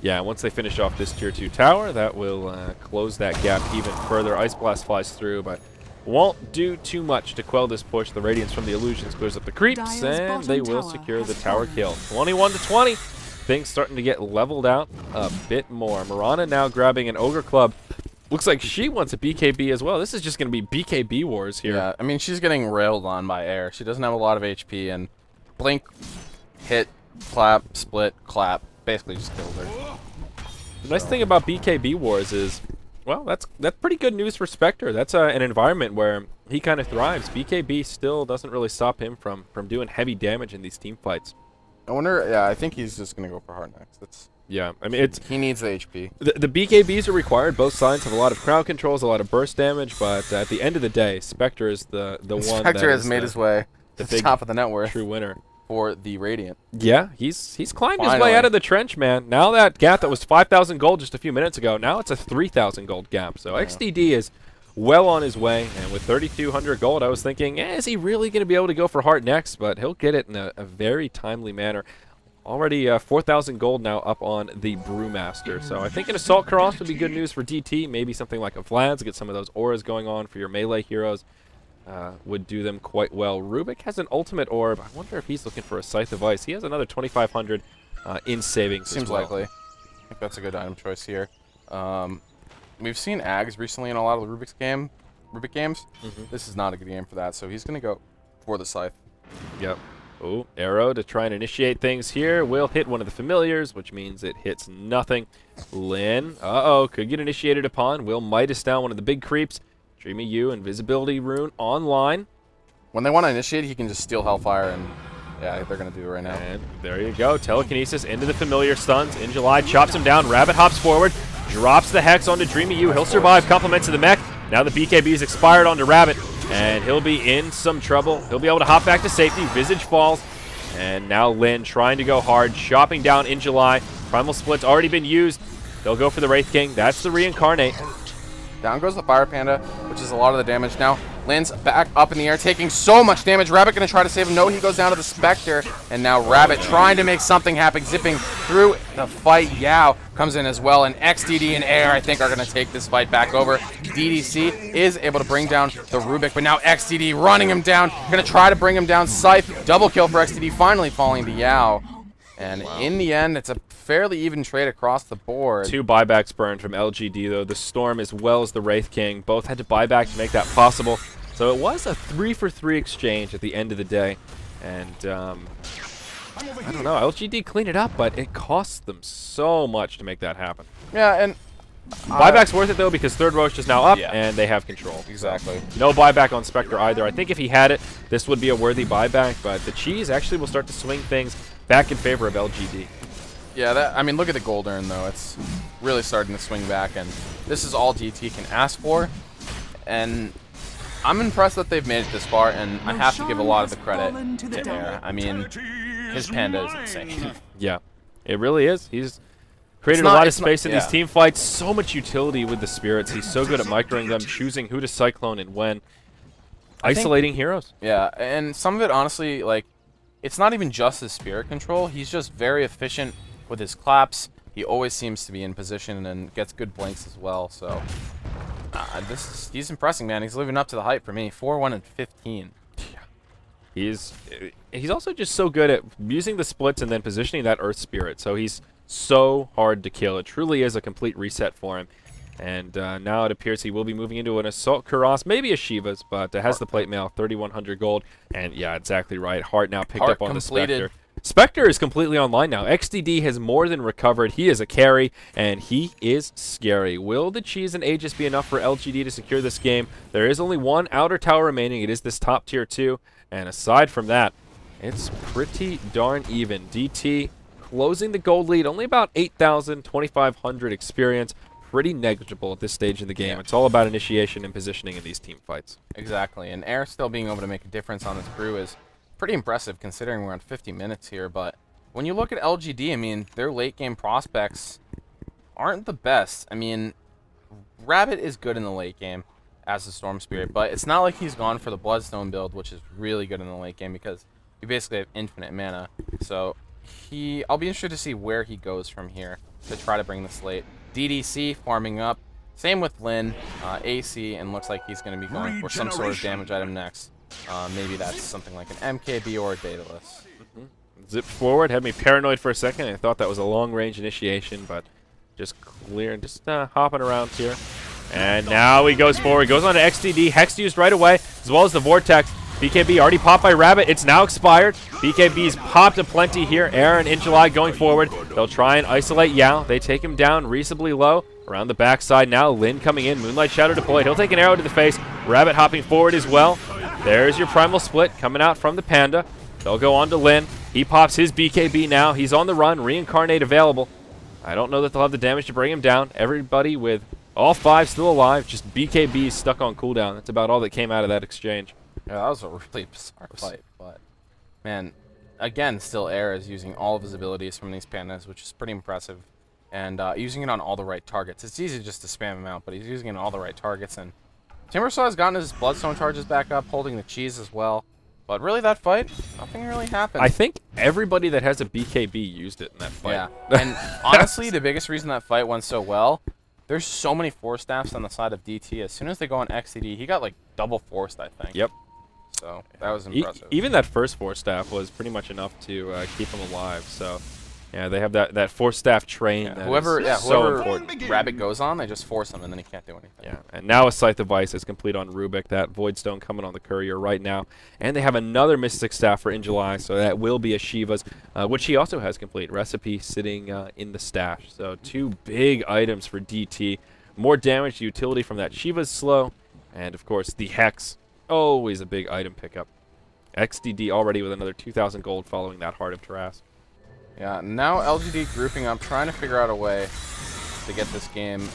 [SPEAKER 1] Yeah, once they finish off this tier 2 tower, that will close that gap even further. Ice Blast flies through, but won't do too much to quell this push. The Radiance from the Illusions clears up the creeps, and they will secure the tower kill. 21 to 20. Things starting to get leveled out a bit more. Marana now grabbing an Ogre Club. Looks like she wants a BKB as well. This is just going to be BKB wars here.
[SPEAKER 2] Yeah, I mean, she's getting railed on by air. She doesn't have a lot of HP, and blink, hit, clap, split, clap. Basically just killed her.
[SPEAKER 1] The nice thing about BKB wars is, well, that's pretty good news for Spectre. That's an environment where he kind of thrives. BKB still doesn't really stop him from doing heavy damage in these team fights.
[SPEAKER 2] I wonder, yeah, I think he's just going to go for heart next.
[SPEAKER 1] Yeah, I mean,
[SPEAKER 2] he needs the HP.
[SPEAKER 1] The BKBs are required. Both sides have a lot of crowd controls, a lot of burst damage, but at the end of the day, Spectre is the one that
[SPEAKER 2] Spectre has made his way to the top of the net worth.
[SPEAKER 1] True winner.
[SPEAKER 2] For the Radiant.
[SPEAKER 1] Yeah, he's climbed his way out of the trench, man. Now that gap that was 5,000 gold just a few minutes ago, now it's a 3,000 gold gap. So yeah. XDD is well on his way, and with 3,200 gold, I was thinking, is he really going to be able to go for heart next? But he'll get it in a very timely manner. Already 4,000 gold now up on the Brewmaster. So I think an Assault Cross would be good news for DT. Maybe something like a Vlad's, get some of those auras going on for your melee heroes. Would do them quite well. Rubik has an ultimate orb. I wonder if he's looking for a Scythe of Ice. He has another 2,500 in savings.
[SPEAKER 2] Seems likely. I think that's a good item choice here. We've seen Ags recently in a lot of the Rubik games. This is not a good game for that, so he's going to go for the Scythe.
[SPEAKER 1] Yep. Oh, arrow to try and initiate things here. Will hit one of the familiars, which means it hits nothing. Lin, could get initiated upon. Will Midas down one of the big creeps. Dreamy U, Invisibility Rune online.
[SPEAKER 2] When they want to initiate, he can just steal Hellfire, and yeah, they're going to do it right now.
[SPEAKER 1] And there you go. Telekinesis into the familiar stuns. In July chops him down. Rabbit hops forward. Drops the Hex onto Dreamy U. He'll survive. Compliments to the mech. Now the BKB is expired onto Rabbit. And he'll be in some trouble. He'll be able to hop back to safety. Visage falls. And now Lin trying to go hard. Chopping down In July. Primal Split's already been used. They'll go for the Wraith King. That's the Reincarnate.
[SPEAKER 2] Down goes the Fire Panda, which is a lot of the damage now. Lin's back up in the air, taking so much damage. Rabbit going to try to save him. No, he goes down to the Spectre. And now Rabbit trying to make something happen, zipping through the fight. Yao comes in as well. And XDD and Air, I think, are going to take this fight back over. DDC is able to bring down the Rubik, but now XDD running him down. Going to try to bring him down. Scythe, double kill for XDD, finally falling to Yao. And in the end, it's a fairly even trade across the board.
[SPEAKER 1] 2 buybacks burned from LGD, though. The Storm as well as the Wraith King both had to buy back to make that possible. So it was a 3-for-3 exchange at the end of the day. And, I don't know, LGD cleaned it up, but it cost them so much to make that happen.
[SPEAKER 2] Yeah, and
[SPEAKER 1] buyback's worth it, though, because third Rosh is now up, and they have control.
[SPEAKER 2] Exactly.
[SPEAKER 1] No buyback on Spectre either. I think if he had it, this would be a worthy buyback, but the cheese actually will start to swing things back in favor of LGD.
[SPEAKER 2] Yeah, I mean, look at the gold earn, though. It's really starting to swing back, and this is all DT can ask for. And I'm impressed that they've made it this far, and I have to give a lot of the credit to Air. I mean, his Panda is insane.
[SPEAKER 1] Yeah, it really is. He's created a lot of space in these team fights, so much utility with the Spirits. He's so good at microing them, choosing who to Cyclone and when. Isolating heroes.
[SPEAKER 2] Yeah, and some of it, honestly, like, it's not even just his Spirit control. He's just very efficient with his claps. He always seems to be in position and gets good blinks as well. So he's impressing, man. He's living up to the hype for me. 4-1 and 15.
[SPEAKER 1] Yeah. He's also just so good at using the splits and then positioning that Earth Spirit. So he's so hard to kill. It truly is a complete reset for him. And now it appears he will be moving into an Assault Kuros, maybe a Shiva's, but has the plate mail, 3,100 gold. And yeah, exactly right. Heart now picked up on the Spectre. Spectre is completely online now. XDD has more than recovered. He is a carry, and he is scary. Will the cheese and Aegis be enough for LGD to secure this game? There is only one outer tower remaining. It is this top tier 2. And aside from that, it's pretty darn even. DT closing the gold lead. Only about 8,000, 2,500 experience. Pretty negligible at this stage in the game. Yeah. It's all about initiation and positioning in these team fights.
[SPEAKER 2] Exactly. And Air still being able to make a difference on this brew is pretty impressive considering we're on 50 minutes here. But when you look at LGD, I mean, their late game prospects aren't the best. I mean, Rabbit is good in the late game as a Storm Spirit, but it's not like he's gone for the Bloodstone build, which is really good in the late game because you basically have infinite mana. So I'll be interested to see where he goes from here to try to bring this late. DDC farming up. Same with Lin, AC, and looks like he's going to be going for some sort of damage item next. Maybe that's something like an MKB or a Daedalus.
[SPEAKER 1] Zip forward, had me paranoid for a second. I thought that was a long-range initiation, but just clear, just hopping around here. And now he goes forward, goes on to XDD. Hex used right away, as well as the Vortex. BKB already popped by Rabbit. It's now expired. BKB's popped aplenty here. Aaron in July going forward. They'll try and isolate Yao. They take him down reasonably low. Around the backside now, Lin coming in. Moonlight Shadow deployed. He'll take an arrow to the face. Rabbit hopping forward as well. There's your Primal Split coming out from the Panda. They'll go on to Lin. He pops his BKB now. He's on the run. Reincarnate available. I don't know that they'll have the damage to bring him down. Everybody with all 5 still alive. Just BKB stuck on cooldown. That's about all that came out of that exchange.
[SPEAKER 2] Yeah, that was a really bizarre fight, but man, again, still Air is using all of his abilities from these pandas, which is pretty impressive, and using it on all the right targets. It's easy just to spam him out, but he's using it on all the right targets, and Timbersaw has gotten his Bloodstone charges back up, holding the cheese as well, but really that fight, nothing really happened.
[SPEAKER 1] I think everybody that has a BKB used it in that fight.
[SPEAKER 2] Yeah, and honestly, the biggest reason that fight went so well, there's so many Force Staffs on the side of DT. As soon as they go on XCD, he got like double forced, I think.
[SPEAKER 1] Yep.
[SPEAKER 2] So that was impressive.
[SPEAKER 1] Even that first Force Staff was pretty much enough to keep him alive. So yeah, they have that Force Staff train.
[SPEAKER 2] Yeah,
[SPEAKER 1] that
[SPEAKER 2] whoever
[SPEAKER 1] so important.
[SPEAKER 2] Rabbit goes on, they just force him and then he can't do anything.
[SPEAKER 1] Yeah, and now a Scythe of Ice is complete on Rubik. That Voidstone coming on the courier right now, and they have another Mystic Staff for in July, so that will be a Shiva's, which he also has complete. Recipe sitting in the stash. So 2 big items for DT. More damage utility from that Shiva's slow, And, of course, the Hex, always a big item pickup. XDD already with another 2,000 gold following that Heart of Tarrasque.
[SPEAKER 2] Yeah, now LGD grouping up, trying to figure out a way to get this game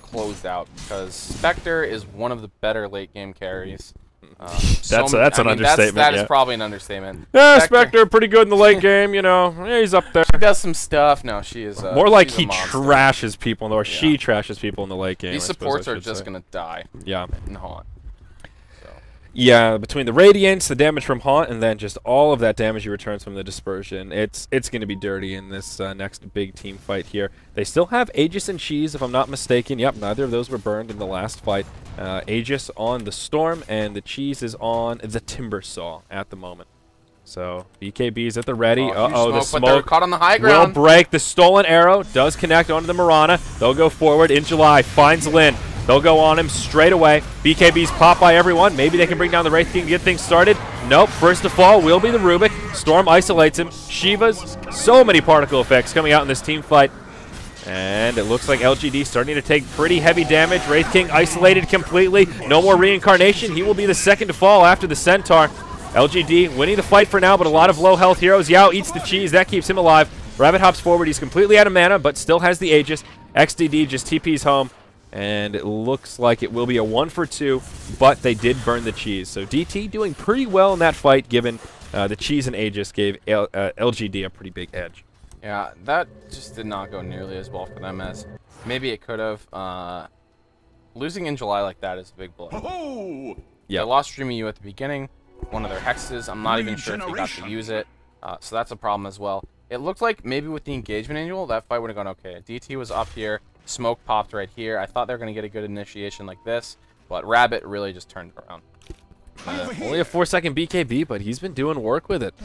[SPEAKER 2] closed out, because Spectre is one of the better late game carries.
[SPEAKER 1] That's an understatement.
[SPEAKER 2] That is probably an understatement.
[SPEAKER 1] Yeah, Spectre pretty good in the late game, you know. Yeah, he's up there.
[SPEAKER 2] She does some stuff. No, she is
[SPEAKER 1] more like
[SPEAKER 2] she's
[SPEAKER 1] he
[SPEAKER 2] a monster.
[SPEAKER 1] trashes people, or she trashes people in the late game.
[SPEAKER 2] These supports are just gonna die.
[SPEAKER 1] Yeah.
[SPEAKER 2] In Haunt. So.
[SPEAKER 1] Yeah, between the Radiance, the damage from Haunt, and then just all of that damage he returns from the Dispersion, it's going to be dirty in this next big team fight here. They still have Aegis and Cheese, if I'm not mistaken. Yep, neither of those were burned in the last fight. Aegis on the Storm, and the Cheese is on the Timber Saw at the moment. So, BKB's at the ready. Uh-oh, the smoke.
[SPEAKER 2] But they're caught on the high
[SPEAKER 1] Will
[SPEAKER 2] ground.
[SPEAKER 1] break. The Stolen Arrow does connect onto the Marana. They'll go forward in July. Finds Lin. They'll go on him straight away. BKB's popped by everyone. Maybe they can bring down the Wraith King and get things started. Nope. First to fall will be the Rubik. Storm isolates him. Shiva's. So many particle effects coming out in this team fight. And it looks like LGD starting to take pretty heavy damage. Wraith King isolated completely. No more reincarnation. He will be the second to fall after the Centaur. LGD winning the fight for now, but a lot of low health heroes. Yao eats the cheese. That keeps him alive. Rabbit hops forward. He's completely out of mana, but still has the Aegis. XDD just TP's home. And it looks like it will be a 1-for-2, but they did burn the cheese. So DT doing pretty well in that fight, given the cheese and Aegis gave LGD a pretty big edge.
[SPEAKER 2] Yeah, that just did not go nearly as well for them as maybe it could have. Losing in July like that is a big blow.
[SPEAKER 1] Yeah.
[SPEAKER 2] They lost Dreamy U at the beginning, one of their hexes. I'm not even sure if they got to use it, so that's a problem as well. It looked like maybe with the engagement annual, that fight would have gone okay. DT was up here. Smoke popped right here. I thought they were going to get a good initiation like this, but Rabbit really just turned it around.
[SPEAKER 1] Only a 4-second BKB, but he's been doing work with it.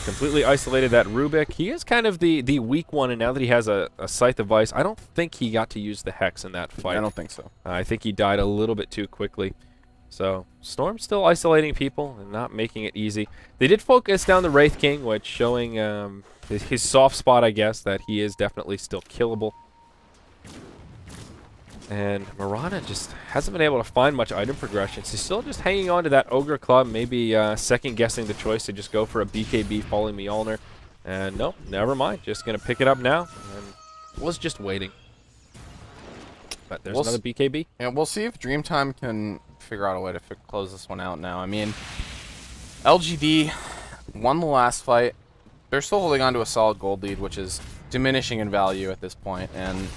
[SPEAKER 1] Completely isolated that Rubik. He is kind of the weak one, and now that he has a Scythe of Ice, I don't think he got to use the Hex in that fight.
[SPEAKER 2] I don't think so.
[SPEAKER 1] I think he died a little bit too quickly. So, Storm's still isolating people and not making it easy. They did focus down the Wraith King, which showing his soft spot, I guess, that he is definitely still killable. And Marana just hasn't been able to find much item progressions. He's still just hanging on to that Ogre Club, maybe second-guessing the choice to just go for a BKB following Mjolnir. And nope, never mind. Just going to pick it up now. And was just waiting. But there's another BKB.
[SPEAKER 2] Yeah, we'll see if Dreamtime can figure out a way to close this one out now. I mean, LGD won the last fight. They're still holding on to a solid gold lead, which is diminishing in value at this point. And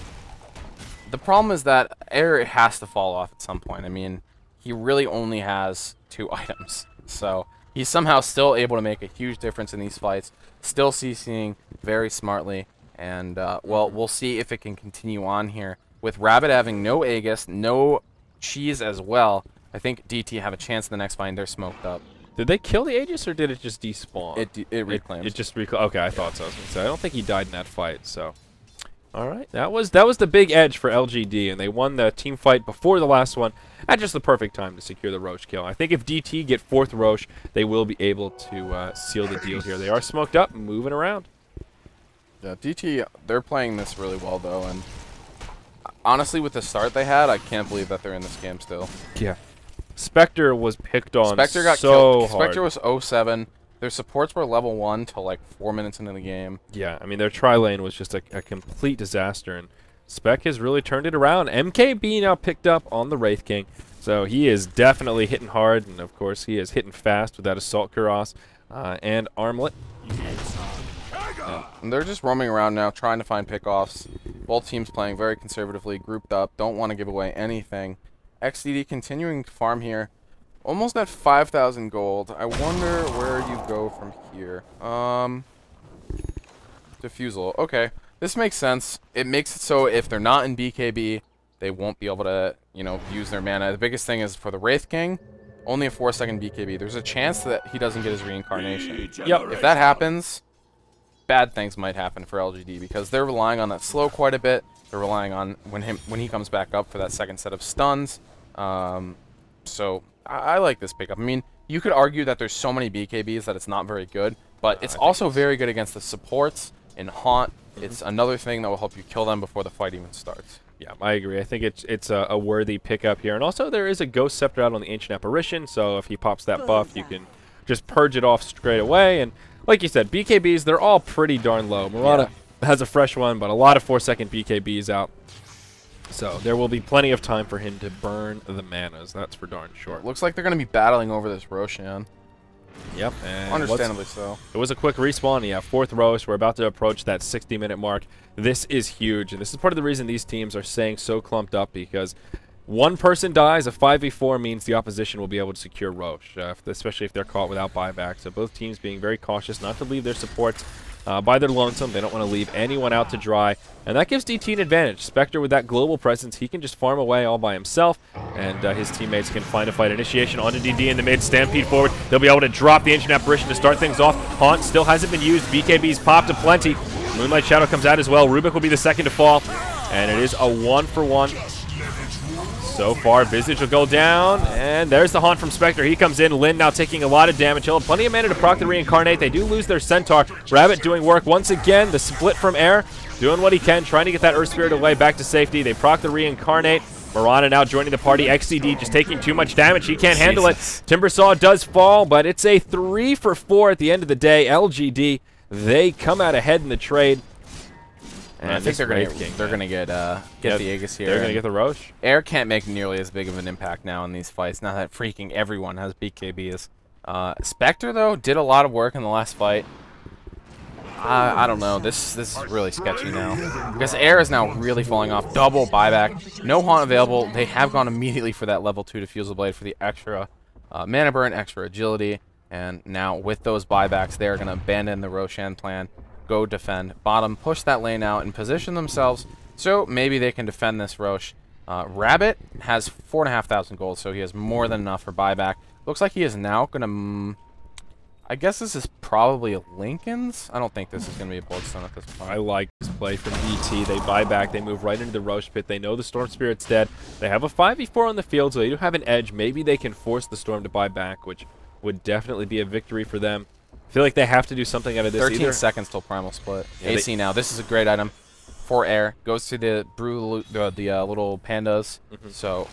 [SPEAKER 2] the problem is that Air has to fall off at some point. I mean, he really only has 2 items. So he's somehow still able to make a huge difference in these fights. Still CCing very smartly. And, well, we'll see if it can continue on here. With Rabbit having no Aegis, no Cheese as well, I think DT have a chance in the next fight. They're smoked up.
[SPEAKER 1] Did they kill the Aegis, or did it just despawn?
[SPEAKER 2] It reclaimed.
[SPEAKER 1] It just reclaimed. Okay, I thought so. I was gonna say, I don't think he died in that fight, so... All right, that was the big edge for LGD, and they won the team fight before the last one at just the perfect time to secure the Rosh kill. I think if DT get 4th Rosh, they will be able to seal the deal here. They are smoked up, moving around.
[SPEAKER 2] Yeah, DT, they're playing this really well, though, and honestly, with the start they had, I can't believe that they're in this game still.
[SPEAKER 1] Yeah. Spectre was picked on
[SPEAKER 2] Spectre got
[SPEAKER 1] so
[SPEAKER 2] killed.
[SPEAKER 1] hard.
[SPEAKER 2] Spectre was 0-7. Their supports were level 1 till like 4 minutes into the game.
[SPEAKER 1] Yeah, I mean, their tri-lane was just a complete disaster, and Spec has really turned it around. MKB now picked up on the Wraith King, so he is definitely hitting hard, and of course he is hitting fast with that Assault Cuirass and Armlet.
[SPEAKER 2] And they're just roaming around now, trying to find pickoffs. Both teams playing very conservatively, grouped up, don't want to give away anything. XDD continuing to farm here. Almost at 5,000 gold. I wonder where you go from here. Diffusal. Okay. This makes sense. It makes it so if they're not in BKB, they won't be able to, you know, use their mana. The biggest thing is for the Wraith King, only a 4-second BKB. There's a chance that he doesn't get his reincarnation. Yep. If that happens, bad things might happen for LGD because they're relying on that slow quite a bit. They're relying on when he comes back up for that second set of stuns. So I like this pickup. I mean, you could argue that there's so many BKBs that it's not very good, but it's also very good against the supports in Haunt. It's another thing that will help you kill them before the fight even starts.
[SPEAKER 1] Yeah, I agree. I think it's a worthy pickup here. And also there is a Ghost Scepter out on the Ancient Apparition, so if he pops that buff, you can just purge it off straight away. And like you said, BKBs, they're all pretty darn low. Murata has a fresh one, but a lot of 4-second BKBs out. So there will be plenty of time for him to burn the manas. That's for darn sure.
[SPEAKER 2] Looks like they're going to be battling over this Roshan.
[SPEAKER 1] Yep. And
[SPEAKER 2] Understandably so.
[SPEAKER 1] It was a quick respawn. Yeah, 4th Rosh. We're about to approach that 60-minute mark. This is huge, and this is part of the reason these teams are staying so clumped up, because one person dies, a 5v4 means the opposition will be able to secure Rosh, especially if they're caught without buyback. So both teams being very cautious not to leave their supports by their lonesome. They don't want to leave anyone out to dry, and that gives DT an advantage. Spectre, with that global presence, he can just farm away all by himself, and his teammates can find a fight. Initiation onto DD in the mid, Stampede forward. They'll be able to drop the Ancient Apparition to start things off. Haunt still hasn't been used. BKB's popped aplenty. Moonlight Shadow comes out as well. Rubik will be the second to fall, and it is a 1-for-1. So far, Visage will go down, and there's the Haunt from Spectre. He comes in. Lin now taking a lot of damage. He'll have plenty of mana to proc the Reincarnate. They do lose their Centaur. Rabbit doing work once again. The split from Air, doing what he can, trying to get that Earth Spirit away back to safety. They proc the Reincarnate. Murata now joining the party. XCD just taking too much damage. He can't handle it. Timbersaw does fall, but it's a 3-for-4 at the end of the day. LGD, they come out ahead in the trade.
[SPEAKER 2] And I think they're gonna get the Aegis here.
[SPEAKER 1] They're gonna get the Rosh.
[SPEAKER 2] Air can't make nearly as big of an impact now in these fights. Now that freaking everyone has BKBs. Spectre though did a lot of work in the last fight. I don't know. This is really sketchy now, because Air is now really falling off. Double buyback. No Haunt available. They have gone immediately for that level 2 Diffusal Blade for the extra mana burn, extra agility, and now with those buybacks, they're gonna abandon the Roshan plan. Go defend bottom, push that lane out, and position themselves so maybe they can defend this Rosh. Rabbit has 4,500 gold, so he has more than enough for buyback. Looks like he is now gonna. I guess this is probably a Lincoln's. I don't think this is gonna be a Bloodstone at this point.
[SPEAKER 1] I like this play from DT. They buy back. They move right into the Rosh pit. They know the Storm Spirit's dead. They have a 5v4 on the field, so they do have an edge. Maybe they can force the Storm to buy back, which would definitely be a victory for them. I feel like they have to do something out of this.
[SPEAKER 2] 13 seconds till Primal Split. Yeah, AC now. This is a great item for Air. Goes to the little pandas. So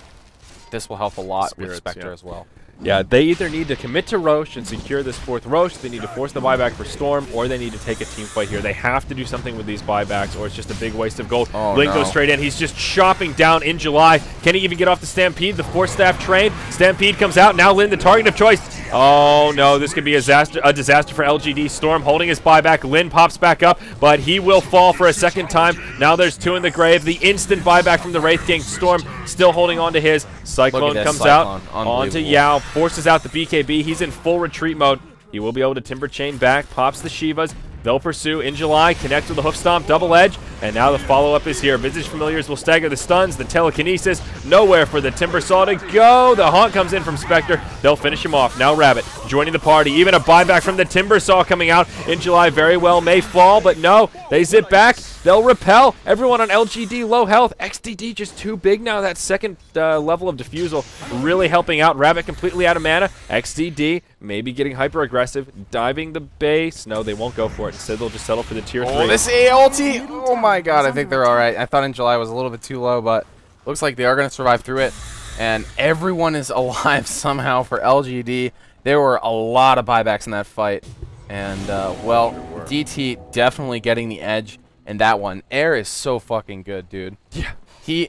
[SPEAKER 2] this will help a lot with Spectre as well.
[SPEAKER 1] Yeah, they either need to commit to Rosh and secure this 4th Rosh, they need to force the buyback for Storm, or they need to take a team fight here. They have to do something with these buybacks, or it's just a big waste of gold.
[SPEAKER 2] Oh,
[SPEAKER 1] Link goes straight in. He's just chopping down in July. Can he even get off the Stampede? The 4-staff train. Stampede comes out. Now Lin, the target of choice. Oh, no, this could be a disaster for LGD. Storm holding his buyback. Lin pops back up, but he will fall for a second time. Now there's 2 in the grave. The instant buyback from the Wraith King. Storm still holding on to his. Cyclone comes out onto Yao, forces out the BKB. He's in full retreat mode. He will be able to Timber Chain back, pops the Shivas. They'll pursue in July, connect with the Hoof Stomp, double edge, and now the follow-up is here. Visage Familiars will stagger the stuns, the telekinesis, nowhere for the Timbersaw to go. The Haunt comes in from Spectre. They'll finish him off. Now Rabbit joining the party. Even a buyback from the Timbersaw coming out in July very well may fall, but no, they zip back. They'll repel. Everyone on LGD low health. XDD just too big now. That second level of Diffusal really helping out. Rabbit completely out of mana. XDD maybe getting hyper-aggressive, diving the base. No, they won't go for it. Instead, they'll just settle for the tier 3.
[SPEAKER 2] Oh, this ulti! Oh my god, I think they're alright. I thought in July was a little bit too low, but looks like they are going to survive through it. And everyone is alive somehow for LGD. There were a lot of buybacks in that fight. And, well, DT definitely getting the edge in that one. Air is so fucking good, dude.
[SPEAKER 1] Yeah.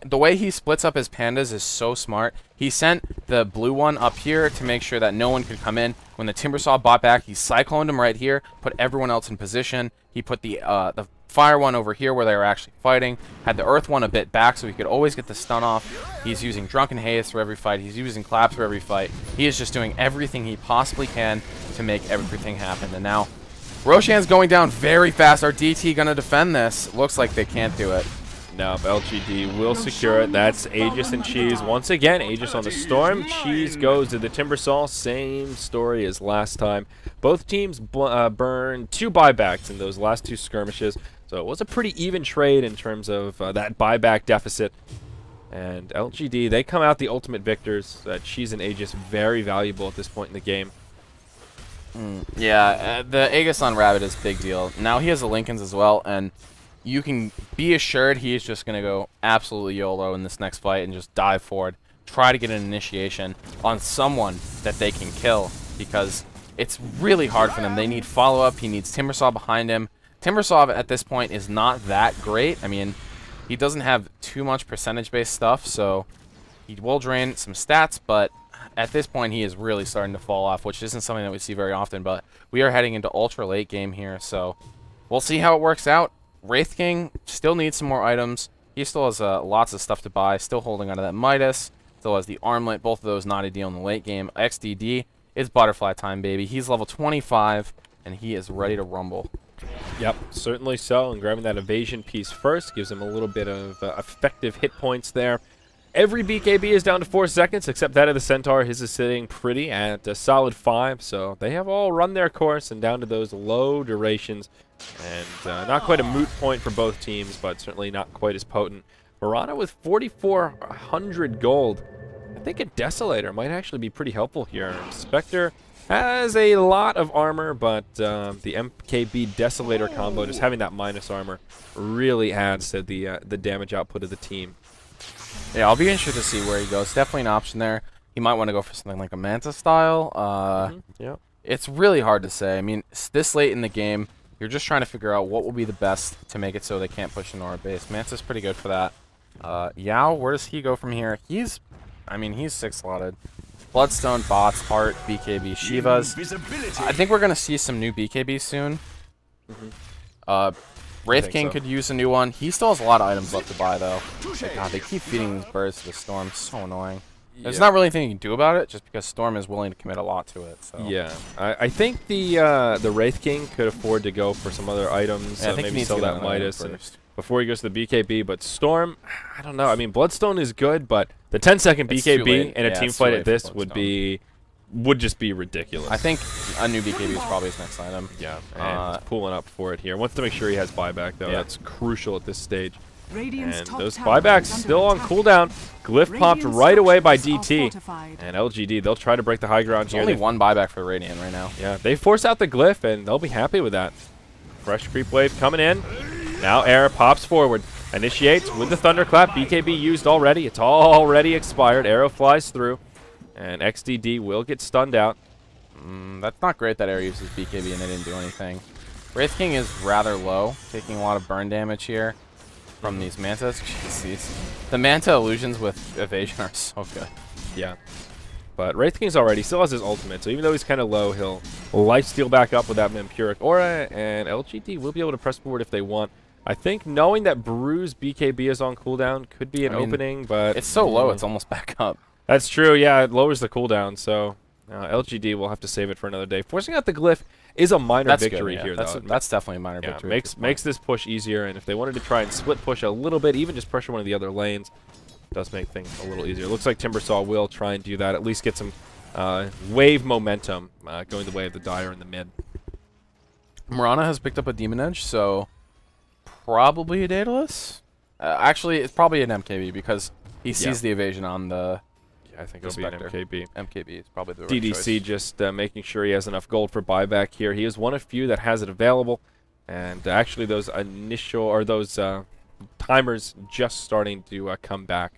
[SPEAKER 2] The way he splits up his pandas is so smart. He sent the blue one up here to make sure that no one could come in. When the Timbersaw bought back, he cycloned him right here, put everyone else in position. He put the fire one over here where they were actually fighting, had the earth one a bit back so he could always get the stun off. He's using Drunken Haze for every fight. He's using Claps for every fight. He is just doing everything he possibly can to make everything happen. And now Roshan's going down very fast. Are DT going to defend this? Looks like they can't do it.
[SPEAKER 1] No, LGD will secure it. That's Aegis and Cheese. Once again, Aegis on the Storm. Cheese goes to the Timbersaw. Same story as last time. Both teams burned 2 buybacks in those last 2 skirmishes. So it was a pretty even trade in terms of that buyback deficit. And LGD, they come out the ultimate victors. Cheese and Aegis very valuable at this point in the game.
[SPEAKER 2] Yeah, the Aegis on Rabbit is a big deal. Now he has the Lincolns as well, and you can be assured he is just going to go absolutely YOLO in this next fight and just dive forward, try to get an initiation on someone that they can kill, because it's really hard for them. They need follow-up. He needs Timbersaw behind him. Timbersaw at this point is not that great. I mean, he doesn't have too much percentage-based stuff, so he will drain some stats, but at this point he is really starting to fall off, which isn't something that we see very often, but we are heading into ultra late game here, so we'll see how it works out. Wraith King still needs some more items. He still has lots of stuff to buy, still holding onto that Midas, still has the armlet, both of those not ideal in the late game. XDD, it's butterfly time, baby. He's level 25, and he is ready to rumble.
[SPEAKER 1] Yep, certainly so, and grabbing that evasion piece first gives him a little bit of effective hit points there. Every BKB is down to 4 seconds, except that of the Centaur. His is sitting pretty at a solid 5, so they have all run their course and down to those low durations. And not quite a moot point for both teams, but certainly not quite as potent. Marana with 4,400 gold. I think a Desolator might actually be pretty helpful here. Spectre has a lot of armor, but the MKB Desolator combo, just having that minus armor, really adds to the damage output of the team.
[SPEAKER 2] Yeah, I'll be interested to see where he goes. Definitely an option there. He might want to go for something like a Manta style.
[SPEAKER 1] Yeah.
[SPEAKER 2] It's really hard to say. I mean, this late in the game, you're just trying to figure out what will be the best to make it so they can't push into our base. Manta's pretty good for that. Yao, where does he go from here? He's 6-slotted. Bloodstone, Bots, Heart, BKB, Shivas. I think we're going to see some new BKBs soon. Wraith King could use a new one. He still has a lot of items left to buy, though. Like, God, they keep feeding these birds to the Storm. So annoying. There's not really anything you can do about it, just because Storm is willing to commit a lot to it. So.
[SPEAKER 1] Yeah, I think the Wraith King could afford to go for some other items.
[SPEAKER 2] Yeah, I think
[SPEAKER 1] maybe sell that Midas before he goes to the BKB. But Storm, I don't know. I mean, Bloodstone is good, but the 10-second BKB in a team fight at this would just be ridiculous.
[SPEAKER 2] I think a new BKB is probably his next item.
[SPEAKER 1] Yeah, and he's pulling up for it here. Wants to make sure he has buyback, though. That's crucial at this stage.
[SPEAKER 3] Radiant's
[SPEAKER 1] And
[SPEAKER 3] top
[SPEAKER 1] those
[SPEAKER 3] tower
[SPEAKER 1] buybacks
[SPEAKER 3] is under
[SPEAKER 1] still on
[SPEAKER 3] attack.
[SPEAKER 1] cooldown. Glyph popped
[SPEAKER 3] Radiant's
[SPEAKER 1] right away by
[SPEAKER 3] structures are
[SPEAKER 1] DT.
[SPEAKER 3] fortified.
[SPEAKER 1] And LGD, they'll try to break the high ground
[SPEAKER 2] There's
[SPEAKER 1] here.
[SPEAKER 2] only one buyback for Radiant right now.
[SPEAKER 1] Yeah, they force out the Glyph, and they'll be happy with that. Fresh creep wave coming in. Now Air pops forward. Initiates with the Thunderclap. BKB used already. It's already expired. Arrow flies through. And XDD will get stunned out.
[SPEAKER 2] That's not great that Air uses BKB and they didn't do anything. Wraith King is rather low, taking a lot of burn damage here from these Mantas. Jeez, the Manta illusions with evasion are so good.
[SPEAKER 1] Yeah. But Wraith King's already still has his ultimate, so even though he's kind of low, he'll lifesteal back up with that Vampiric Aura, and LGD will be able to press forward if they want. I think knowing that Bruise BKB is on cooldown could be an opening, but...
[SPEAKER 2] It's so low, it's almost back up.
[SPEAKER 1] That's true, yeah, it lowers the cooldown, so LGD will have to save it for another day. Forcing out the Glyph is a minor victory here, though.
[SPEAKER 2] That's definitely a minor victory.
[SPEAKER 1] Makes this push easier, and if they wanted to try and split push a little bit, even just pressure one of the other lanes, does make things a little easier. It looks like Timbersaw will try and do that, at least get some wave momentum going the way of the Dire in the mid.
[SPEAKER 2] Marana has picked up a Demon Edge, so probably a Daedalus. Actually, it's probably an MKB because he sees the evasion on the...
[SPEAKER 1] I think it'll be an MKB.
[SPEAKER 2] MKB is probably the right
[SPEAKER 1] DDC
[SPEAKER 2] choice.
[SPEAKER 1] just making sure he has enough gold for buyback here. He is one of few that has it available, and actually those initial or those timers just starting to come back.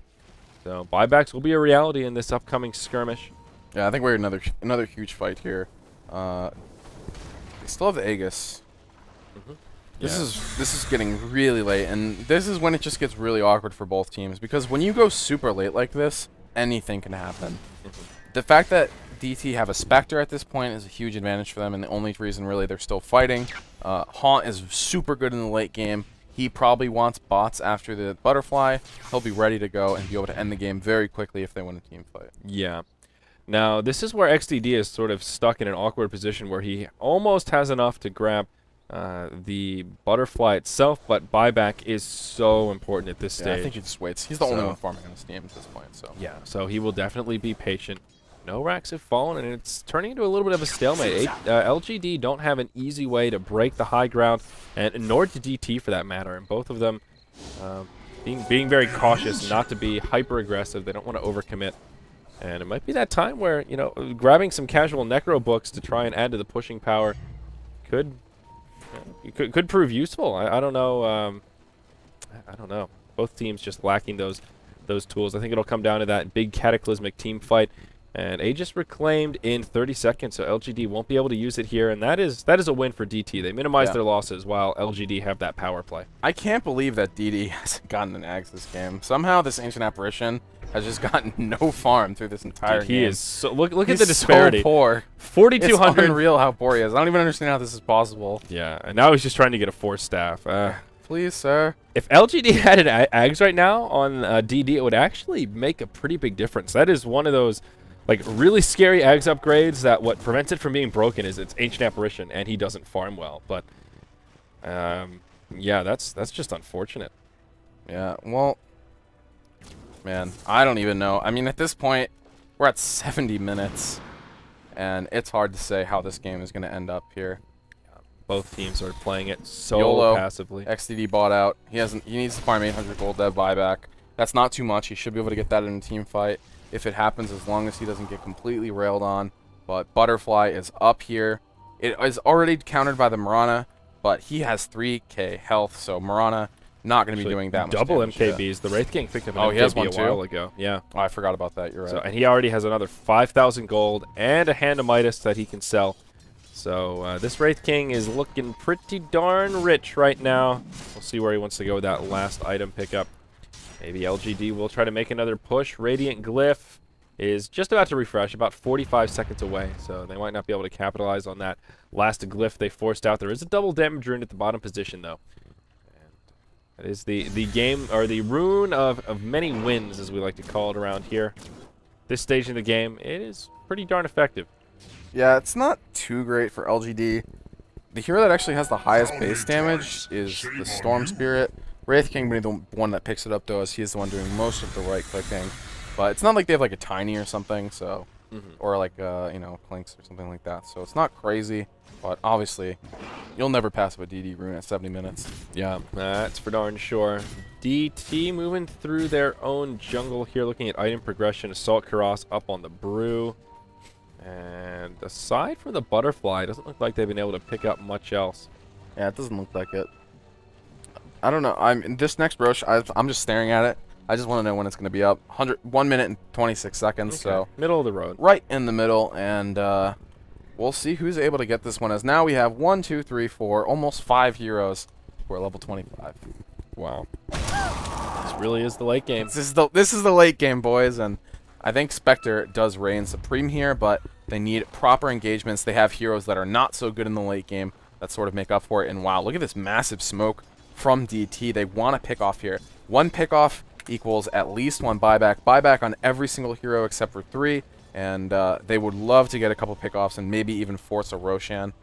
[SPEAKER 1] So buybacks will be a reality in this upcoming skirmish.
[SPEAKER 2] Yeah, I think we're another huge fight here. They still have the Aegis. This is getting really late, and this is when it just gets really awkward for both teams, because when you go super late like this, anything can happen. The fact that DT have a Spectre at this point is a huge advantage for them, and the only reason really they're still fighting. Haunt is super good in the late game. He probably wants bots after the butterfly. He'll be ready to go and be able to end the game very quickly if they win a team fight.
[SPEAKER 1] Yeah. Now, this is where XDD is sort of stuck in an awkward position where he almost has enough to grab the butterfly itself, but buyback is so important at this stage.
[SPEAKER 2] I think he just waits. He's the only one farming on his team at this point. So
[SPEAKER 1] yeah, so he will definitely be patient. No racks have fallen, and it's turning into a little bit of a stalemate. LGD don't have an easy way to break the high ground, and nor do DT for that matter. And both of them being very cautious not to be hyper aggressive. They don't want to overcommit. And it might be that time where, you know, grabbing some casual necro books to try and add to the pushing power could prove useful. I don't know I don't know. Both teams just lacking those tools. I think it'll come down to that big cataclysmic team fight. And Aegis reclaimed in 30 seconds, so LGD won't be able to use it here, and that is a win for DT. They minimize their losses while LGD have that power play.
[SPEAKER 2] I can't believe that DD hasn't gotten an Ags this game. Somehow this Ancient Apparition has just gotten no farm through this entire game.
[SPEAKER 1] He is so look at the disparity.
[SPEAKER 2] So poor.
[SPEAKER 1] 4,200.
[SPEAKER 2] It's unreal how poor he is. I don't even understand how this is possible.
[SPEAKER 1] Yeah, and now he's just trying to get a 4 staff.
[SPEAKER 2] Please, sir.
[SPEAKER 1] If LGD had an Ags right now on DD, it would actually make a pretty big difference. That is one of those like really scary Ags upgrades that what prevents it from being broken is its Ancient Apparition, and he doesn't farm well. But yeah, that's just unfortunate.
[SPEAKER 2] Yeah, well, man, I don't even know. I mean, at this point, we're at 70 minutes, and it's hard to say how this game is going to end up here.
[SPEAKER 1] Both teams are playing it so
[SPEAKER 2] YOLO.
[SPEAKER 1] passively.
[SPEAKER 2] XDD bought out. He needs to farm 800 gold dev buyback. That's not too much. He should be able to get that in a team fight if it happens, as long as he doesn't get completely railed on. But Butterfly is up here. It is already countered by the Mirana, but he has 3k health, so Mirana not going to be doing that much
[SPEAKER 1] double
[SPEAKER 2] damage.
[SPEAKER 1] MKBs. The Wraith King picked up an
[SPEAKER 2] Oh,
[SPEAKER 1] MKB
[SPEAKER 2] he has one
[SPEAKER 1] a while
[SPEAKER 2] too?
[SPEAKER 1] ago. Yeah.
[SPEAKER 2] Oh, I forgot about that. You're right.
[SPEAKER 1] So, and he already has another 5,000 gold and a Hand of Midas that he can sell. So this Wraith King is looking pretty darn rich right now. We'll see where he wants to go with that last item pickup. Maybe LGD will try to make another push. Radiant Glyph is just about to refresh, about 45 seconds away. So they might not be able to capitalize on that last glyph they forced out. There is a double damage rune at the bottom position, though. And that is the game, or the rune of many wins, as we like to call it around here. This stage in the game, it is pretty darn effective.
[SPEAKER 2] Yeah, it's not too great for LGD. The hero that actually has the highest base damage is the Storm Spirit. Wraith King being the one that picks it up, though, as he is the one doing most of the right-clicking. But it's not like they have, like, a Tiny or something, so... Or, like, you know, Clinks or something like that. So it's not crazy, but obviously, you'll never pass up a DD rune at 70 minutes.
[SPEAKER 1] Yeah, that's for darn sure. DT moving through their own jungle here, looking at item progression. Assault Kuros up on the Brew. And aside from the Butterfly, it doesn't look like they've been able to pick up much else.
[SPEAKER 2] Yeah, it doesn't look like it. I don't know. This next Rosh, I'm just staring at it. I just want to know when it's going to be up. 1 minute and 26 seconds, so...
[SPEAKER 1] Middle of the road.
[SPEAKER 2] Right in the middle, and we'll see who's able to get this one, as now we have 1, 2, 3, 4, almost 5 heroes who are level 25.
[SPEAKER 1] Wow. This really is the late game.
[SPEAKER 2] This is the late game, boys, and I think Spectre does reign supreme here, but they need proper engagements. They have heroes that are not so good in the late game that sort of make up for it, and wow, look at this massive smoke from DT. They want to pick off here. 1 pickoff equals at least 1 buyback. Buyback on every single hero except for 3, and they would love to get a couple pickoffs and maybe even force a Roshan,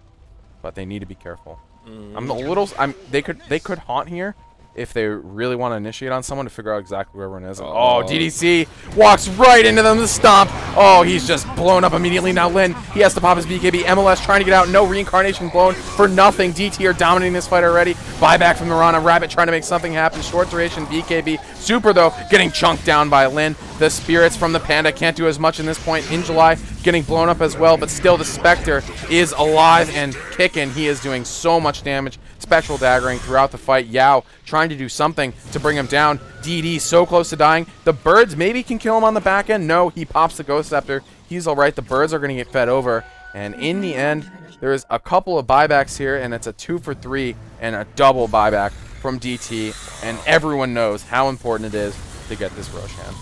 [SPEAKER 2] but they need to be careful. They could haunt here if they really want to initiate on someone to figure out exactly where everyone is. Oh, DDC walks right into them to stomp. Oh, he's just blown up immediately. Now Lin, he has to pop his BKB. MLS trying to get out. No reincarnation blown for nothing. DT are dominating this fight already. Buyback from Mirana. Rabbit trying to make something happen. Short duration BKB. Super, though, getting chunked down by Lin. The spirits from the Panda can't do as much in this point. In July, getting blown up as well, but still the Spectre is alive and kicking. He is doing so much damage. Spectral daggering throughout the fight. Yao trying to do something to bring him down. DD so close to dying. The birds maybe can kill him on the back end. No, he pops the Ghost Scepter. He's all right. The birds are going to get fed over. And in the end, there is a couple of buybacks here, and it's a 2 for 3 and a double buyback from DT. And everyone knows how important it is to get this Roshan.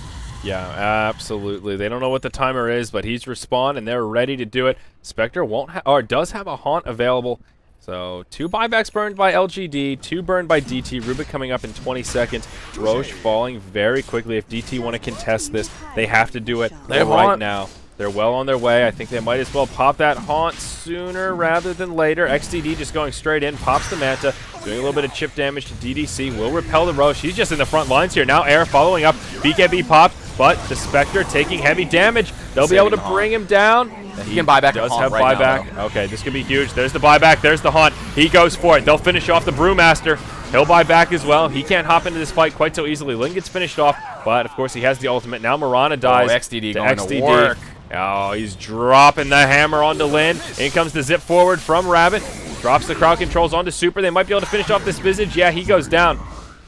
[SPEAKER 1] Yeah, absolutely. They don't know what the timer is, but he's respawned, and they're ready to do it. Spectre does have a haunt available. So 2 buybacks burned by LGD, 2 burned by DT. Rubik coming up in 20 seconds. Rosh falling very quickly. If DT want to contest this, they have to do it right now. They're well on their way. I think they might as well pop that haunt sooner rather than later. XDD just going straight in, pops the Manta, doing a little bit of chip damage to DDC. Will repel the Rosh. He's just in the front lines here. Now Air following up. BKB popped, but the Spectre taking heavy damage. They'll be able to bring him down.
[SPEAKER 2] He can buy back.
[SPEAKER 1] Does have buyback. Okay, this could be huge. There's the buyback. There's the haunt. He goes for it. They'll finish off the Brewmaster. He'll buy back as well. He can't hop into this fight quite so easily. Lin gets finished off, but of course he has the ultimate. Now Mirana dies.
[SPEAKER 2] Oh, XDD going to work.
[SPEAKER 1] Oh, he's dropping the hammer onto Lin. In comes the zip forward from Rabbit. Drops the crowd controls onto Super. They might be able to finish off this Visage. Yeah, he goes down.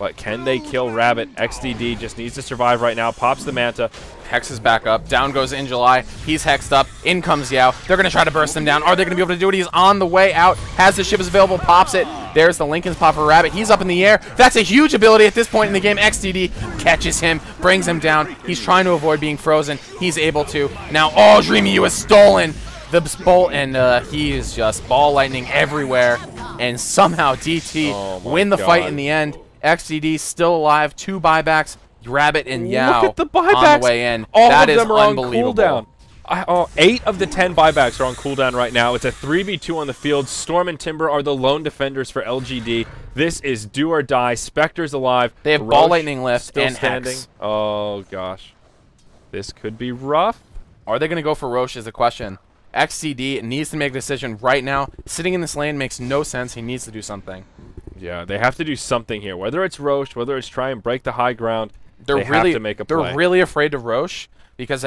[SPEAKER 1] But can they kill Rabbit? XDD just needs to survive right now. Pops the Manta.
[SPEAKER 2] Hex is back up. Down goes In July. He's hexed up. In comes Yao. They're going to try to burst him down. Are they going to be able to do it? He's on the way out. Has the ship is available. Pops it. There's the Lincoln's pop for Rabbit. He's up in the air. That's a huge ability at this point in the game. XDD catches him. Brings him down. He's trying to avoid being frozen. He's able to. Now, oh, Dreamy U has stolen the bolt, and he is just ball lightning everywhere. And somehow DT win the fight in the end. XDD still alive. 2 buybacks. Rabbit and Yao
[SPEAKER 1] Look at the buybacks
[SPEAKER 2] on the way in.
[SPEAKER 1] All
[SPEAKER 2] That
[SPEAKER 1] of
[SPEAKER 2] is
[SPEAKER 1] them are
[SPEAKER 2] unbelievable.
[SPEAKER 1] on cooldown. 8 of the 10 buybacks are on cooldown right now. It's a 3v2 on the field. Storm and Timber are the lone defenders for LGD. This is do or die. Spectre's alive.
[SPEAKER 2] They have
[SPEAKER 1] Rosh
[SPEAKER 2] ball lightning lift
[SPEAKER 1] still
[SPEAKER 2] and
[SPEAKER 1] standing.
[SPEAKER 2] Hex.
[SPEAKER 1] Oh gosh, this could be rough.
[SPEAKER 2] Are they going to go for Rosh is the question. XCD needs to make a decision right now. Sitting in this lane makes no sense. He needs to do something.
[SPEAKER 1] Yeah, they have to do something here. Whether it's Rosh, whether it's try and break the high ground, they
[SPEAKER 2] really
[SPEAKER 1] have to make a play.
[SPEAKER 2] They're really afraid of Rosh because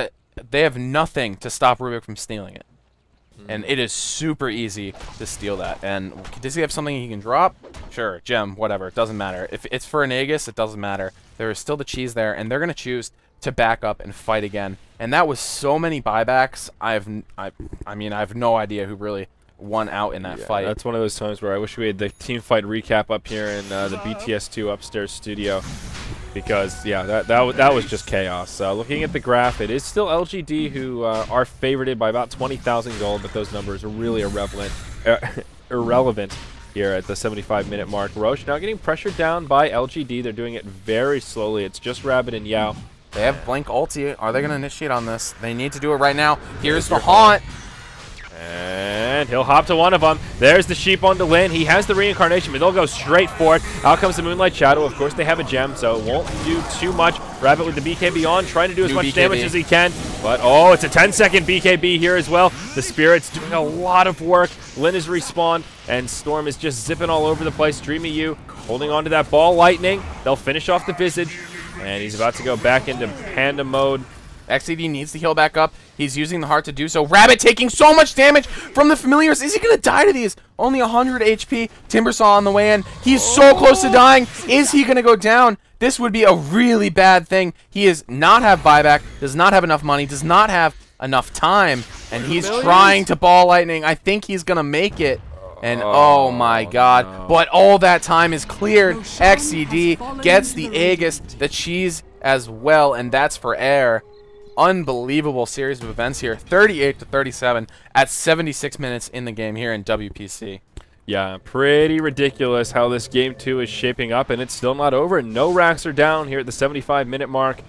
[SPEAKER 2] they have nothing to stop Rubik from stealing it. And it is super easy to steal that. And does he have something he can drop? Sure, gem, whatever. It doesn't matter. If it's for an Aegis, it doesn't matter. There is still the cheese there, and they're going to choose to back up and fight again. And that was so many buybacks. I mean, I have no idea who really won out in that fight.
[SPEAKER 1] That's one of those times where I wish we had the team fight recap up here in the BTS2 upstairs studio, because that was just chaos. Looking at the graph, it is still LGD who are favorited by about 20,000 gold, but those numbers are really irrelevant here at the 75-minute mark. Rosh now getting pressured down by LGD. They're doing it very slowly. It's just Rabbit and Yao.
[SPEAKER 2] They have Blink ulti. Are they going to initiate on this? They need to do it right now. Here's the haunt.
[SPEAKER 1] And he'll hop to one of them. There's the sheep on the lane. He has the reincarnation, but they'll go straight for it. Out comes the Moonlight Shadow. Of course, they have a gem, so it won't do too much. Rabbit with the BKB on, trying to do as much
[SPEAKER 2] BKB.
[SPEAKER 1] damage as he can. But, oh, it's a 10-second BKB here as well. The Spirit's doing a lot of work. Lyn is respawned, and Storm is just zipping all over the place. Dreamy U holding on to that ball lightning. They'll finish off the Visage, and he's about to go back into Panda mode.
[SPEAKER 2] XCD needs to heal back up. He's using the heart to do so. Rabbit taking so much damage from the familiars. Is he going to die to these? Only 100 HP. Timbersaw on the way in. He's so close to dying. Is he going to go down? This would be a really bad thing. He does not have buyback, does not have enough money, does not have enough time, and he's trying to ball lightning. I think he's going to make it. And oh my god.
[SPEAKER 1] No.
[SPEAKER 2] But all that time is cleared. XCD gets the Aegis, the cheese as well, and that's for air. Unbelievable series of events here. 38-37 at 76 minutes in the game here in WPC.
[SPEAKER 1] Yeah, pretty ridiculous how this game 2 is shaping up, and it's still not over. No racks are down here at the 75-minute mark.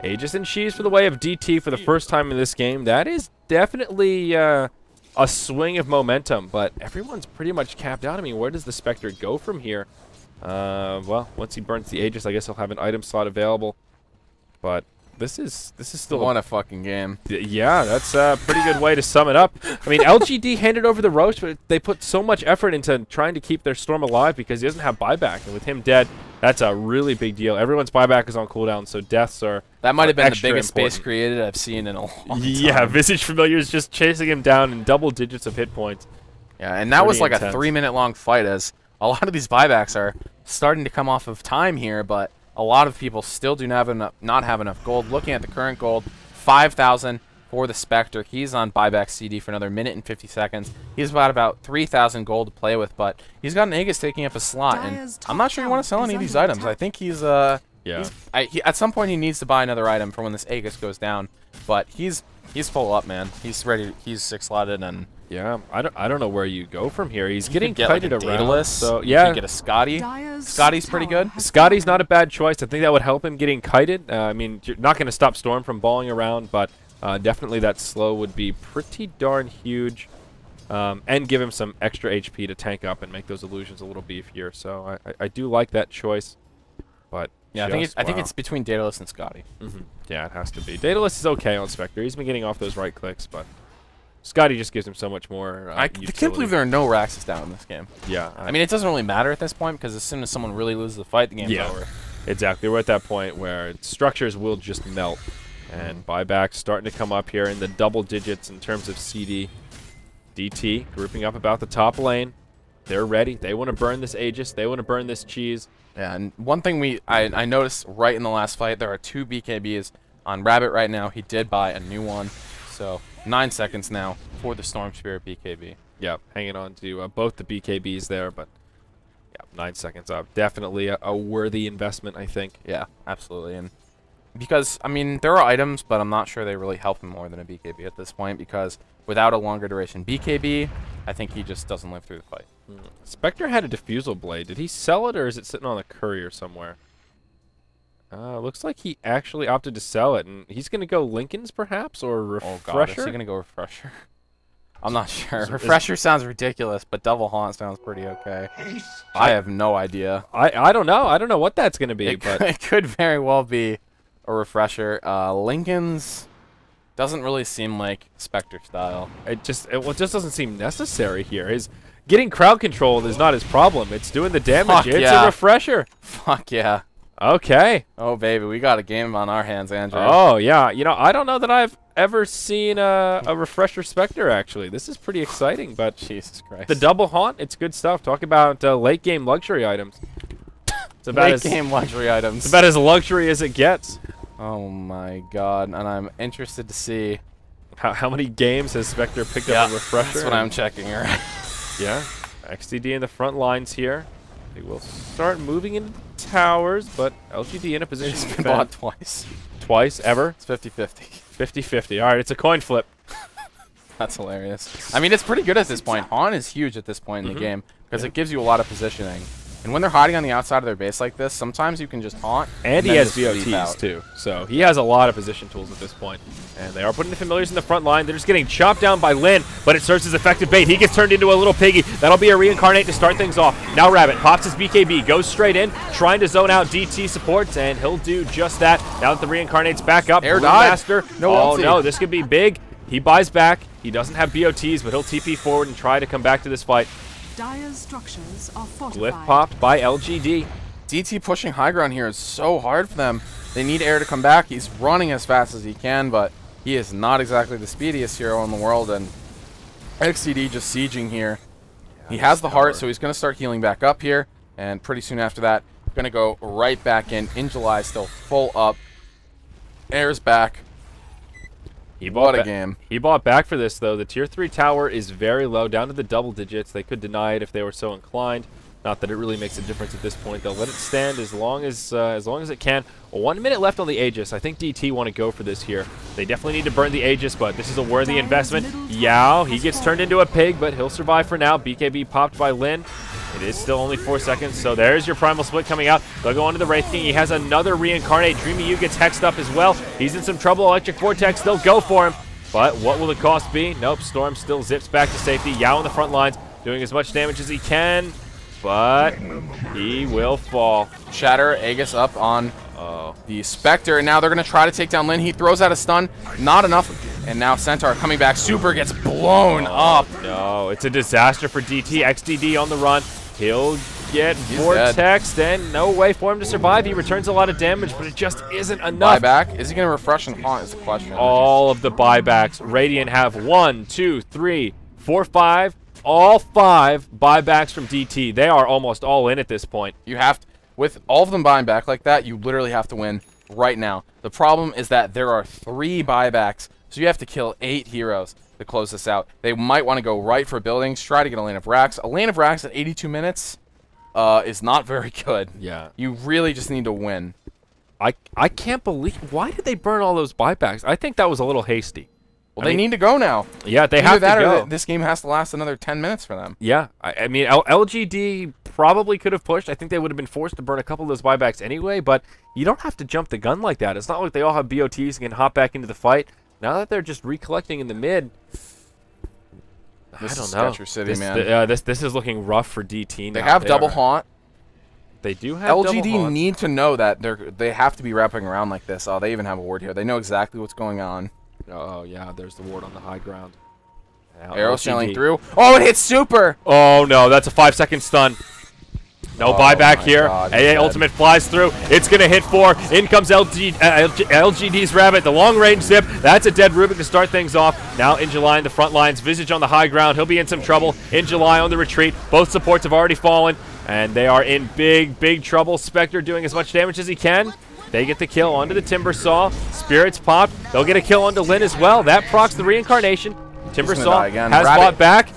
[SPEAKER 1] Aegis and cheese for the way of DT for the first time in this game. That is definitely a swing of momentum, but everyone's pretty much capped out. I mean, where does the Spectre go from here? Well, once he burns the Aegis, I guess he'll have an item slot available. But this is still
[SPEAKER 2] What a fucking game.
[SPEAKER 1] yeah, that's a pretty good way to sum it up. I mean, LGD handed over the Rosh, but they put so much effort into trying to keep their Storm alive because he doesn't have buyback, and with him dead, that's a really big deal. Everyone's buyback is on cooldown, so deaths are
[SPEAKER 2] That might have been the
[SPEAKER 1] extra
[SPEAKER 2] biggest
[SPEAKER 1] important.
[SPEAKER 2] space created I've seen in a long time.
[SPEAKER 1] Yeah, Visage Familiars just chasing him down in double digits of hit points.
[SPEAKER 2] Yeah, and that was
[SPEAKER 1] Pretty
[SPEAKER 2] like
[SPEAKER 1] intense.
[SPEAKER 2] a 3-minute long fight, as a lot of these buybacks are starting to come off of time here, but a lot of people still do not have enough gold. Looking at the current gold, 5,000 for the Spectre. He's on buyback CD for another minute and 50 seconds. He's about 3,000 gold to play with, but he's got an Aegis taking up a slot, and I'm not sure you want to sell any of these items. I think he's at some point he needs to buy another item for when this Aegis goes down, but he's full up, man. He's ready. He's 6-slotted, and
[SPEAKER 1] Yeah, I don't know where you go from here. He's getting
[SPEAKER 2] get like
[SPEAKER 1] kited
[SPEAKER 2] a
[SPEAKER 1] around.
[SPEAKER 2] Daedalus.
[SPEAKER 1] So
[SPEAKER 2] You
[SPEAKER 1] yeah,
[SPEAKER 2] could get a Scotty.
[SPEAKER 3] Dyer's
[SPEAKER 2] Scotty's pretty
[SPEAKER 3] tower
[SPEAKER 2] good.
[SPEAKER 3] has
[SPEAKER 1] Scotty's not a bad choice. I think that would help him getting kited. I mean, you're not going to stop Storm from balling around, but definitely that slow would be pretty darn huge, and give him some extra HP to tank up and make those illusions a little beefier. So I do like that choice, but
[SPEAKER 2] Yeah, I think it's between Daedalus and Scotty.
[SPEAKER 1] yeah, it has to be. Daedalus is okay on Spectre. He's been getting off those right clicks, but Scotty just gives him so much more.
[SPEAKER 2] I can't believe there are no Raxes down in this game.
[SPEAKER 1] Yeah,
[SPEAKER 2] I mean, it doesn't really matter at this point because as soon as someone really loses the fight, the game's over.
[SPEAKER 1] Exactly. We're at that point where structures will just melt, and buybacks starting to come up here in the double digits in terms of CD. DT grouping up about the top lane. They're ready. They want to burn this Aegis. They want to burn this cheese.
[SPEAKER 2] Yeah, and one thing I noticed right in the last fight, there are 2 BKBs on Rabbit right now. He did buy a new one. So 9 seconds now for the Storm Spirit BKB.
[SPEAKER 1] Yeah, hanging on to both the BKBs there, but yeah, 9 seconds up. Definitely a worthy investment, I think.
[SPEAKER 2] Yeah, absolutely. And because, I mean, there are items, but I'm not sure they really help him more than a BKB at this point, because without a longer duration BKB, I think he just doesn't live through the fight.
[SPEAKER 1] Spectre had a Diffusal Blade. Did he sell it, or is it sitting on a courier somewhere? Looks like he actually opted to sell it, and he's going to go Lincoln's, perhaps, or Refresher?
[SPEAKER 2] Oh, God, is he going to go Refresher? I'm not sure. Refresher sounds ridiculous, but Double Haunt sounds pretty okay. I have no idea.
[SPEAKER 1] I don't know. I don't know what that's going to be, but
[SPEAKER 2] It could very well be a Refresher. Lincoln's doesn't really seem like Spectre style.
[SPEAKER 1] it just doesn't seem necessary here. Getting crowd control is not his problem. It's doing the damage.
[SPEAKER 2] Fuck
[SPEAKER 1] It's
[SPEAKER 2] yeah.
[SPEAKER 1] a Refresher.
[SPEAKER 2] Fuck yeah.
[SPEAKER 1] Okay.
[SPEAKER 2] Oh, baby, we got a game on our hands, Andrew.
[SPEAKER 1] Oh, yeah. You know, I don't know that I've ever seen a Refresher Spectre, actually. This is pretty exciting, but
[SPEAKER 2] Jesus Christ.
[SPEAKER 1] the Double Haunt, it's good stuff. Talk about late-game luxury items. It's about
[SPEAKER 2] Late game luxury items.
[SPEAKER 1] It's about as luxury as it gets.
[SPEAKER 2] Oh, my God. And I'm interested to see.
[SPEAKER 1] How many games has Spectre picked up a Refresher?
[SPEAKER 2] That's what I'm checking, all right?
[SPEAKER 1] Yeah. XDD in the front lines here. They will start moving into the towers, but LGD in a position
[SPEAKER 2] It's
[SPEAKER 1] to
[SPEAKER 2] been
[SPEAKER 1] defend.
[SPEAKER 2] bought twice.
[SPEAKER 1] Twice, ever?
[SPEAKER 2] It's 50-50.
[SPEAKER 1] 50-50. All right, it's a coin flip.
[SPEAKER 2] That's hilarious. I mean, it's pretty good at this point. Haunt is huge at this point in the game because it gives you a lot of positioning. And when they're hiding on the outside of their base like this, sometimes you can just haunt.
[SPEAKER 1] And he
[SPEAKER 2] then
[SPEAKER 1] has
[SPEAKER 2] just leave
[SPEAKER 1] VOTs,
[SPEAKER 2] out.
[SPEAKER 1] too. So he has a lot of position tools at this point. And they are putting the familiars in the front line. They're just getting chopped down by Lin, but it serves as effective bait. He gets turned into a little piggy. That'll be a reincarnate to start things off. Now Rabbit pops his BKB, goes straight in, trying to zone out DT supports, and he'll do just that. Now that the reincarnate's back up,
[SPEAKER 2] Air
[SPEAKER 1] Blue
[SPEAKER 2] dive.
[SPEAKER 1] Master.
[SPEAKER 2] No
[SPEAKER 1] oh,
[SPEAKER 2] ulti.
[SPEAKER 1] no, this could be big. He buys back. He doesn't have BOTs, but he'll TP forward and try to come back to this fight.
[SPEAKER 3] Dire's structures are
[SPEAKER 1] Glyph
[SPEAKER 3] fortified.
[SPEAKER 1] popped by LGD.
[SPEAKER 2] DT pushing high ground here is so hard for them. They need Air to come back. He's running as fast as he can, but he is not exactly the speediest hero in the world. And XCD just sieging here. He has the heart, so he's going to start healing back up here. And pretty soon after that, going to go right back in. In July, still full up. Air's back. What a game.
[SPEAKER 1] He bought back for this, though. The Tier 3 tower is very low, down to the double digits. They could deny it if they were so inclined. Not that it really makes a difference at this point. They'll let it stand as long as it can. 1 minute left on the Aegis. I think DT want to go for this here. They definitely need to burn the Aegis, but this is a worthy investment. Yao, he gets turned into a pig, but he'll survive for now. BKB popped by Lin. It is still only 4 seconds, so there's your Primal Split coming out. They'll go on to the Wraith King. He has another Reincarnate. Dreamy U gets hexed up as well. He's in some trouble. Electric Vortex, they'll go for him. But what will the cost be? Nope, Storm still zips back to safety. Yao on the front lines, doing as much damage as he can, but he will fall.
[SPEAKER 2] Shatter, Aegis up on the Spectre, and now they're going to try to take down Lin. He throws out a stun, not enough, and now Centaur coming back. Super gets blown up.
[SPEAKER 1] No, it's a disaster for DT. XDD on the run. He'll get vortexed, and no way for him to survive. He returns a lot of damage, but it just isn't enough.
[SPEAKER 2] Buyback? Is he going to refresh and haunt is the question.
[SPEAKER 1] All of the buybacks. Radiant have 1, 2, 3, 4, 5. All 5 buybacks from DT. They are almost all in at this point.
[SPEAKER 2] You have to, with all of them buying back like that, you literally have to win right now. The problem is that there are 3 buybacks, so you have to kill 8 heroes to close this out. They might want to go right for buildings, try to get a lane of racks. A lane of racks at 82 minutes is not very good.
[SPEAKER 1] Yeah.
[SPEAKER 2] You really just need to win.
[SPEAKER 1] I can't believe, why did they burn all those buybacks? I think that was a little hasty.
[SPEAKER 2] Well, they need to go now.
[SPEAKER 1] Yeah, they
[SPEAKER 2] Either
[SPEAKER 1] have
[SPEAKER 2] that
[SPEAKER 1] to go.
[SPEAKER 2] or this game has to last another 10 minutes for them.
[SPEAKER 1] Yeah, I mean, LGD probably could have pushed. I think they would have been forced to burn a couple of those buybacks anyway, but you don't have to jump the gun like that. It's not like they all have BOTs and can hop back into the fight. Now that they're just recollecting in the mid, I don't know.
[SPEAKER 2] Spectre City, man.
[SPEAKER 1] This is looking rough for DT now.
[SPEAKER 2] They have double haunt.
[SPEAKER 1] They do have double
[SPEAKER 2] LGD
[SPEAKER 1] haunt.
[SPEAKER 2] need to know that they have to be wrapping around like this. Oh, they even have a ward here. They know exactly what's going on.
[SPEAKER 1] Oh, yeah, there's the ward on the high ground. Now
[SPEAKER 2] Arrow
[SPEAKER 1] LGD.
[SPEAKER 2] sailing through. Oh, it hits super!
[SPEAKER 1] Oh, no, that's a 5-second stun. No
[SPEAKER 2] Oh
[SPEAKER 1] buyback
[SPEAKER 2] my
[SPEAKER 1] here.
[SPEAKER 2] God,
[SPEAKER 1] AA
[SPEAKER 2] he's dead.
[SPEAKER 1] ultimate flies through. It's going to hit 4. In comes LGD's Rabbit. The long range zip. That's a dead Rubik to start things off. Now in July in the front lines. Visage on the high ground. He'll be in some trouble. In July on the retreat. Both supports have already fallen. And they are in big trouble. Spectre doing as much damage as he can. They get the kill onto the Timber Saw. Spirits pop. They'll get a kill onto Lin as well. That procs the reincarnation. Timber Saw has bought back.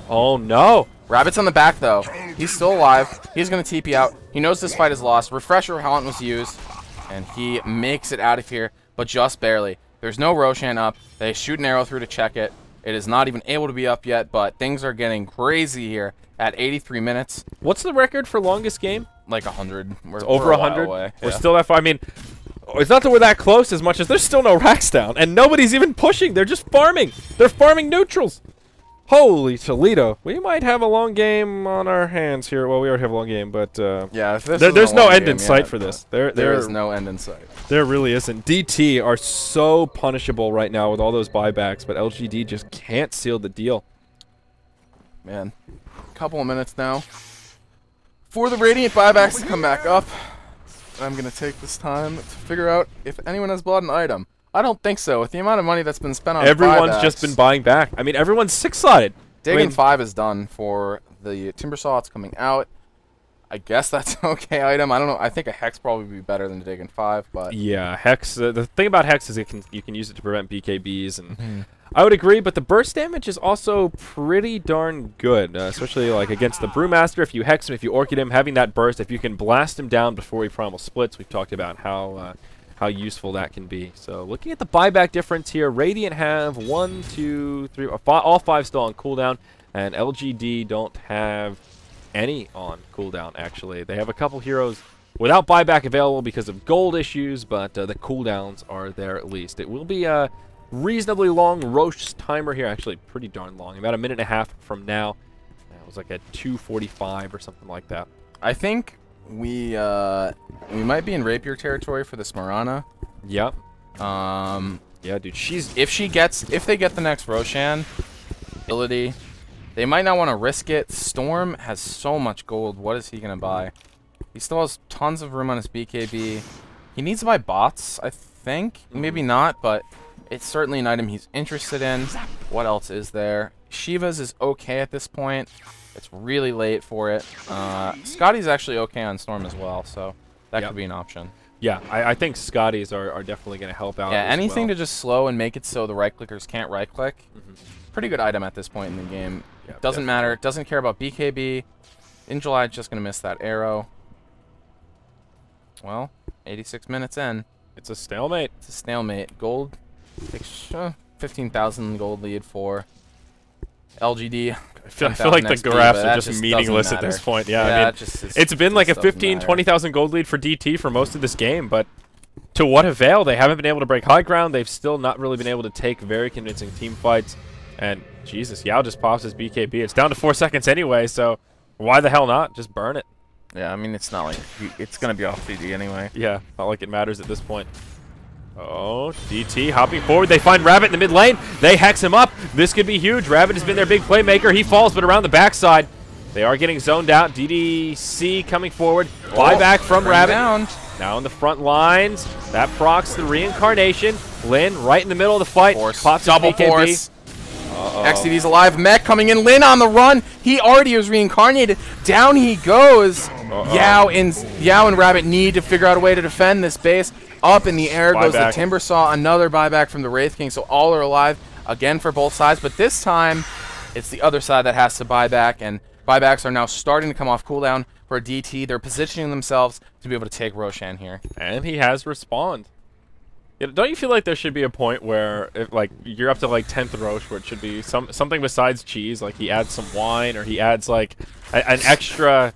[SPEAKER 1] Oh no.
[SPEAKER 2] Rabbit's on the back though. He's still alive. He's gonna TP out. He knows this fight is lost. Refresher Haunt was used, and he makes it out of here, but just barely. There's no Roshan up. They shoot an arrow through to check it. It is not even able to be up yet, but things are getting crazy here at 83 minutes.
[SPEAKER 1] What's the record for longest game?
[SPEAKER 2] Like 100.
[SPEAKER 1] It's over 100.
[SPEAKER 2] We're
[SPEAKER 1] We're still that far. I mean, it's not that we're that close as much as there's still no racks down, and nobody's even pushing. They're just farming. They're farming neutrals. Holy Toledo. We might have a long game on our hands here. Well, we already have a long game, but
[SPEAKER 2] yeah, if this
[SPEAKER 1] there's no end in sight for this.
[SPEAKER 2] There is no end in sight.
[SPEAKER 1] There really isn't. DT are so punishable right now with all those buybacks, but LGD just can't seal the deal.
[SPEAKER 2] Man, couple of minutes now for the Radiant buybacks to come back up. I'm going to take this time to figure out if anyone has bought an item. I don't think so. With the amount of money that's been spent on
[SPEAKER 1] everyone's
[SPEAKER 2] buybacks,
[SPEAKER 1] just been buying back. I mean, everyone's six-sided.
[SPEAKER 2] Dagon 5 is done for the Timber Saw. It's coming out. I guess that's an okay item. I don't know. I think a Hex probably would be better than Dagon 5, but
[SPEAKER 1] yeah, Hex. The thing about Hex is you can use it to prevent BKBs, and I would agree. But the burst damage is also pretty darn good, especially like against the Brewmaster. If you Hex him, if you Orchid him, having that burst, if you can blast him down before he primal splits, we've talked about how useful that can be. So looking at the buyback difference here, Radiant have 1, 2, 3, all 5 still on cooldown, and LGD don't have any on cooldown, actually. They have a couple heroes without buyback available because of gold issues, but the cooldowns are there at least. It will be a reasonably long Rosh timer here, actually pretty darn long, about a minute and a half from now. It was like at 2:45 or something like that.
[SPEAKER 2] I think we might be in rapier territory for this Marana.
[SPEAKER 1] Yep. Yeah, dude,
[SPEAKER 2] if they get the next Roshan ability, they might not want to risk it. Storm has so much gold. What is he going to buy? He still has tons of room on his BKB. He needs to buy bots, I think. Maybe not, but it's certainly an item he's interested in. What else is there? Shiva's is okay at this point. It's really late for it. Scotty's actually okay on Storm as well, so that could be an option.
[SPEAKER 1] Yeah, I think Scotty's are definitely going to help out.
[SPEAKER 2] Yeah, anything
[SPEAKER 1] to
[SPEAKER 2] to just slow and make it so the right-clickers can't right-click. Pretty good item at this point in the game.
[SPEAKER 1] Yeah,
[SPEAKER 2] Doesn't matter. It doesn't care about BKB. In July, it's just going to miss that arrow. Well, 86 minutes in.
[SPEAKER 1] It's a stalemate.
[SPEAKER 2] It's a stalemate. Gold takes 15,000 gold lead for LGD.
[SPEAKER 1] I feel like the
[SPEAKER 2] XP,
[SPEAKER 1] graphs
[SPEAKER 2] but
[SPEAKER 1] are
[SPEAKER 2] that
[SPEAKER 1] just meaningless at this point. Yeah, I mean,
[SPEAKER 2] it's
[SPEAKER 1] been like a 15, 20,000 gold lead for DT for most of this game, but to what avail? They haven't been able to break high ground. They've still not really been able to take very convincing team fights. And Jesus, Yao just pops his BKB. It's down to 4 seconds anyway, so why the hell not? Just burn it.
[SPEAKER 2] Yeah, I mean, it's not like it's going to be off CD anyway.
[SPEAKER 1] Yeah, not like it matters at this point. Oh, DT hopping forward. They find Rabbit in the mid lane. They hex him up. This could be huge. Rabbit has been their big playmaker. He falls, but around the backside. They are getting zoned out. DDC coming forward. Buyback from Rabbit.
[SPEAKER 2] Down.
[SPEAKER 1] Now in the front lines. That procs the reincarnation. Lin right in the middle of the fight. Pops
[SPEAKER 2] double
[SPEAKER 1] BKB.
[SPEAKER 2] force. XTD's alive. Mech coming in. Lin on the run. He already was reincarnated. Down he goes. Yao and Rabbit need to figure out a way to defend this base. Up in the air goes the Timber Saw. Another buyback from the Wraith King. So all are alive again for both sides. But this time, it's the other side that has to buy back. And buybacks are now starting to come off cooldown for DT. They're positioning themselves to be able to take Roshan here.
[SPEAKER 1] And he has respawned. Yeah, don't you feel like there should be a point where, if, like, you're up to like 10th Rosh, where it should be something besides cheese, like he adds some wine or he adds like an extra.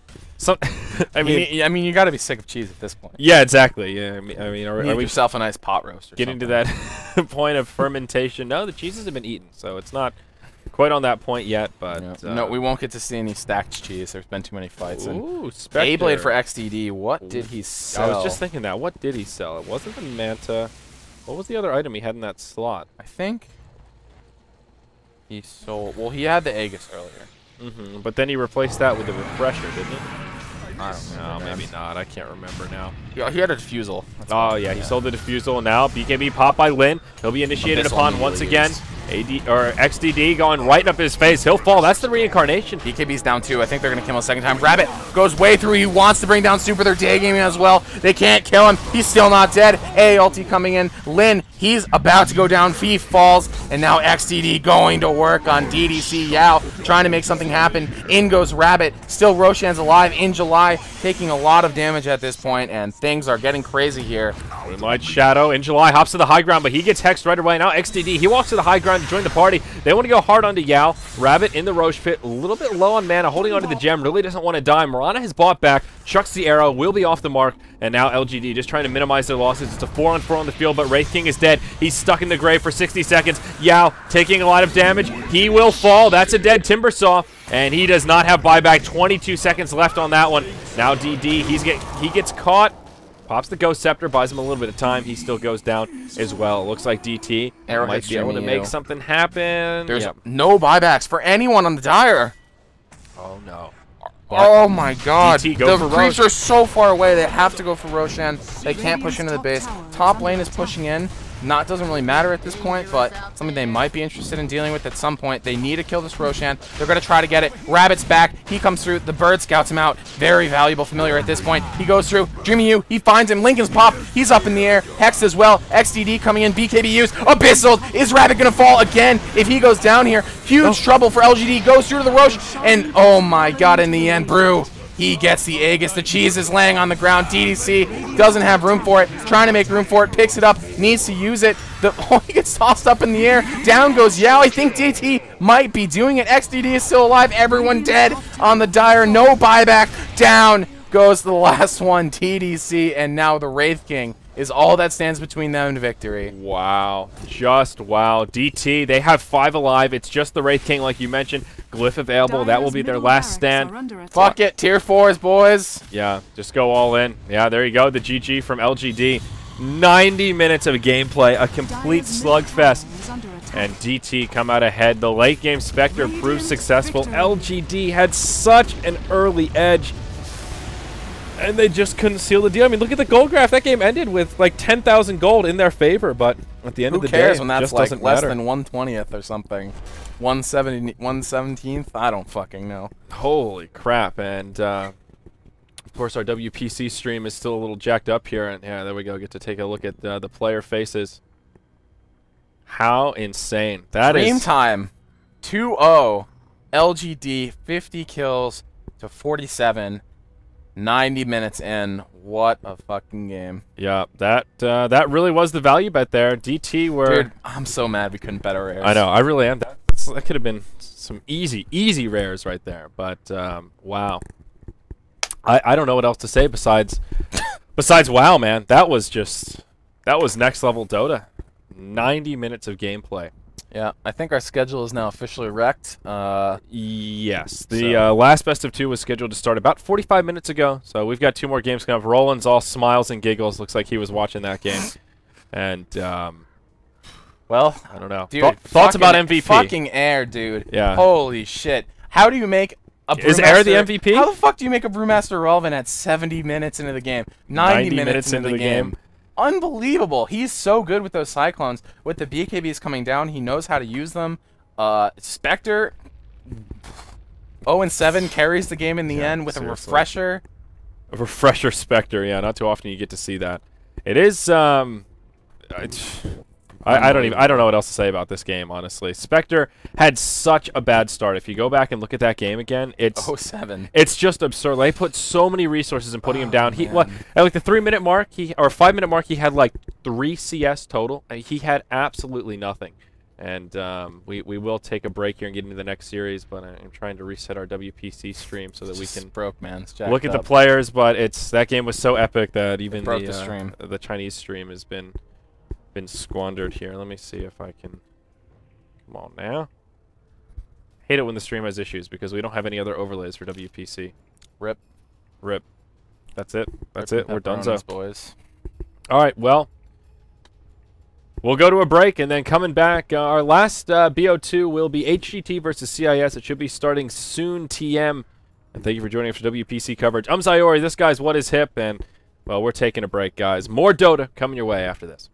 [SPEAKER 1] I mean,
[SPEAKER 2] you got to be sick of cheese at this point.
[SPEAKER 1] Yeah, exactly. Yeah, I mean, are we
[SPEAKER 2] yourself a nice pot roast? Or
[SPEAKER 1] getting to that point of fermentation? No, the cheeses have been eaten, so it's not quite on that point yet. But
[SPEAKER 2] no, we won't get to see any stacked cheese. There's been too many fights.
[SPEAKER 1] Ooh,
[SPEAKER 2] Spectre. A-Blade for XDD. What did he sell?
[SPEAKER 1] I was just thinking that. What did he sell? It wasn't the Manta. What was the other item he had in that slot?
[SPEAKER 2] I think he sold. Well, he had the Aegis earlier.
[SPEAKER 1] But then he replaced that with the Refresher, didn't he?
[SPEAKER 2] I don't know.
[SPEAKER 1] No, maybe not. I can't remember now.
[SPEAKER 2] Yeah, he had a defusal. That's
[SPEAKER 1] Oh, yeah, he sold the defusal, and now BKB popped by Lin. He'll be initiated
[SPEAKER 2] Abyssal
[SPEAKER 1] upon once
[SPEAKER 2] immediately
[SPEAKER 1] again. AD or XDD going right up his face. He'll fall. That's the reincarnation.
[SPEAKER 2] BKB's down 2. I think they're going to kill him a second time. Rabbit goes way through. He wants to bring down Super. They're day gaming as well. They can't kill him. He's still not dead. A ulti coming in. Lin, he's about to go down. Fee falls. And now XDD going to work on DDC Yao, trying to make something happen. In goes Rabbit. Still Roshan's alive in July, taking a lot of damage at this point, and things are getting crazy here.
[SPEAKER 1] Moonlight Shadow in July hops to the high ground, but he gets hexed right away. Now XDD, he walks to the high ground to join the party. They want to go hard onto Yao. Rabbit in the Rosh pit, a little bit low on mana, holding onto the gem, really doesn't want to die. Mirana has bought back, chucks the arrow, will be off the mark, and now LGD just trying to minimize their losses. It's a 4-on-4 on the field, but Wraith King is dead. He's stuck in the grave for 60 seconds. Yao taking a lot of damage. He will fall. That's a dead Timbersaw, and he does not have buyback. 22 seconds left on that one. Now DD, he gets caught. Pops the Ghost Scepter, buys him a little bit of time. He still goes down as well. It looks like DT might be able to make something happen.
[SPEAKER 2] There's no buybacks for anyone on the Dire.
[SPEAKER 1] Oh, no.
[SPEAKER 2] Oh my god.
[SPEAKER 1] DT go
[SPEAKER 2] the
[SPEAKER 1] for
[SPEAKER 2] creeps
[SPEAKER 1] Rosh.
[SPEAKER 2] are so far away, they have to go for Roshan. They can't push into the base. Top lane is pushing in. Doesn't really matter at this point, but something they might be interested in dealing with at some point. They need to kill this Roshan. They're going to try to get it. Rabbit's back. He comes through. The bird scouts him out. Very valuable familiar at this point. He goes through. Dreamy U, he finds him. Lincoln's pop. He's up in the air. Hex as well. XDD coming in. BKBUs. Abyssal. Is Rabbit going to fall again if he goes down here? Huge trouble for LGD. Goes through to the Rosh. And oh my god, in the end, Brew. He gets the Aegis. The cheese is laying on the ground. DDC doesn't have room for it. Trying to make room for it. Picks it up. Needs to use it. He gets tossed up in the air. Down goes Yao. I think DT might be doing it. XDD is still alive. Everyone dead on the Dire. No buyback. Down goes the last one. TDC. And now the Wraith King is all that stands between them and victory.
[SPEAKER 1] Wow. Just wow. DT, they have 5 alive. It's just the Wraith King, like you mentioned. Glyph available. That will be their last stand.
[SPEAKER 2] Fuck it. Tier 4s, boys.
[SPEAKER 1] Yeah, just go all in. Yeah, there you go. The GG from LGD. 90 minutes of gameplay. A complete slugfest. And DT come out ahead. The late game Spectre proved successful. LGD had such an early edge. And they just couldn't seal the deal. I mean, look at the gold graph. That game ended with like 10,000 gold in their favor, but at the end of the day,
[SPEAKER 2] who cares when that's
[SPEAKER 1] just
[SPEAKER 2] like
[SPEAKER 1] doesn't
[SPEAKER 2] less
[SPEAKER 1] matter.
[SPEAKER 2] than 1/20th or something? 1/17th? I don't fucking know.
[SPEAKER 1] Holy crap. And, of course, our WPC stream is still a little jacked up here. And, yeah, there we go. Get to take a look at the player faces. How insane. That
[SPEAKER 2] Dream
[SPEAKER 1] is...
[SPEAKER 2] time. 2-0. LGD, 50 kills to 47. 90 minutes in. What a fucking game.
[SPEAKER 1] Yeah, that really was the value bet there. DT were...
[SPEAKER 2] Dude, I'm so mad we couldn't bet our rares.
[SPEAKER 1] I know, I really am. That could have been some easy rares right there. But, wow. I don't know what else to say besides wow, man. That was next level Dota. 90 minutes of gameplay.
[SPEAKER 2] Yeah, I think our schedule is now officially wrecked.
[SPEAKER 1] Yes, the last best of 2 was scheduled to start about 45 minutes ago, so we've got 2 more games coming up. Roland's all smiles and giggles. Looks like he was watching that game. And, well, I don't know.
[SPEAKER 2] Dude,
[SPEAKER 1] thoughts about MVP?
[SPEAKER 2] Fucking Air, dude.
[SPEAKER 1] Yeah.
[SPEAKER 2] Holy shit. How do you make a Brewmaster...
[SPEAKER 1] Is Air the MVP?
[SPEAKER 2] How the fuck do you make a Brewmaster relevant at 70 minutes into the game? 90 minutes into the game. Unbelievable. He's so good with those Cyclones. With the BKBs coming down, he knows how to use them. Spectre, 0-7, carries the game in the end with
[SPEAKER 1] seriously.
[SPEAKER 2] a refresher.
[SPEAKER 1] A refresher Spectre, yeah, not too often you get to see that. It is, I don't know what else to say about this game, honestly. Spectre had such a bad start. If you go back and look at that game again, it's
[SPEAKER 2] 0-7.
[SPEAKER 1] It's just absurd. They put so many resources in putting him down. He at like the 3-minute mark, or 5-minute mark, he had like 3 CS total. He had absolutely nothing. And we will take a break here and get into the next series, but I'm trying to reset our WPC stream so that we can look at the players. But that game was so epic that even the Chinese stream has been squandered here. Let me see if I can... Come on now. Hate it when the stream has issues because we don't have any other overlays for WPC.
[SPEAKER 2] Rip.
[SPEAKER 1] Rip. That's it. That's
[SPEAKER 2] Rip
[SPEAKER 1] it. We're done, so.
[SPEAKER 2] Boys.
[SPEAKER 1] All right, well, we'll go to a break, and then coming back, our last BO2 will be HGT versus CIS. It should be starting soon, TM. And thank you for joining us for WPC coverage. I'm Sayori. This guy's What Is Hip, and, well, we're taking a break, guys. More Dota coming your way after this.